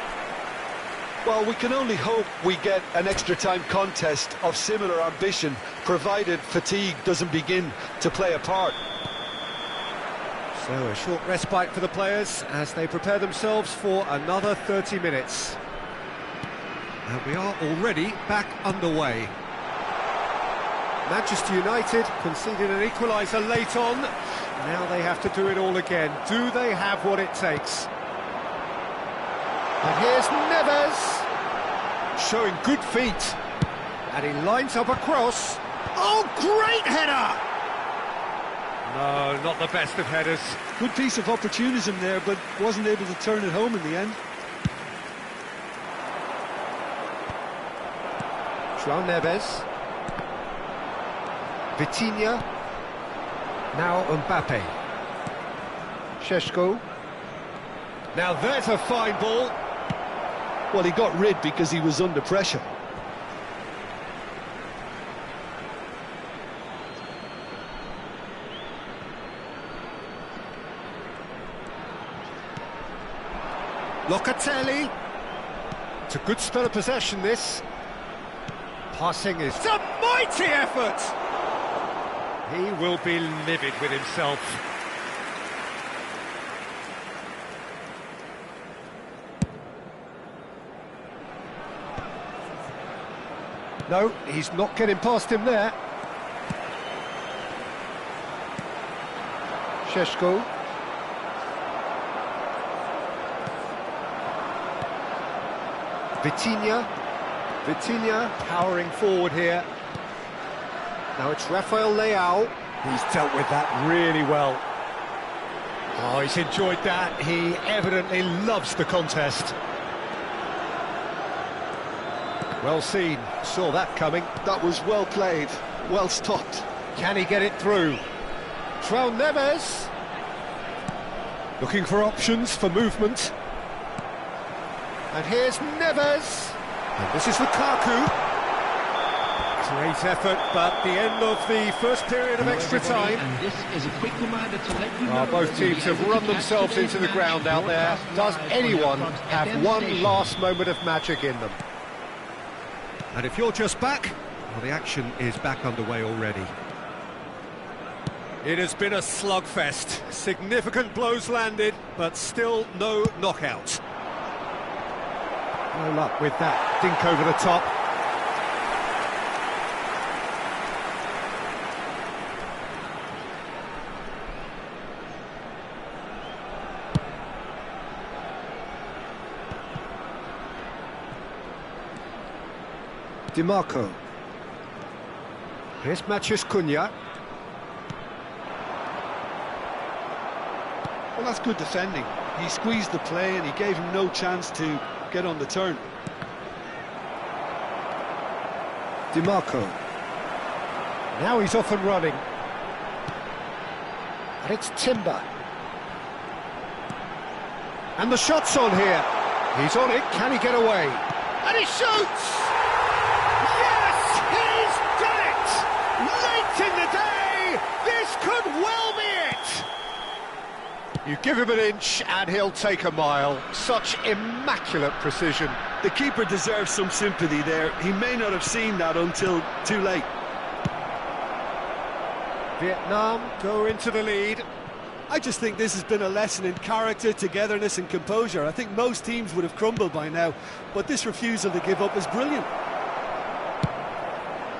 Speaker 3: Well, we can only hope we get an extra time contest of similar ambition, provided fatigue doesn't begin to play a part.
Speaker 2: So a short respite for the players as they prepare themselves for another 30 minutes. And we are already back underway. Manchester United conceded an equaliser late on. Now they have to do it all again. Do they have what it takes? And here's Neves, showing good feet. And he lines up a cross. Oh, great header!
Speaker 5: No, not the best of headers.
Speaker 3: Good piece of opportunism there, but wasn't able to turn it home in the end.
Speaker 2: João Neves. Vitinha. Now Mbappe. Šeško. Now there's a fine ball.
Speaker 3: Well, he got rid because he was under pressure.
Speaker 2: Locatelli. It's a good spell of possession, this. Passing is... It's a mighty effort!
Speaker 5: He will be livid with himself.
Speaker 2: No, he's not getting past him there. Šeško. Vitinha powering forward here. Now it's Rafael Leao.
Speaker 5: He's dealt with that really well.
Speaker 2: Oh, he's enjoyed that. He evidently loves the contest. Well seen. Saw that coming.
Speaker 3: That was well played, well stopped.
Speaker 2: Can he get it through? João Neves. Looking for options for movement. And here's Neves. And this is Lukaku. Great effort, but the end of the first period of extra time.
Speaker 4: And this is a quick reminder to let you know
Speaker 2: Both teams have run themselves into the ground out there. Does anyone have one last moment of magic in them? And if you're just back, well, the action is back underway already.
Speaker 5: It has been a slugfest. Significant blows landed, but still no knockout.
Speaker 2: No luck with that dink over the top. Di Marco. Here's Matheus Cunha.
Speaker 3: Well, that's good defending. He squeezed the play and he gave him no chance to get on the turn.
Speaker 2: Di Marco. Now he's off and running. And it's Timber. And the shot's on here. He's on it. Can he get away? And he shoots! Yes! He's done it! Late in the day, this could well be it! You give him an inch and he'll take a mile. Such immaculate precision.
Speaker 3: The keeper deserves some sympathy there. He may not have seen that until too late.
Speaker 2: Vietnam go into the lead.
Speaker 3: I just think this has been a lesson in character, togetherness and composure. I think most teams would have crumbled by now, but this refusal to give up is brilliant.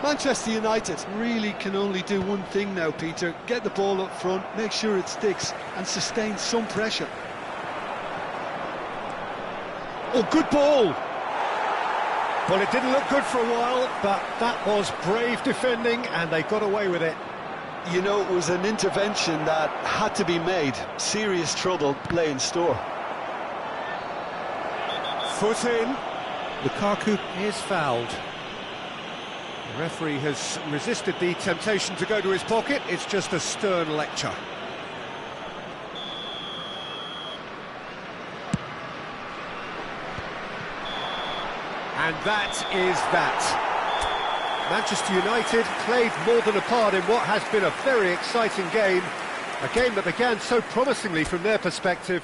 Speaker 3: Manchester United really can only do one thing now, Peter. Get the ball up front, make sure it sticks and sustain some pressure.
Speaker 2: Oh, good ball! Well, it didn't look good for a while, but that was brave defending and they got away with it.
Speaker 3: You know, it was an intervention that had to be made. Serious trouble lay in store.
Speaker 2: Foot in. Lukaku is fouled. The referee has resisted the temptation to go to his pocket. It's just a stern lecture. And that is that. Manchester United played more than a part in what has been a very exciting game. A game that began so promisingly from their perspective.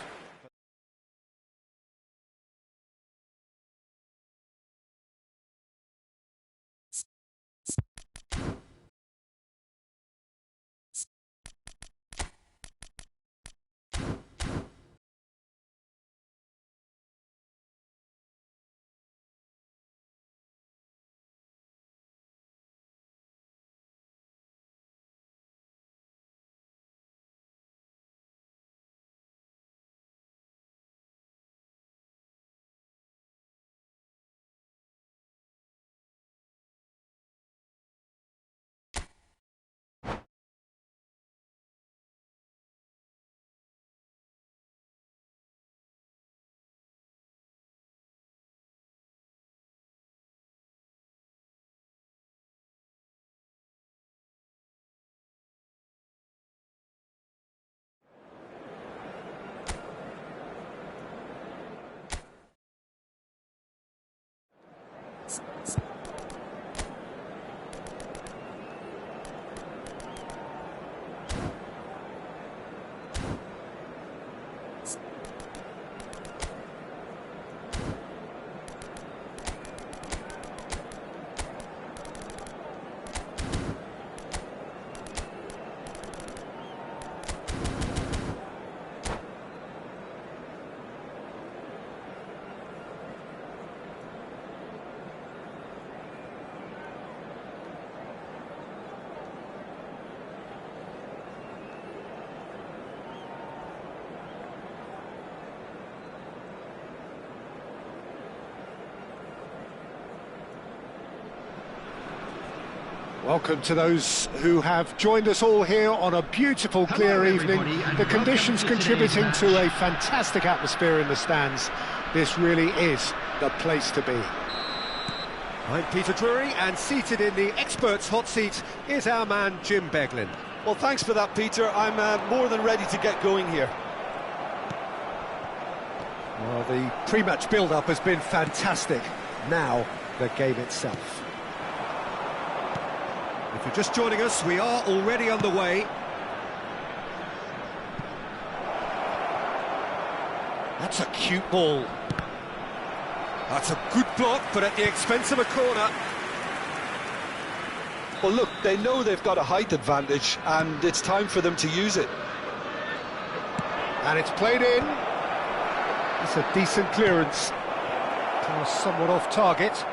Speaker 2: Welcome to those who have joined us all here on a beautiful, clear evening. The conditions contributing to a fantastic atmosphere in the stands. This really is the place to be.
Speaker 5: I'm Peter Drury, and seated in the experts' hot seat is our man Jim Beglin.
Speaker 3: Well, thanks for that, Peter. I'm more than ready to get going here.
Speaker 2: Well, the pre-match build-up has been fantastic. Now, the game itself.
Speaker 5: If you're just joining us, we are already underway. That's a cute ball. That's a good block, but at the expense of a corner.
Speaker 3: Well, look, they know they've got a height advantage, and it's time for them to use it.
Speaker 2: And it's played in. It's a decent clearance. Pass somewhat off target.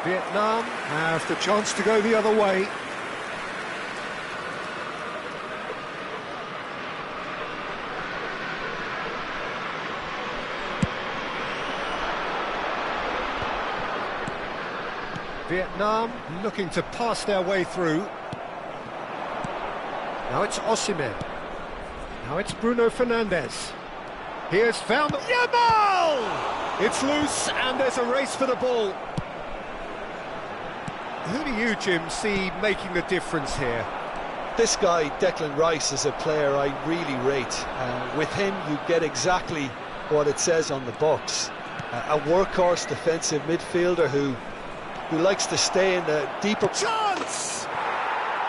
Speaker 2: Vietnam have the chance to go the other way. Vietnam looking to pass their way through. Now it's Osimhen. Now it's Bruno Fernandes. He has found Yamal!
Speaker 5: It's loose, and there's a race for the ball. Who do you, Jim, see making the difference here?
Speaker 3: This guy, Declan Rice, is a player I really rate. With him, you get exactly what it says on the box. A workhorse defensive midfielder who likes to stay in the deeper...
Speaker 5: Chance!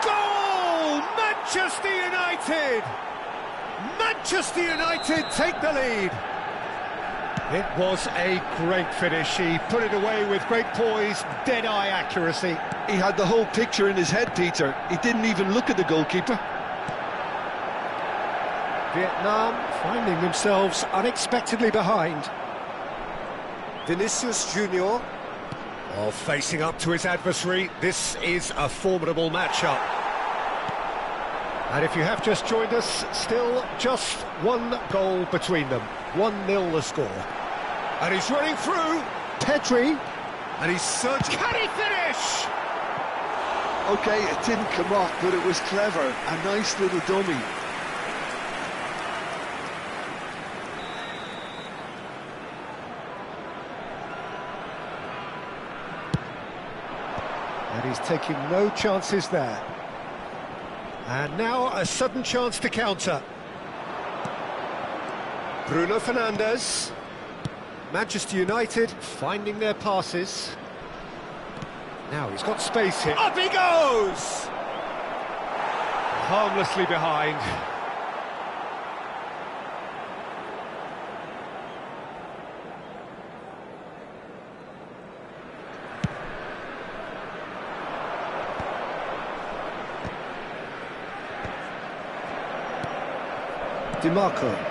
Speaker 5: Goal! Manchester United! Manchester United take the lead.
Speaker 2: It was a great finish. He put it away with great poise, dead-eye accuracy.
Speaker 3: He had the whole picture in his head, Peter. He didn't even look at the goalkeeper.
Speaker 2: Vietnam finding themselves unexpectedly behind.
Speaker 5: Vinicius Junior. Oh, facing up to his adversary. This is a formidable matchup.
Speaker 2: And if you have just joined us, still just one goal between them. 1-0 the score.
Speaker 5: And he's running through.
Speaker 2: Pedri.
Speaker 5: And he's searching. Can he finish?
Speaker 3: OK, it didn't come off, but it was clever. A nice little dummy.
Speaker 2: And he's taking no chances there. And now a sudden chance to counter.
Speaker 5: Bruno Fernandes.
Speaker 2: Manchester United finding their passes. Now he's got space here.
Speaker 5: Up he goes!
Speaker 2: Harmlessly behind. DiMarco.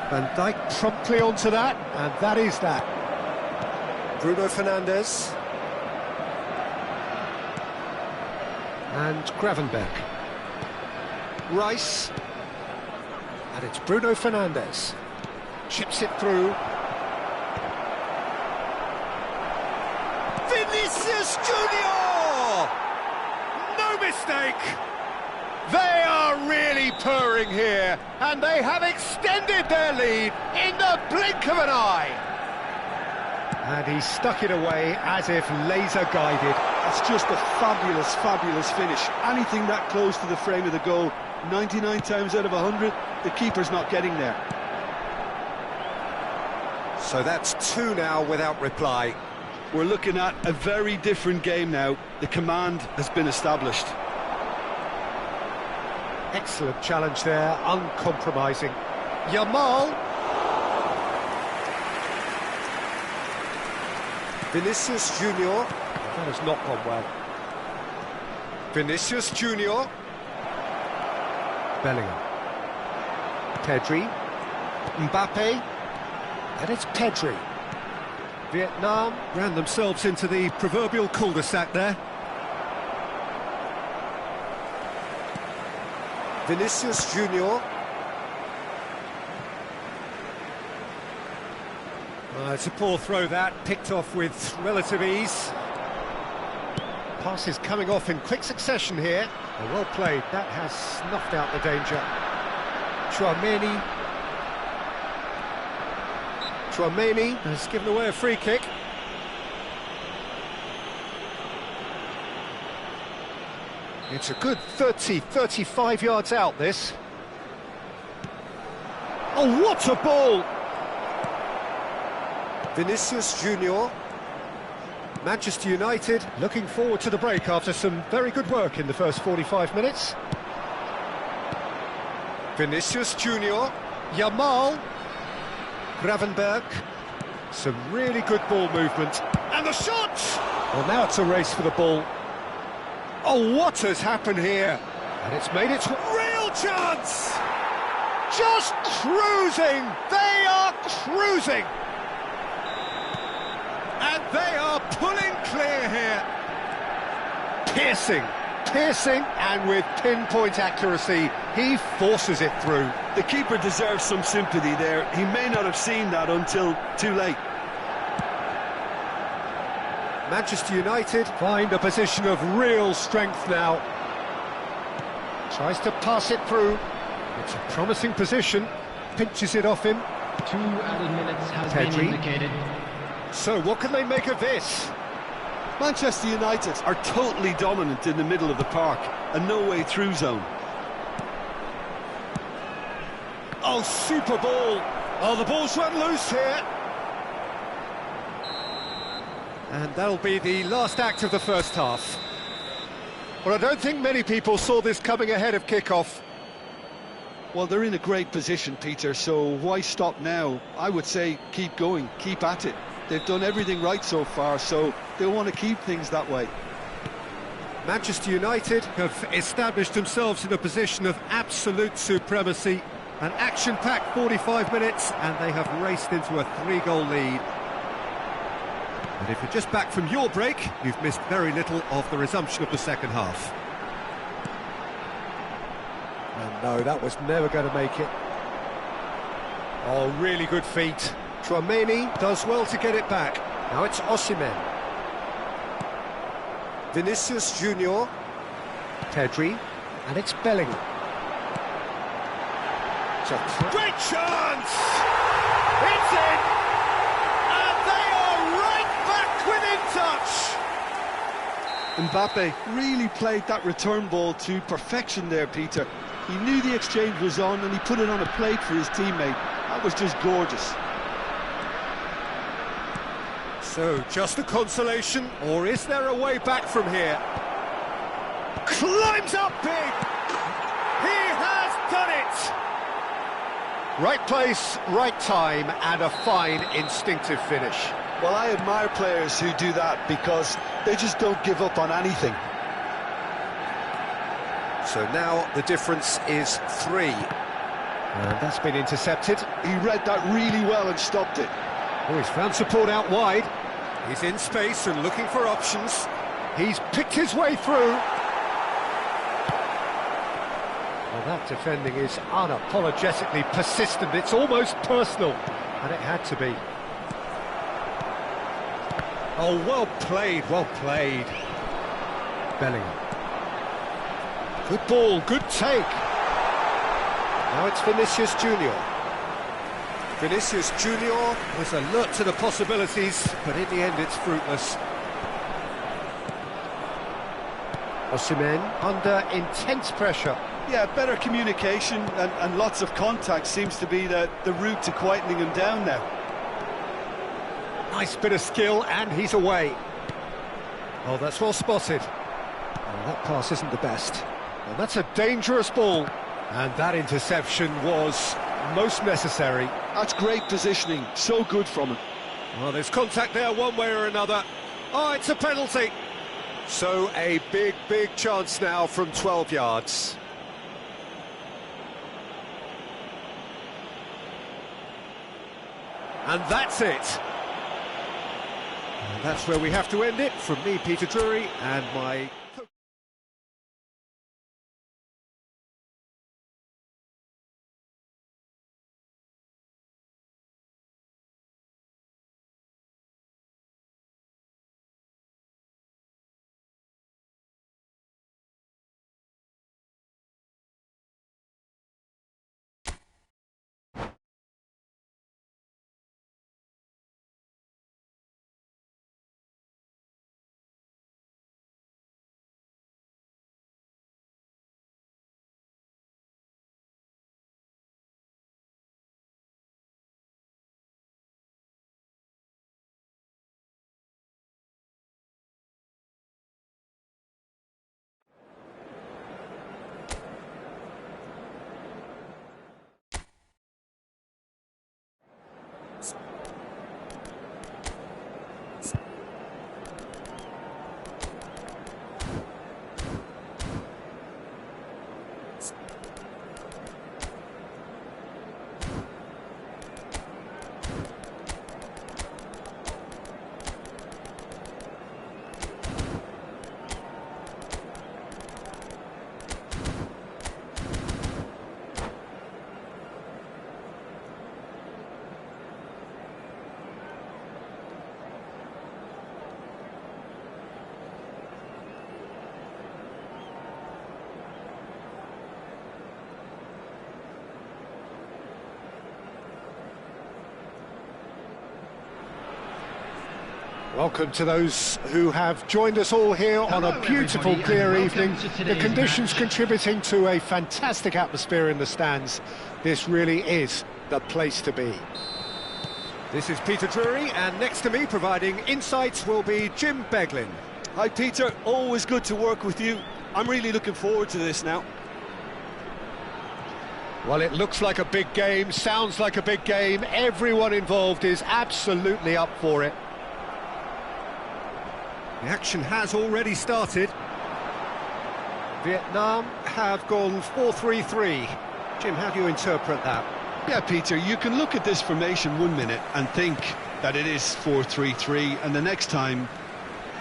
Speaker 2: Van Dijk promptly onto that, and that is that.
Speaker 5: Bruno Fernandes.
Speaker 2: And Gravenberch. Rice. And it's Bruno Fernandes. Chips it through.
Speaker 5: Vinicius Junior! No mistake! They are really purring here, and they have extended their lead in the blink of an eye.
Speaker 2: And he stuck it away as if laser guided.
Speaker 3: That's just a fabulous, fabulous finish. Anything that close to the frame of the goal, 99 times out of 100, the keeper's not getting there.
Speaker 5: So that's 2 now without reply.
Speaker 3: We're looking at a very different game now. The command has been established.
Speaker 2: Excellent challenge there, uncompromising. Yamal.
Speaker 5: Vinicius Junior.
Speaker 2: That has not gone well.
Speaker 5: Vinicius Junior.
Speaker 2: Bellingham. Pedri. Mbappe. And it's Pedri. Vietnam ran themselves into the proverbial cul-de-sac there.
Speaker 5: Vinicius Junior.
Speaker 2: It's a poor throw that, picked off with relative ease. Passes coming off in quick succession here. Well played, that has snuffed out the danger. Chouameni has given away a free kick. It's a good 35 yards out, this. Oh, what a ball! Vinicius Junior. Manchester United looking forward to the break after some very good work in the first 45 minutes. Vinicius Junior. Yamal. Gravenberg. Some really good ball movement. And the shot! Well, now it's a race for the ball. Oh, what has happened here? And it's made its real chance! Just cruising! They are cruising! And they are pulling clear here. Piercing, and with pinpoint accuracy, he forces it through.
Speaker 3: The keeper deserves some sympathy there. He may not have seen that until too late.
Speaker 2: Manchester United find a position of real strength now. Tries to pass it through. It's a promising position. Pinches it off him.
Speaker 4: 2 added minutes has been indicated.
Speaker 2: So what can they make of this?
Speaker 3: Manchester United are totally dominant in the middle of the park, a no-way through zone.
Speaker 2: Oh, super ball! Oh, the ball's run loose here. And that'll be the last act of the first half. Well, I don't think many people saw this coming ahead of kick-off.
Speaker 3: Well, they're in a great position, Peter, so why stop now? I would say keep going, keep at it. They've done everything right so far, so they'll want to keep things that way.
Speaker 2: Manchester United have established themselves in a position of absolute supremacy. An action-packed 45 minutes, and they have raced into a 3-goal lead. And if you're just back from your break, you've missed very little of the resumption of the second half. And no, that was never going to make it. Oh, really good feet. Chouameni does well to get it back. Now it's Osimhen. Vinicius Junior. Pedri. And it's Bellingham. Great chance! It's in! And they are right back within touch!
Speaker 3: Mbappe really played that return ball to perfection there, Peter. He knew the exchange was on and he put it on a plate for his teammate. That was just gorgeous.
Speaker 2: So, just a consolation, or is there a way back from here? Climbs up big! He has done it! Right place, right time, and a fine instinctive finish.
Speaker 3: Well, I admire players who do that because they just don't give up on anything.
Speaker 2: So now the difference is 3. And that's been intercepted.
Speaker 3: He read that really well and stopped it.
Speaker 2: Oh, he's found support out wide. He's in space and looking for options. He's picked his way through. Well, that defending is unapologetically persistent. It's almost personal, and it had to be. Oh, well played, well played. Bellingham. Good ball, good take. Now it's Vinicius Junior. Vinicius Junior was alert to the possibilities, but in the end it's fruitless. Osimhen under intense pressure.
Speaker 3: Yeah, better communication and lots of contact seems to be the route to quietening him down now.
Speaker 2: Nice bit of skill, and he's away. Oh, that's well spotted. Oh, that pass isn't the best. And that's a dangerous ball. And that interception was most necessary.
Speaker 3: That's great positioning, so good from him.
Speaker 2: Well, there's contact there one way or another. Oh, it's a penalty. So a big, big chance now from 12 yards. And that's it. And that's where we have to end it. From me, Peter Drury, and my... Welcome to those who have joined us all here on a beautiful,
Speaker 4: everybody,
Speaker 2: clear
Speaker 4: and
Speaker 2: evening.
Speaker 4: welcome to
Speaker 2: The
Speaker 4: today's
Speaker 2: conditions
Speaker 4: match.
Speaker 2: contributing to a fantastic atmosphere in the stands. This really is the place to be. This is Peter Drury, and next to me providing insights will be Jim Beglin.
Speaker 3: Hi Peter, always good to work with you. I'm really looking forward to this now.
Speaker 2: Well, it looks like a big game, sounds like a big game. Everyone involved is absolutely up for it. The action has already started. Vietnam have gone 4-3-3. Jim, how do you interpret that?
Speaker 3: Yeah, Peter, you can look at this formation 1 minute and think that it is 4-3-3, and the next time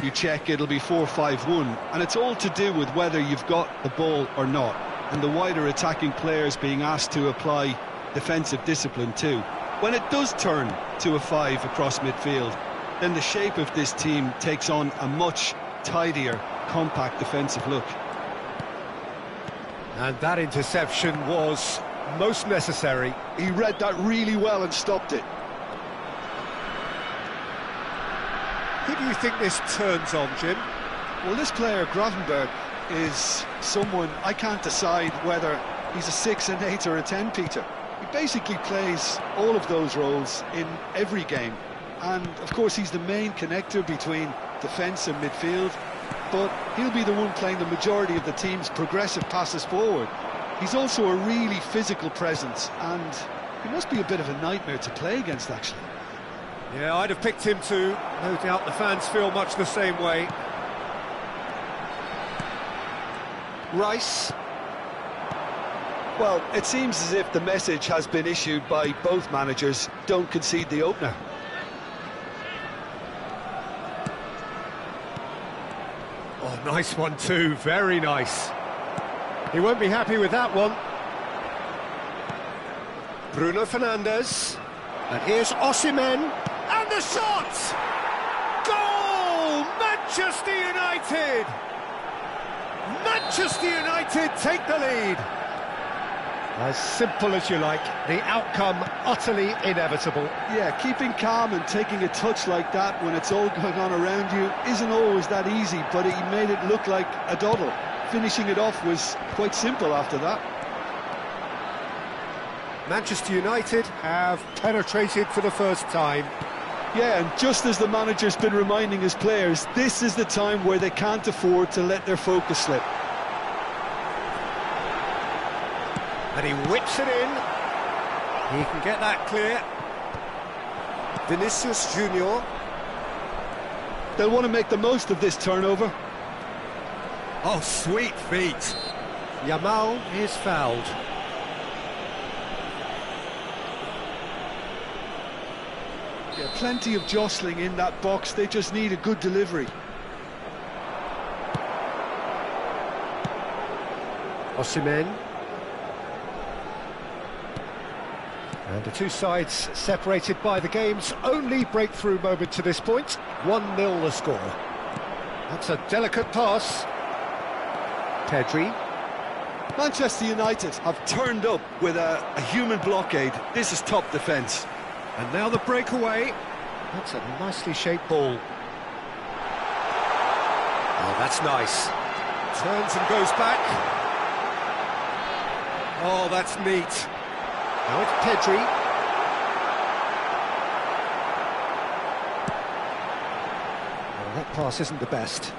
Speaker 3: you check it'll be 4-5-1, and it's all to do with whether you've got the ball or not, and the wider attacking players being asked to apply defensive discipline too. When it does turn to a 5 across midfield, then the shape of this team takes on a much tidier, compact defensive look.
Speaker 2: And that interception was most necessary.
Speaker 3: He read that really well and stopped it.
Speaker 2: Who do you think this turns on, Jim?
Speaker 3: Well, this player, Grottenberg, is someone I can't decide whether he's a 6, an 8 or a 10, Peter. He basically plays all of those roles in every game, and of course he's the main connector between defence and midfield, but he'll be the one playing the majority of the team's progressive passes forward. He's also a really physical presence, and he must be a bit of a nightmare to play against, actually.
Speaker 2: Yeah, I'd have picked him too. No doubt the fans feel much the same way. Rice.
Speaker 3: Well, it seems as if the message has been issued by both managers: don't concede the opener.
Speaker 2: Oh, nice one too, very nice. He won't be happy with that one. Bruno Fernandes. And here's Osimhen. And the shot! Goal! Manchester United! Manchester United take the lead. As simple as you like, the outcome utterly inevitable.
Speaker 3: Yeah, keeping calm and taking a touch like that when it's all going on around you isn't always that easy, but he made it look like a doddle. Finishing it off was quite simple after that.
Speaker 2: Manchester United have penetrated for the first time.
Speaker 3: Yeah, and just as the manager's been reminding his players, this is the time where they can't afford to let their focus slip.
Speaker 2: And he whips it in. He can get that clear. Vinicius Junior.
Speaker 3: They'll want to make the most of this turnover.
Speaker 2: Oh, sweet feet. Yamal is fouled.
Speaker 3: Yeah, plenty of jostling in that box. They just need a good delivery.
Speaker 2: Osimhen. And the two sides separated by the game's only breakthrough moment to this point. 1-0 the score. That's a delicate pass. Pedri.
Speaker 3: Manchester United have turned up with a human blockade. This is top defence.
Speaker 2: And now the breakaway. That's a nicely shaped ball. Oh, that's nice. Turns and goes back. Oh, that's neat. Now it's Pedri. Oh, that pass isn't the best.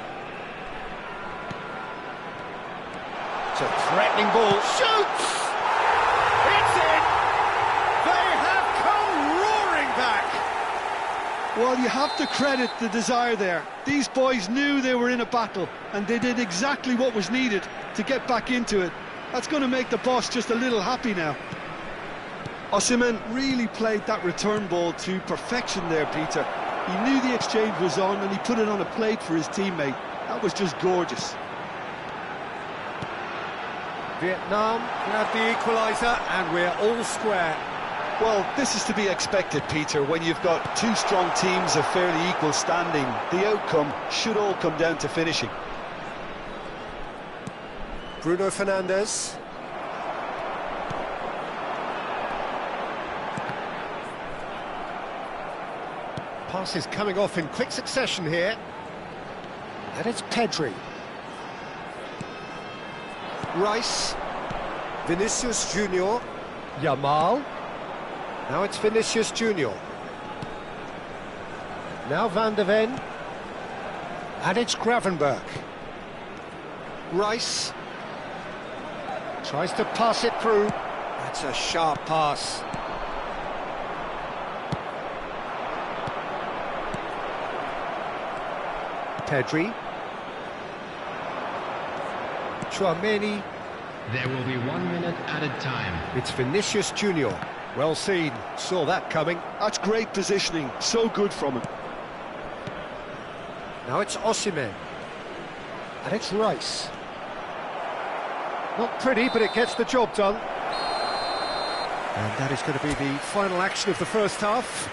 Speaker 2: It's a threatening ball. Shoots! It's in! They have come roaring back!
Speaker 3: Well, you have to credit the desire there. These boys knew they were in a battle, and they did exactly what was needed to get back into it. That's going to make the boss just a little happy now. Osimhen really played that return ball to perfection there, Peter. He knew the exchange was on, and he put it on a plate for his teammate. That was just gorgeous.
Speaker 2: Vietnam grab the equaliser, and we're all square.
Speaker 3: Well, this is to be expected, Peter. When you've got two strong teams of fairly equal standing, the outcome should all come down to finishing.
Speaker 2: Bruno Fernandes. Passes coming off in quick succession here. And it's Pedri. Rice. Vinicius Junior. Yamal. Now it's Vinicius Junior. Now Van de Ven. And it's Gravenberch. Rice. Tries to pass it through. That's a sharp pass. Pedri. Tchouaméni.
Speaker 4: There will be 1 minute added time.
Speaker 2: It's Vinicius Junior. Well seen, saw that coming.
Speaker 3: That's great positioning, so good from him.
Speaker 2: Now it's Osimhen. And it's Rice. Not pretty, but it gets the job done. And that is going to be the final action of the first half.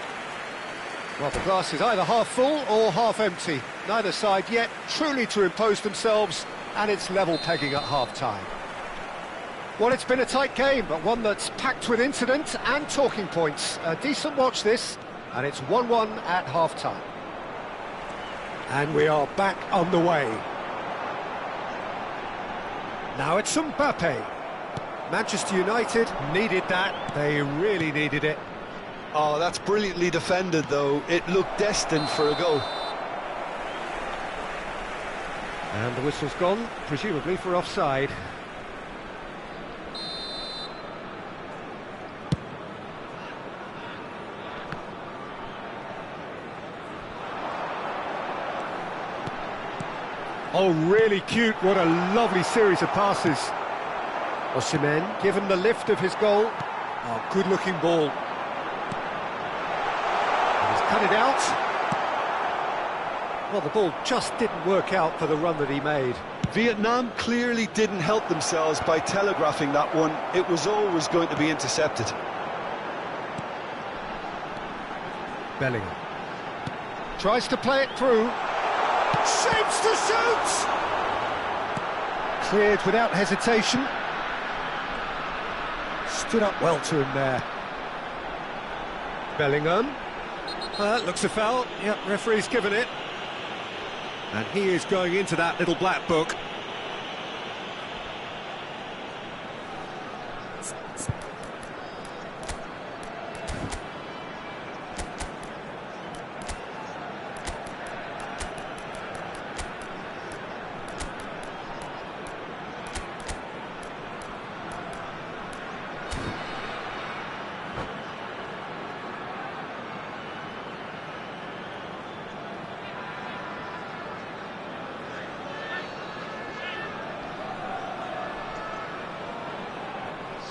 Speaker 2: Well, the glass is either half full or half empty. Neither side yet truly to impose themselves, and it's level pegging at half-time. Well, it's been a tight game, but one that's packed with incident and talking points. A decent watch this, and it's 1-1 at half-time. And we are back on the way. Now it's Mbappe. Manchester United needed that. They really needed it.
Speaker 3: Oh, that's brilliantly defended, though. It looked destined for a goal.
Speaker 2: And the whistle's gone, presumably for offside. Oh, really cute. What a lovely series of passes. Osimhen given the lift of his goal. Oh, good-looking ball. And he's cut it out. Well, the ball just didn't work out for the run that he made.
Speaker 3: Vietnam clearly didn't help themselves by telegraphing that one. It was always going to be intercepted.
Speaker 2: Bellingham tries to play it through. Shapes to shoot! Cleared without hesitation. Stood up well to him there. Bellingham. That looks a foul. Yep, referee's given it. And he is going into that little black book.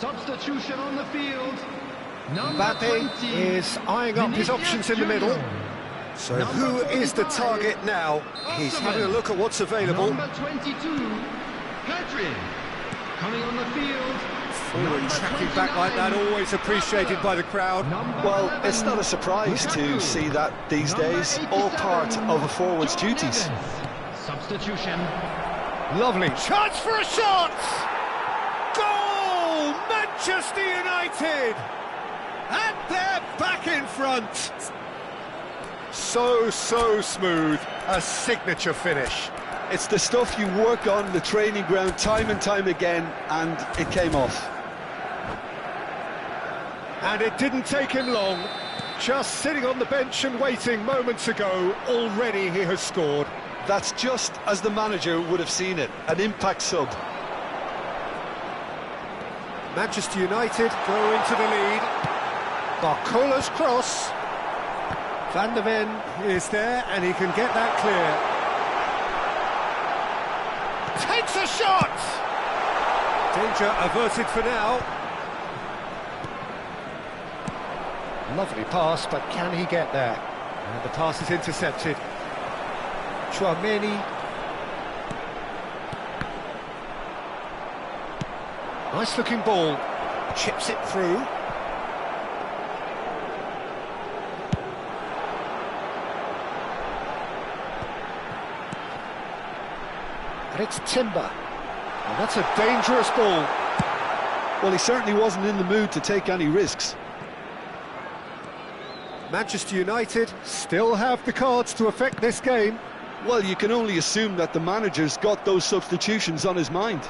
Speaker 4: Substitution on the field. Number
Speaker 2: Mbappe
Speaker 4: 20
Speaker 2: is eyeing up his options in the middle. So who is the target now? He's having a look at what's available.
Speaker 4: Number 22, Pedri. Coming on the field.
Speaker 2: Forward tracking back like that, always appreciated by the crowd.
Speaker 3: Well, it's not a surprise to see that these days, all part of a forward's duties.
Speaker 4: Substitution.
Speaker 2: Lovely chance for a shot! Goal! Manchester United! And they're back in front. So smooth. A signature finish.
Speaker 3: It's the stuff you work on the training ground time and time again, and it came off.
Speaker 2: And it didn't take him long. Just sitting on the bench and waiting moments ago, already he has scored.
Speaker 3: That's just as the manager would have seen it, an impact sub.
Speaker 2: Manchester United go into the lead. Barcola's cross. Van de Ven is there, and he can get that clear. Takes a shot! Danger averted for now. Lovely pass, but can he get there? And the pass is intercepted. Tchouaméni. Nice looking ball. Chips it through. And it's Timber. And that's a dangerous ball.
Speaker 3: Well, he certainly wasn't in the mood to take any risks.
Speaker 2: Manchester United still have the cards to affect this game.
Speaker 3: Well, you can only assume that the manager's got those substitutions on his mind.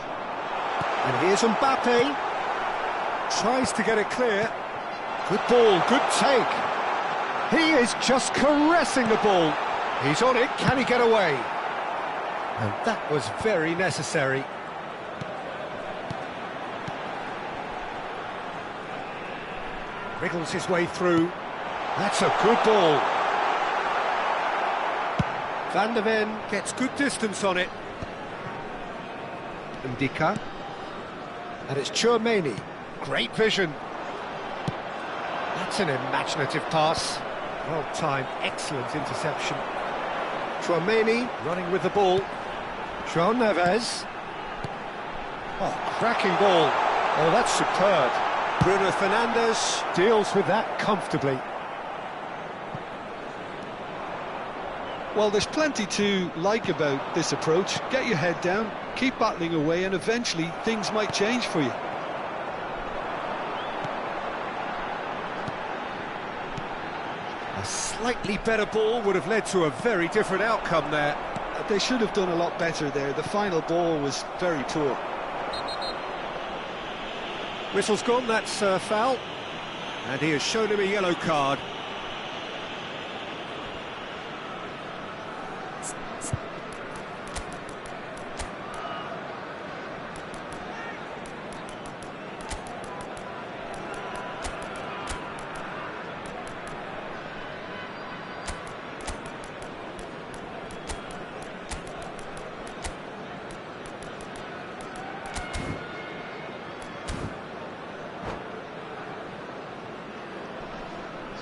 Speaker 2: And here's Mbappe. Tries to get it clear. Good ball, good take. He is just caressing the ball. He's on it, can he get away? And that was very necessary. Wriggles his way through. That's a good ball. Van der Ven gets good distance on it. Ndika. And it's Tchouaméni. Great vision. That's an imaginative pass. Well timed, excellent interception. Tchouaméni running with the ball. João Neves. Oh, cracking ball. Oh, that's superb. Bruno Fernandes deals with that comfortably.
Speaker 3: Well, there's plenty to like about this approach. Get your head down, keep battling away, and eventually things might change for you.
Speaker 2: A slightly better ball would have led to a very different outcome there.
Speaker 3: They should have done a lot better there. The final ball was very poor.
Speaker 2: Whistle's gone, that's a foul. And he has shown him a yellow card.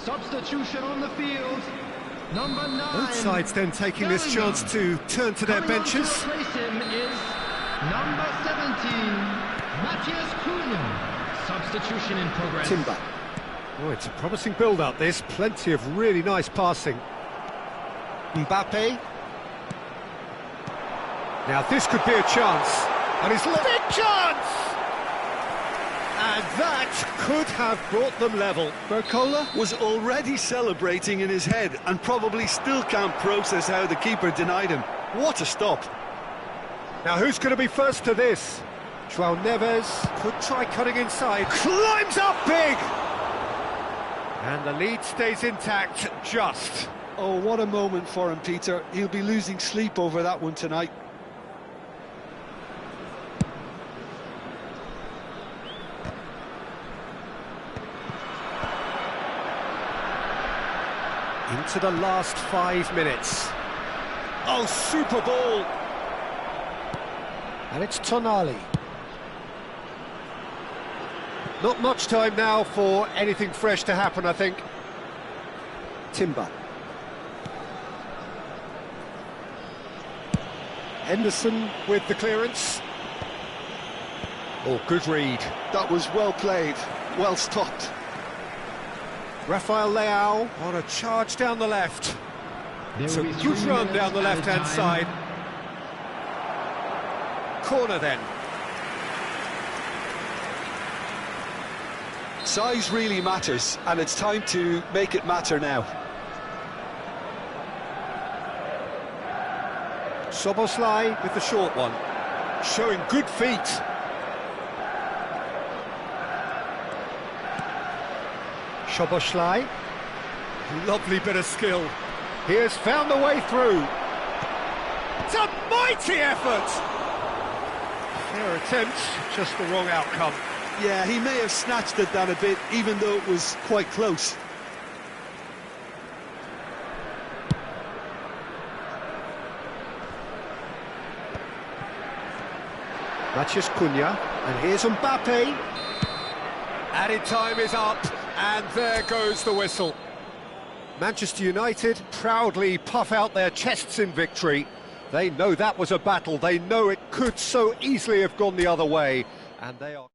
Speaker 4: Substitution on the field. Number 9.
Speaker 2: Both sides then taking this chance to turn to their benches.
Speaker 4: To replace him is number 17, Matthias Cunha. Substitution in progress.
Speaker 2: Timber. Oh, it's a promising build-up, this. Plenty of really nice passing. Mbappe. Now this could be a chance. And it's big chance! And that could have brought them level.
Speaker 3: Barcola was already celebrating in his head and probably still can't process how the keeper denied him. What a stop.
Speaker 2: Now who's going to be first to this? João Neves could try cutting inside. Climbs up big! And the lead stays intact, just.
Speaker 3: Oh, what a moment for him, Peter. He'll be losing sleep over that one tonight.
Speaker 2: Into the last 5 minutes. Oh, super ball! And it's Tonali. Not much time now for anything fresh to happen, I think. Timber. Henderson with the clearance. Oh, good read.
Speaker 3: That was well played, well stopped.
Speaker 2: Rafael Leao on a charge down the left. It's a good run down the left-hand side. Corner then.
Speaker 3: Size really matters, and it's time to make it matter now.
Speaker 2: Szoboszlai with the short one. Showing good feet. Szoboszlai. Lovely bit of skill. He has found the way through. It's a mighty effort! Fair attempt, just the wrong outcome.
Speaker 3: Yeah, he may have snatched at that a bit, even though it was quite close.
Speaker 2: Matthias Cunha, and here's Mbappe. Added time is up, and there goes the whistle. Manchester United proudly puff out their chests in victory. They know that was a battle, they know it could so easily have gone the other way, and they are...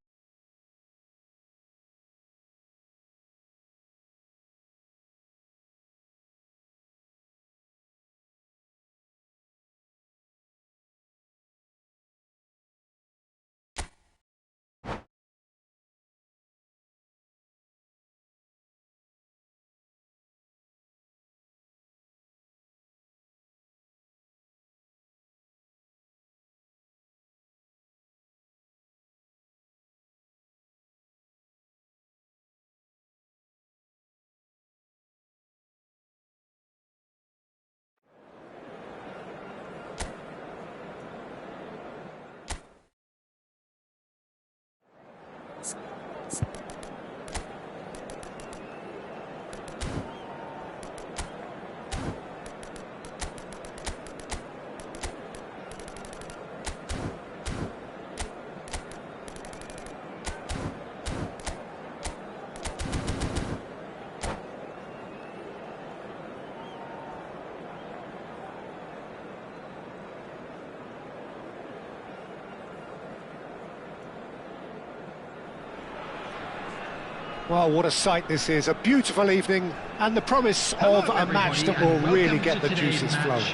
Speaker 2: Well, what a sight this is, a beautiful evening, and the promise of a match that will really get the juices flowing.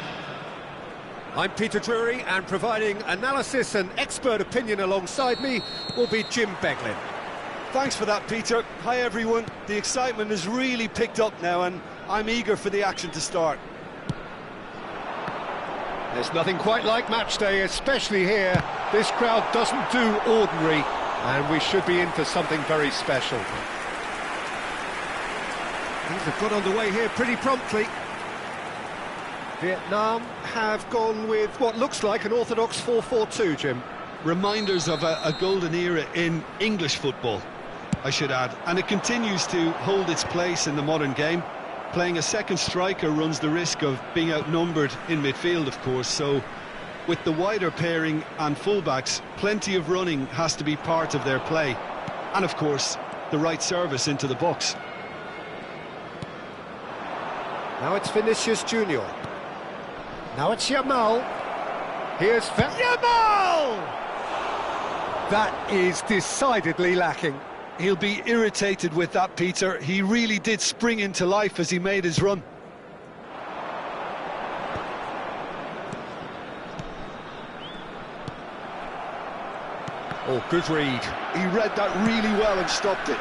Speaker 5: I'm Peter Drury, and providing analysis and expert opinion alongside me will be Jim Beglin.
Speaker 3: Thanks for that, Peter. Hi, everyone. The excitement has really picked up now, and I'm eager for the action to start.
Speaker 2: There's nothing quite like match day, especially here. This crowd doesn't do ordinary, and we should be in for something very special.
Speaker 5: Things have got underway here pretty promptly.
Speaker 2: Vietnam have gone with what looks like an orthodox 4-4-2, Jim.
Speaker 3: Reminders of a golden era in English football, I should add. And it continues to hold its place in the modern game. Playing a second striker runs the risk of being outnumbered in midfield, of course, so with the wider pairing and fullbacks, plenty of running has to be part of their play. And, of course, the right service into the box.
Speaker 2: Now it's Vinicius Junior. Now it's Yamal. Here's Yamal! That is decidedly lacking.
Speaker 3: He'll be irritated with that, Peter. He really did spring into life as he made his run.
Speaker 2: Oh, good read.
Speaker 3: He read that really well and stopped it.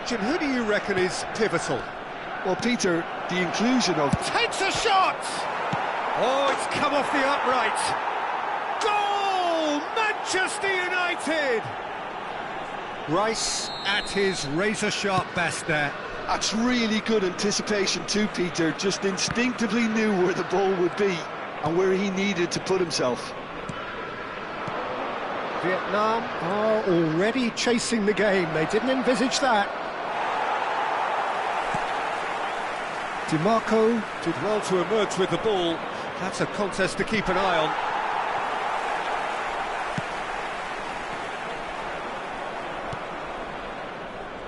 Speaker 5: Jim, who do you reckon is pivotal?
Speaker 3: Well, Peter, the inclusion of...
Speaker 5: Takes a shot! Oh, it's come off the upright. Goal! Manchester United!
Speaker 2: Rice at his razor-sharp best there.
Speaker 3: That's really good anticipation too, Peter. Just instinctively knew where the ball would be and where he needed to put himself.
Speaker 2: Vietnam are already chasing the game. They didn't envisage that. DiMarco
Speaker 5: Did well to emerge with the ball. That's a contest to keep an eye on.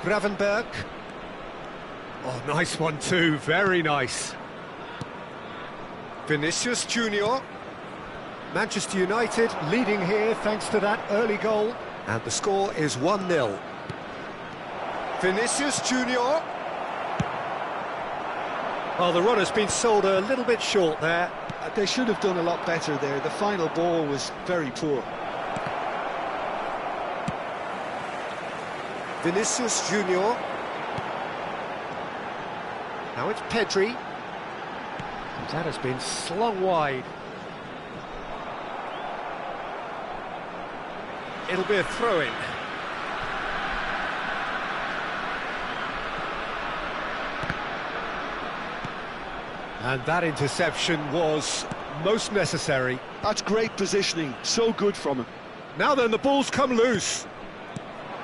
Speaker 2: Gravenberg.
Speaker 5: Oh, nice one too, very nice.
Speaker 2: Vinicius Junior. Manchester United leading here thanks to that early goal.
Speaker 5: And the score is 1-0. Vinicius Junior.
Speaker 2: Well, the run has been sold a little bit short there.
Speaker 3: They should have done a lot better there. The final ball was very poor.
Speaker 2: Vinicius Junior. Now it's Pedri. That has been slung wide.
Speaker 5: It'll be a throw-in.
Speaker 2: And that interception was most necessary.
Speaker 3: That's great positioning, so good from him.
Speaker 5: Now then, the ball's come loose.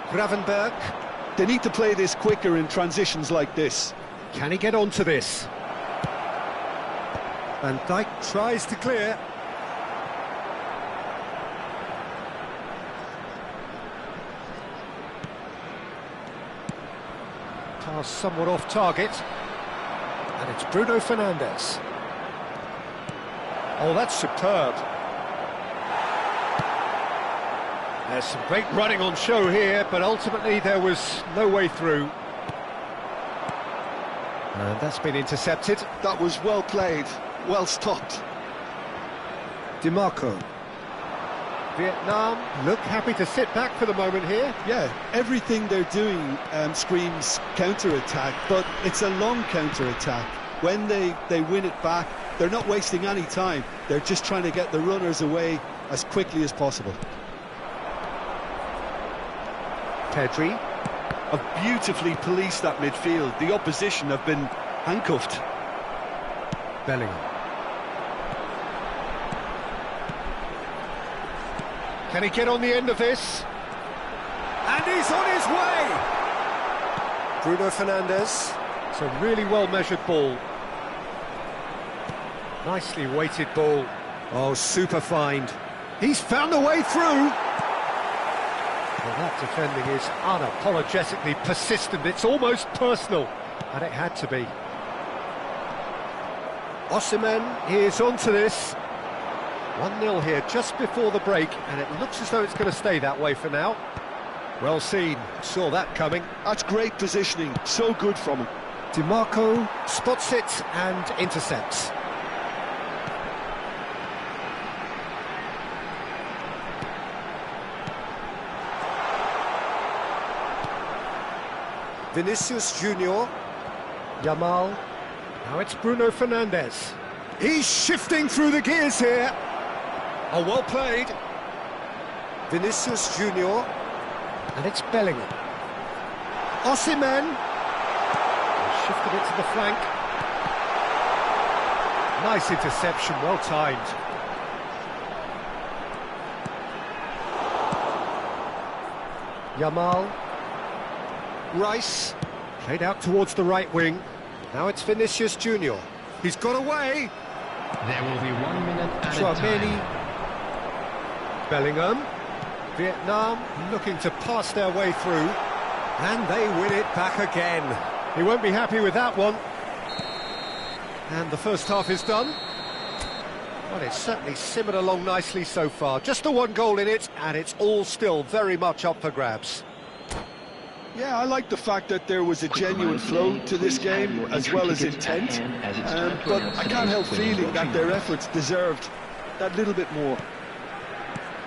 Speaker 2: Gravenberg.
Speaker 3: They need to play this quicker in transitions like this.
Speaker 2: Can he get onto this?
Speaker 5: Van Dijk tries to clear.
Speaker 2: Pass somewhat off target. And it's Bruno Fernandes. Oh, that's superb. There's some great running on show here, but ultimately there was no way through. And that's been intercepted.
Speaker 3: That was well played, well stopped.
Speaker 2: DiMarco. Vietnam look happy to sit back for the moment here.
Speaker 3: Yeah, everything they're doing screams counter-attack, but it's a long counter-attack. When they win it back, they're not wasting any time. They're just trying to get the runners away as quickly as possible.
Speaker 2: Pedri.
Speaker 3: Have beautifully policed that midfield. The opposition have been handcuffed.
Speaker 2: Bellingham. Can he get on the end of this?
Speaker 5: And he's on his way!
Speaker 2: Bruno Fernandes. It's a really well-measured ball. Nicely weighted ball.
Speaker 5: Oh, super find.
Speaker 2: He's found a way through! Well, that defending is unapologetically persistent. It's almost personal, and it had to be. Osimhen is onto this. 1-0 here just before the break, and it looks as though it's going to stay that way for now. Well seen, saw that coming.
Speaker 3: That's great positioning, so good from him.
Speaker 2: DiMarco spots it and intercepts. Vinicius Junior. Yamal. Now it's Bruno Fernandes.
Speaker 5: He's shifting through the gears here. Oh, well played.
Speaker 2: Vinicius Junior. And it's Bellingham. Osimhen. Shifted it to the flank. Nice interception, well timed. Yamal. Rice. Played out towards the right wing. Now it's Vinicius Junior.
Speaker 5: He's got away.
Speaker 4: There will be 1 minute added
Speaker 2: Tchouaméni.
Speaker 4: time.
Speaker 2: Bellingham. Vietnam looking to pass their way through. And they win it back again. He won't be happy with that one. And the first half is done. Well, it's certainly simmered along nicely so far. Just the one goal in it, and it's all still very much up for grabs.
Speaker 3: Yeah, I like the fact that there was a genuine flow to this game, as well as intent. But I can't help feeling that their efforts deserved that little bit more.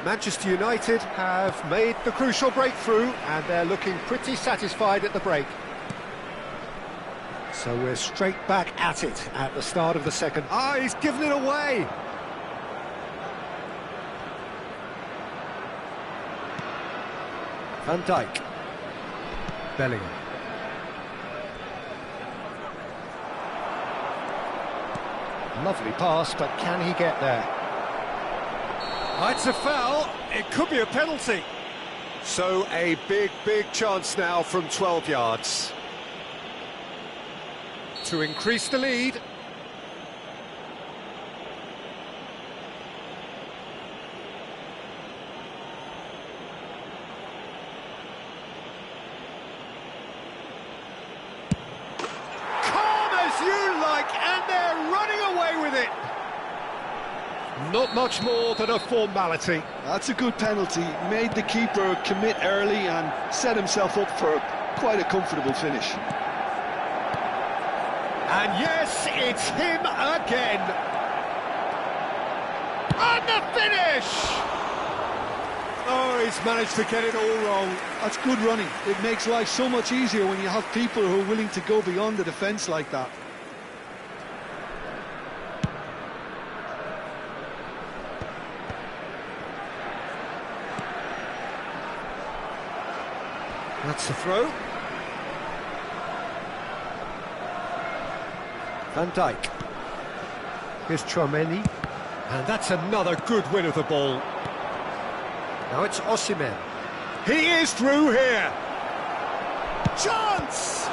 Speaker 2: Manchester United have made the crucial breakthrough, and they're looking pretty satisfied at the break. So we're straight back at it at the start of the second.
Speaker 5: Ah, he's given it away.
Speaker 2: Van Dijk. Bellingham. Lovely pass, but can he get there?
Speaker 5: It's a foul. It could be a penalty.
Speaker 2: So a big chance now from 12 yards. To increase the lead.
Speaker 5: Calm as you like, and they're running away with it.
Speaker 2: Not much more than a formality.
Speaker 3: That's a good penalty. Made the keeper commit early and set himself up for quite a comfortable finish.
Speaker 2: And yes, it's him again.
Speaker 5: And the finish! Oh, he's managed to get it all wrong.
Speaker 3: That's good running. It makes life so much easier when you have people who are willing to go beyond the defence like that.
Speaker 2: That's the throw. Van Dijk. Here's Tchouaméni. And that's another good win of the ball. Now it's Osimhen.
Speaker 5: He is through here. Chance!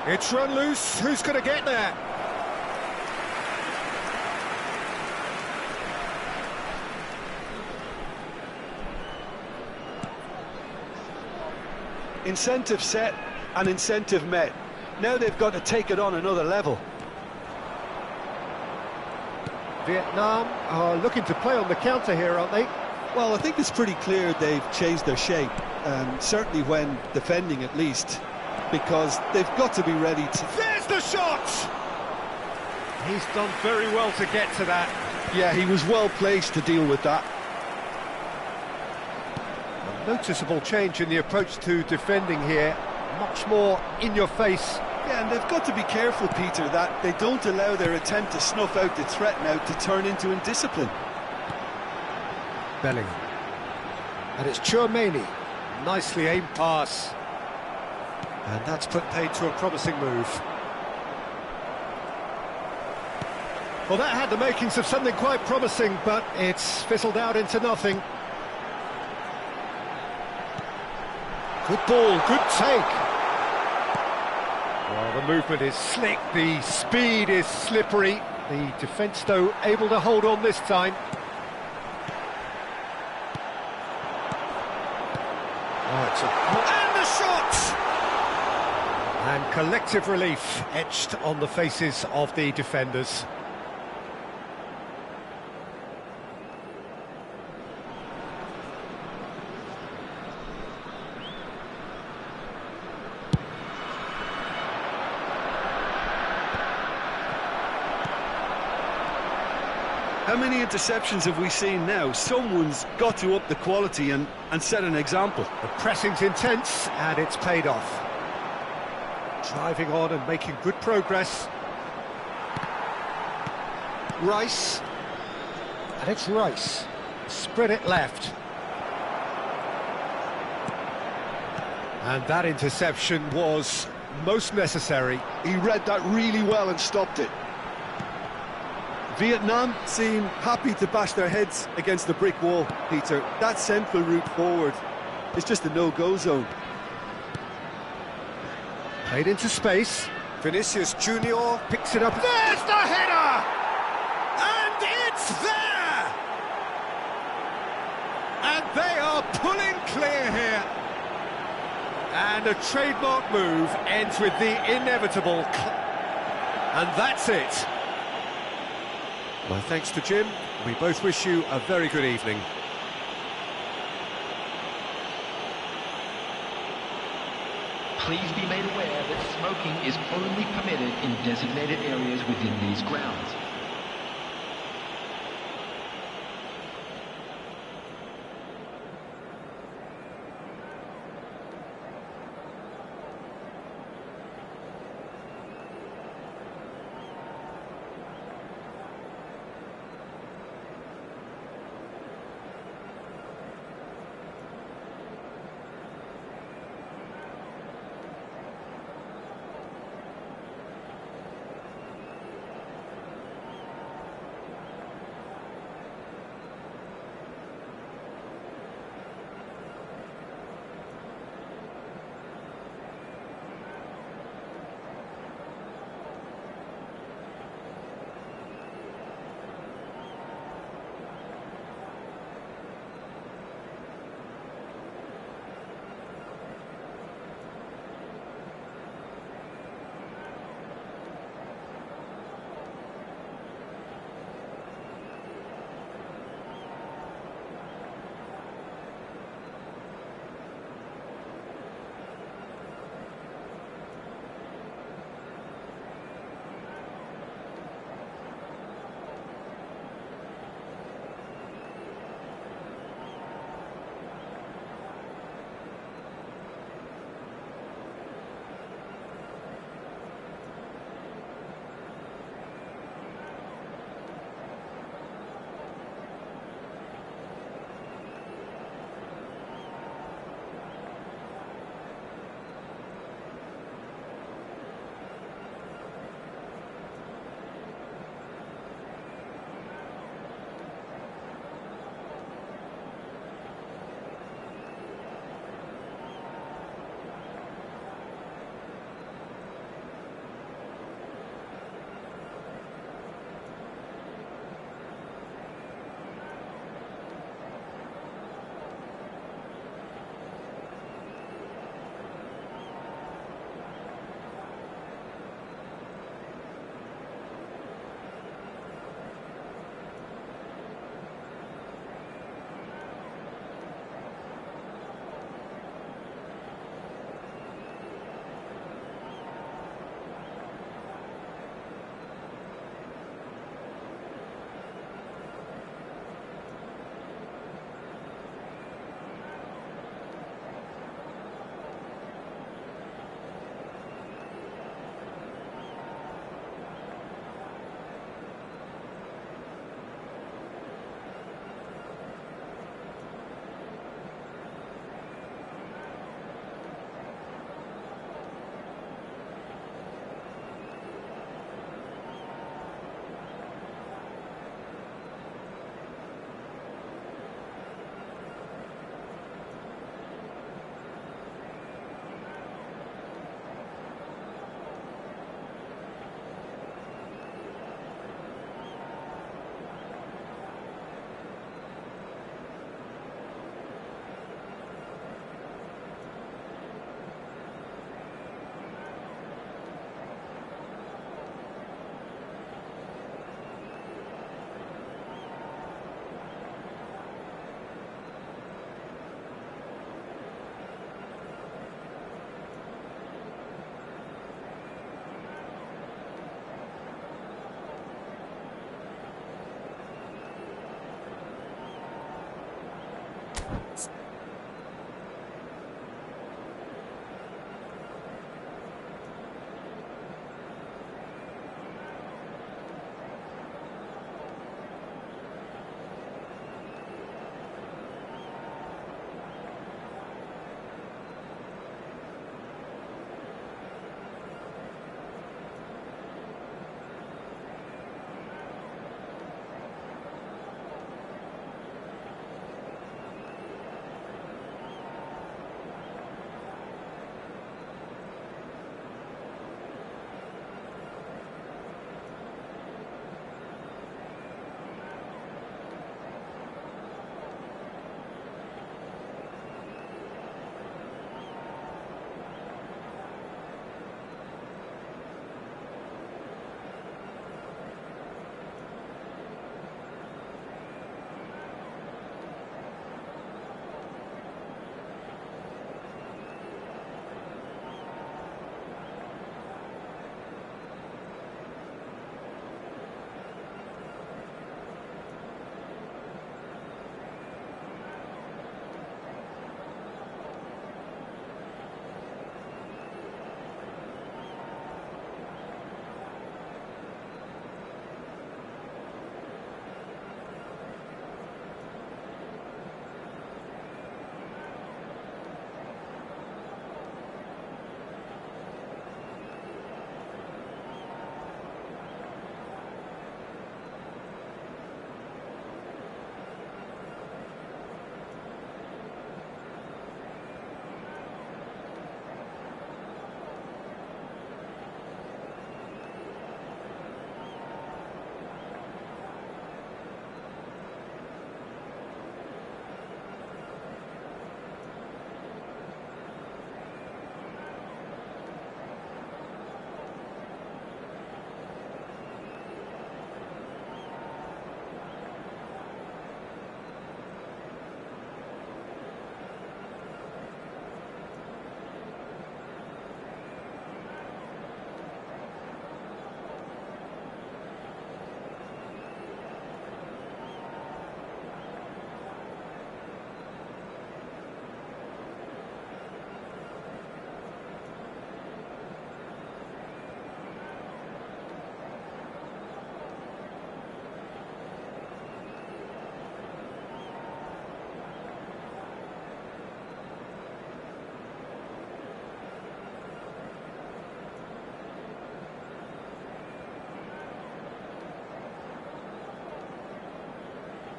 Speaker 2: It's run loose. Who's going to get there?
Speaker 3: Incentive set and incentive met. Now they've got to take it on another level.
Speaker 2: Vietnam are looking to play on the counter here, aren't they?
Speaker 3: Well, I think it's pretty clear they've changed their shape, certainly when defending at least, because they've got to be ready to...
Speaker 5: There's the shot!
Speaker 2: He's done very well to get to that.
Speaker 3: Yeah, he was well placed to deal with that.
Speaker 2: A noticeable change in the approach to defending here. Much more in your face.
Speaker 3: Yeah, and they've got to be careful, Peter, that they don't allow their attempt to snuff out the threat now to turn into indiscipline.
Speaker 2: Bellingham. And it's Tchouaméni. Nicely aimed pass. And that's put paid to a promising move. Well, that had the makings of something quite promising, but it's fizzled out into nothing. Good ball, good take. Well, the movement is slick, the speed is slippery. The defence, though, able to hold on this time. Oh, it's
Speaker 5: And the shot!
Speaker 2: And collective relief etched on the faces of the defenders.
Speaker 3: How many interceptions have we seen now? Someone's got to up the quality and set an example.
Speaker 2: The pressing's intense, and it's paid off. Driving on and making good progress. Rice. And it's Rice. Spread it left. And that interception was most necessary.
Speaker 3: He read that really well and stopped it. Vietnam seem happy to bash their heads against the brick wall, Peter. That central route forward is just a no-go zone.
Speaker 2: Played into space. Vinicius Junior picks it up.
Speaker 5: There's the header! And it's there! And they are pulling clear here.
Speaker 2: And a trademark move ends with the inevitable. And that's it. My thanks to Jim. We both wish you a very good evening.
Speaker 6: Please be made aware that smoking is only permitted in designated areas within these grounds.